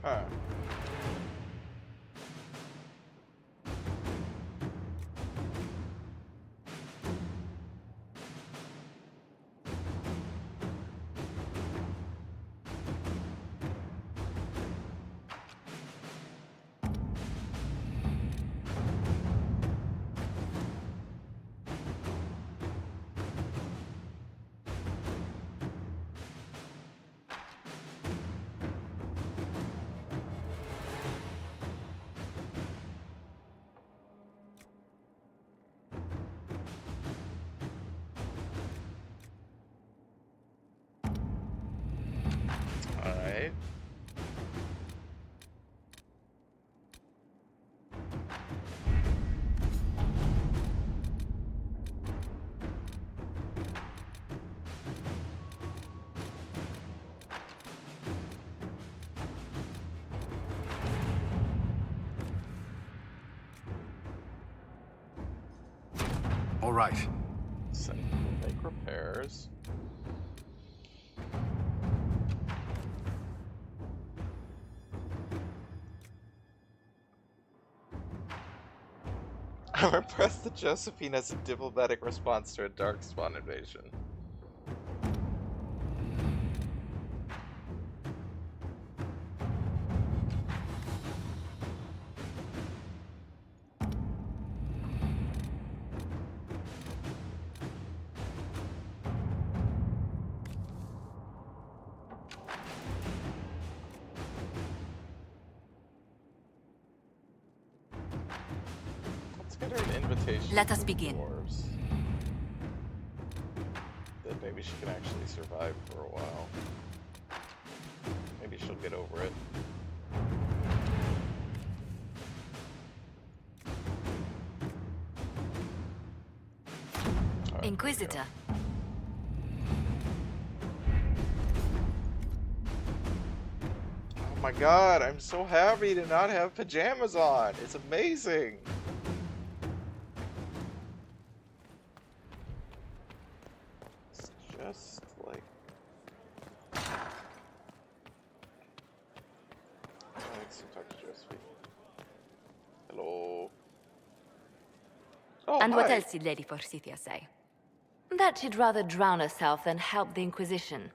Huh. Alright. All right. So we'll make repairs. I'm impressed that Josephine has a diplomatic response to a Darkspawn invasion. Let us begin. Then maybe she can actually survive for a while. Maybe she'll get over it. Right, Inquisitor. Oh my god, I'm so happy to not have pajamas on. It's amazing. Just like... Let's talk to Josephine. Hello. Oh, and hi. what else did Lady Forsythia say? That she'd rather drown herself than help the Inquisition.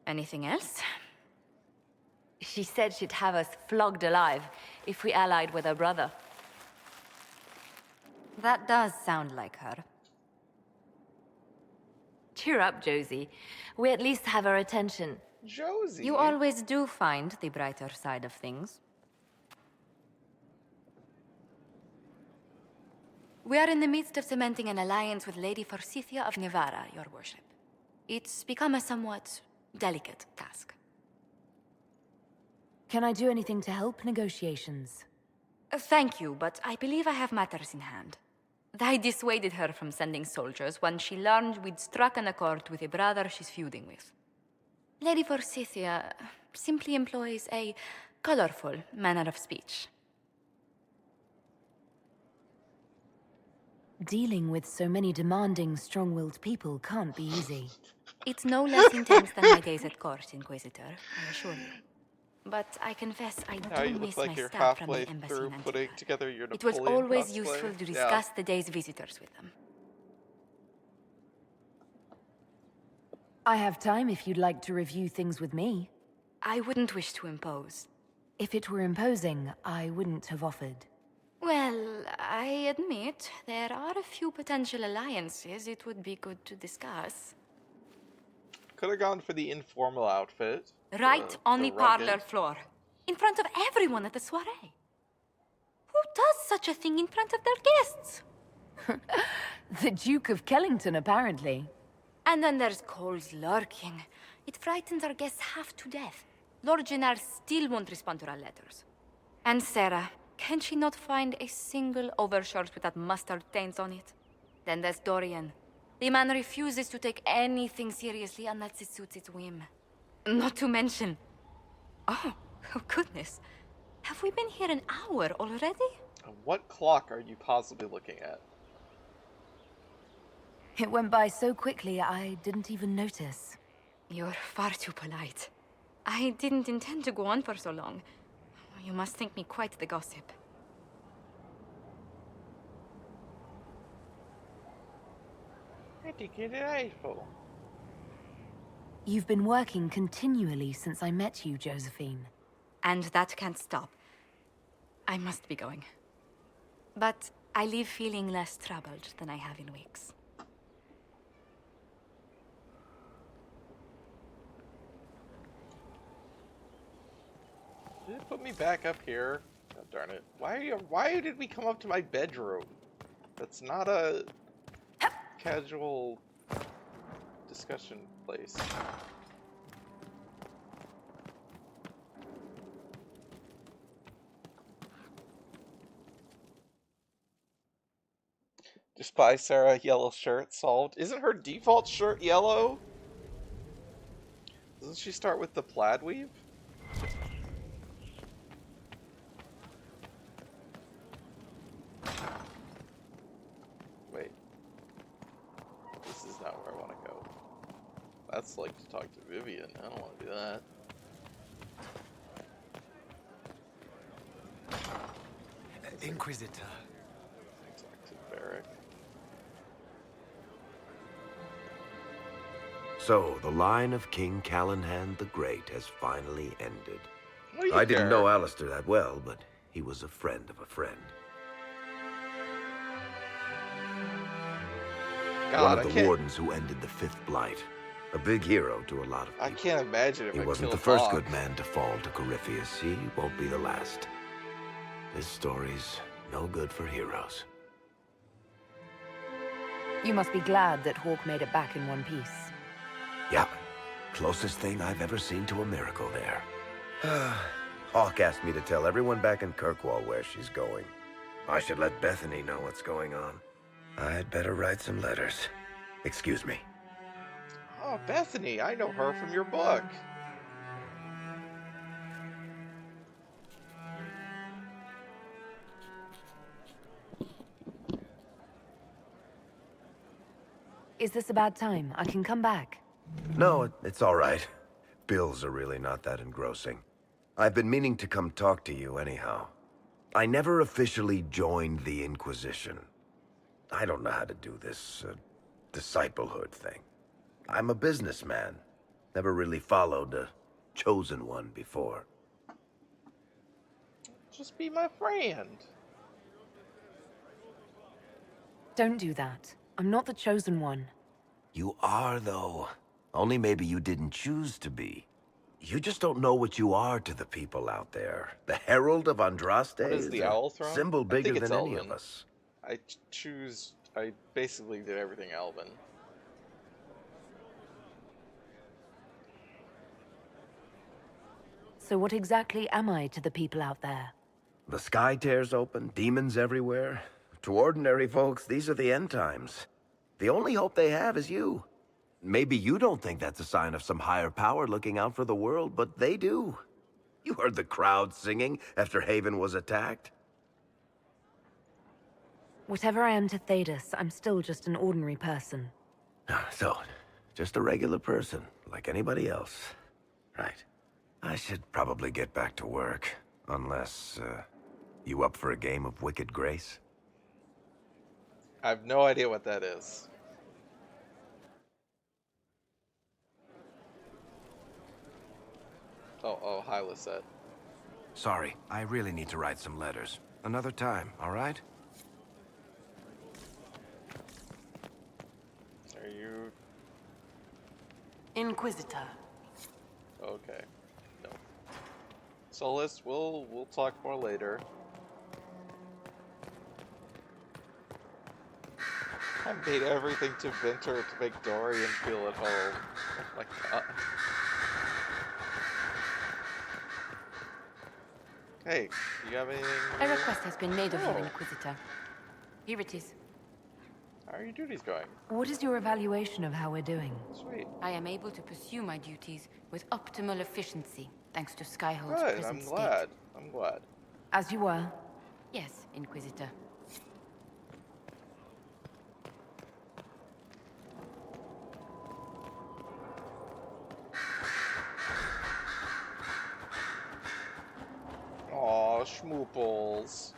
Anything else? She said she'd have us flogged alive if we allied with her brother. That does sound like her. Cheer up, Josie. We at least have her attention. Josie? You always do find the brighter side of things. We are in the midst of cementing an alliance with Lady Forsythia of Nevada, your worship. It's become a somewhat delicate task. Can I do anything to help negotiations? Thank you, but I believe I have matters in hand. I dissuaded her from sending soldiers when she learned we'd struck an accord with a brother she's feuding with. Lady Forsythia simply employs a colorful manner of speech. Dealing with so many demanding, strong-willed people can't be easy. It's no less intense than my days at court, Inquisitor, I assure you. But I confess I Now do you miss look like my you're staff from halfway the embassy through in Antigua. putting together your It was Napoleon always cosplay. useful to Yeah. discuss the day's visitors with them. I have time if you'd like to review things with me. I wouldn't wish to impose. If it were imposing, I wouldn't have offered. Well, I admit there are a few potential alliances it would be good to discuss. Could have gone for the informal outfit. Right on the rugged. parlor floor. In front of everyone at the soiree. Who does such a thing in front of their guests? The Duke of Kellington, apparently. And then there's Cole's lurking. It frightens our guests half to death. Lord Gennard still won't respond to our letters. And Sarah, can she not find a single overshirt with that mustard stains on it? Then there's Dorian. The man refuses to take anything seriously unless it suits its whim. Not to mention... Oh goodness. Have we been here an hour already? What clock are you possibly looking at? It went by so quickly, I didn't even notice. You're far too polite. I didn't intend to go on for so long. You must think me quite the gossip. I think you're delightful. You've been working continually since I met you, Josephine. And that can't stop. I must be going. But I leave feeling less troubled than I have in weeks. Did it put me back up here? Oh, darn it. Why did we come up to my bedroom? That's not a casual discussion place. Just buy Sarah a yellow shirt, solved. Isn't her default shirt yellow? Doesn't she start with the plaid weave? Wait. This is not where I want to go. That's like to talk to Vivian. I don't want to do that. Inquisitor, cleric. So, the line of King Callahan the Great has finally ended. What do you I didn't care? know Alistair that well, but he was a friend of a friend. God, One of the wardens who ended the Fifth Blight. A big hero to a lot of people. I can't imagine if He I wasn't killed the first Hawk. good man to fall to Corypheus. He won't be the last. This story's no good for heroes. You must be glad that Hawk made it back in one piece. Yeah, closest thing I've ever seen to a miracle there. Hawk asked me to tell everyone back in Kirkwall where she's going. I should let Bethany know what's going on. I'd better write some letters. Excuse me. Oh, Bethany, I know her from your book. Is this a bad time? I can come back. No, it's all right. Bills are really not that engrossing. I've been meaning to come talk to you anyhow. I never officially joined the Inquisition. I don't know how to do this disciplehood thing. I'm a businessman. Never really followed a chosen one before. Just be my friend. Don't do that. I'm not the chosen one. You are, though. Only maybe you didn't choose to be. You just don't know what you are to the people out there. The Herald of Andraste What is the Owl Throne? symbol I bigger think it's than any Elven. of us. I basically did everything Elven. So what exactly am I to the people out there? The sky tears open, demons everywhere. To ordinary folks, these are the end times. The only hope they have is you. Maybe you don't think that's a sign of some higher power looking out for the world, but they do. You heard the crowd singing after Haven was attacked. Whatever I am to Thedas, I'm still just an ordinary person. So, just a regular person, like anybody else. Right. I should probably get back to work. Unless, you up for a game of Wicked Grace? I have no idea what that is. Oh, hi, Lisette. Sorry, I really need to write some letters. Another time, all right? Are you... Inquisitor. Okay. No. Solus, we'll talk more later. I made everything to Vinter to make Dorian feel at home. Oh my god. Hey, do you have anything? A request has been made of you, Oh. Inquisitor. Here it is. How are your duties going? What is your evaluation of how we're doing? Sweet. I am able to pursue my duties with optimal efficiency, thanks to Skyhold's Good, present I'm state. glad. I'm glad. As you were. Yes, Inquisitor. Aw, schmooples.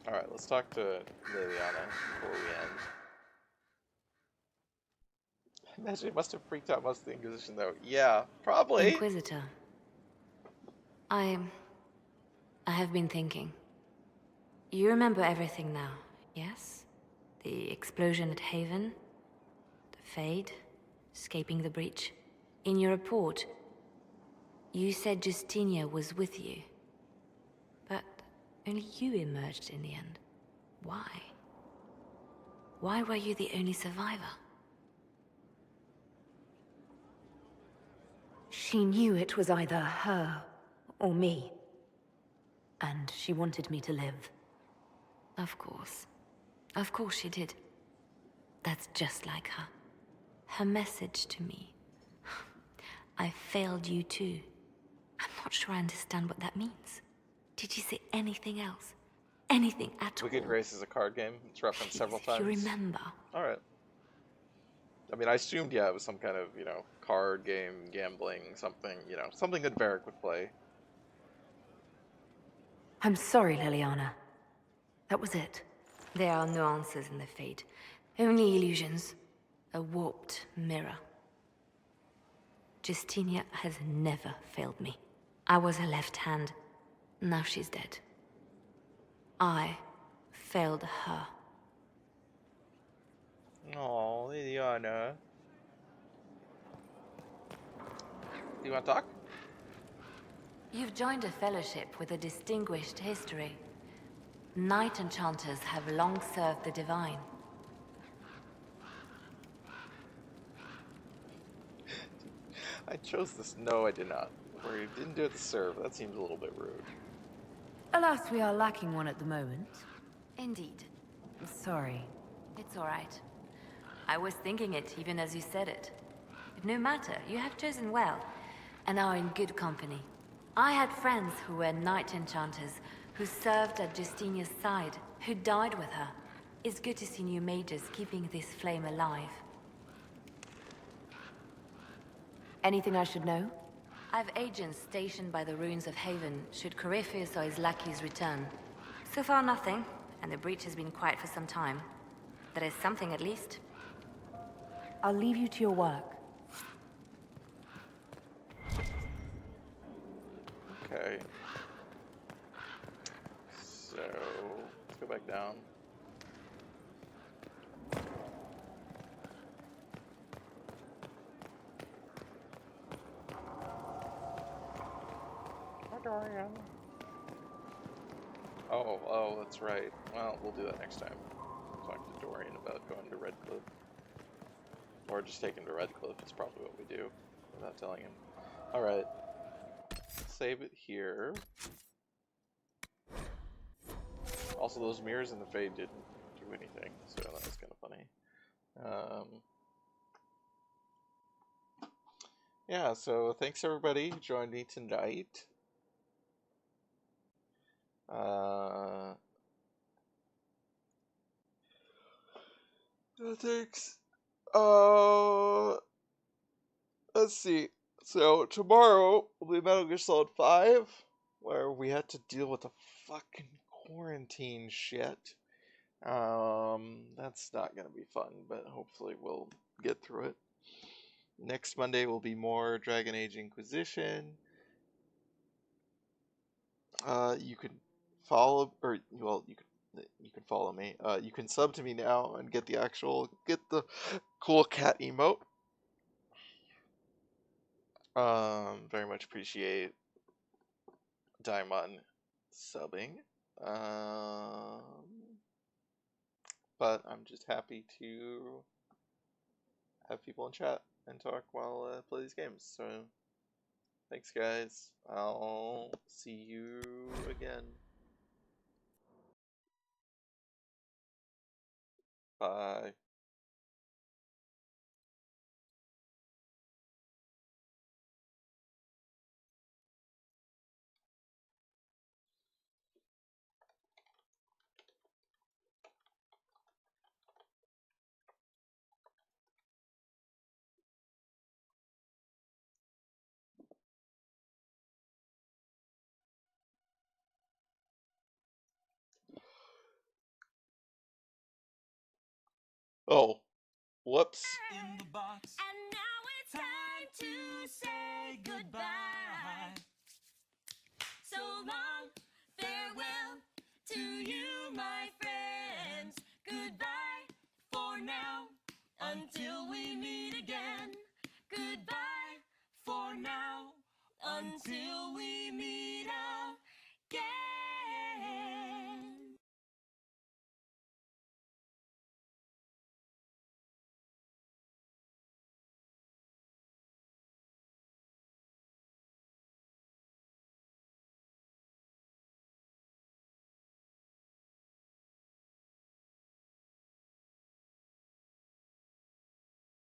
Alright, let's talk to Liliana before we end. I imagine it must have freaked out most of the Inquisition, though. Yeah, probably. Inquisitor. I have been thinking. You remember everything now, yes? The explosion at Haven, the Fade, escaping the breach. In your report, you said Justinia was with you. But only you emerged in the end. Why? Why were you the only survivor? She knew it was either her or me. And she wanted me to live. Of course. Of course she did. That's just like her. Her message to me. I failed you too. I'm not sure I understand what that means. Did you say anything else? Anything at all? Wicked Grace is a card game. It's referenced several If times. you remember. Alright. I mean, I assumed, yeah, it was some kind of, you know, card game, gambling, something, you know, something that Varric would play. I'm sorry, Liliana. That was it. There are no answers in the Fade. Only illusions. A warped mirror. Justinia has never failed me. I was her left hand. Now she's dead. I failed her. Oh, Liliana. Do you want to talk? You've joined a fellowship with a distinguished history. Knight enchanters have long served the divine. I chose this. No, I did not. Or you didn't do it to serve. That seems a little bit rude. Alas, we are lacking one at the moment. Indeed. Sorry. It's all right. I was thinking it even as you said it. But no matter, you have chosen well, and are in good company. I had friends who were knight enchanters, who served at Justinia's side, who died with her. It's good to see new mages keeping this flame alive. Anything I should know? I've agents stationed by the ruins of Haven, should Corypheus or his lackeys return. So far nothing, and the breach has been quiet for some time. There is something at least. I'll leave you to your work. Okay. So, let's go back down. Dorian. Oh, that's right. Well, we'll do that next time. Talk to Dorian about going to Redcliffe. Or just take him to Redcliffe is probably what we do, without telling him. Alright. Save it here. Also, those mirrors in the Fade didn't do anything, so that was kind of funny. Yeah, so thanks everybody who joined me tonight. Thanks. Let's see. So tomorrow will be Metal Gear Solid 5, where we had to deal with the fucking quarantine shit. That's not gonna be fun, but hopefully we'll get through it. Next Monday will be more Dragon Age Inquisition. You can follow, or well, you can follow me. You can sub to me now and get the cool cat emote. Very much appreciate Daimon subbing. But I'm just happy to have people in chat and talk while I play these games. So, thanks guys. I'll see you again. Bye. Oh, whoops. In the box. And now it's time to say goodbye. So long, farewell to you, my friends. Goodbye for now, until we meet again. Goodbye for now, until we meet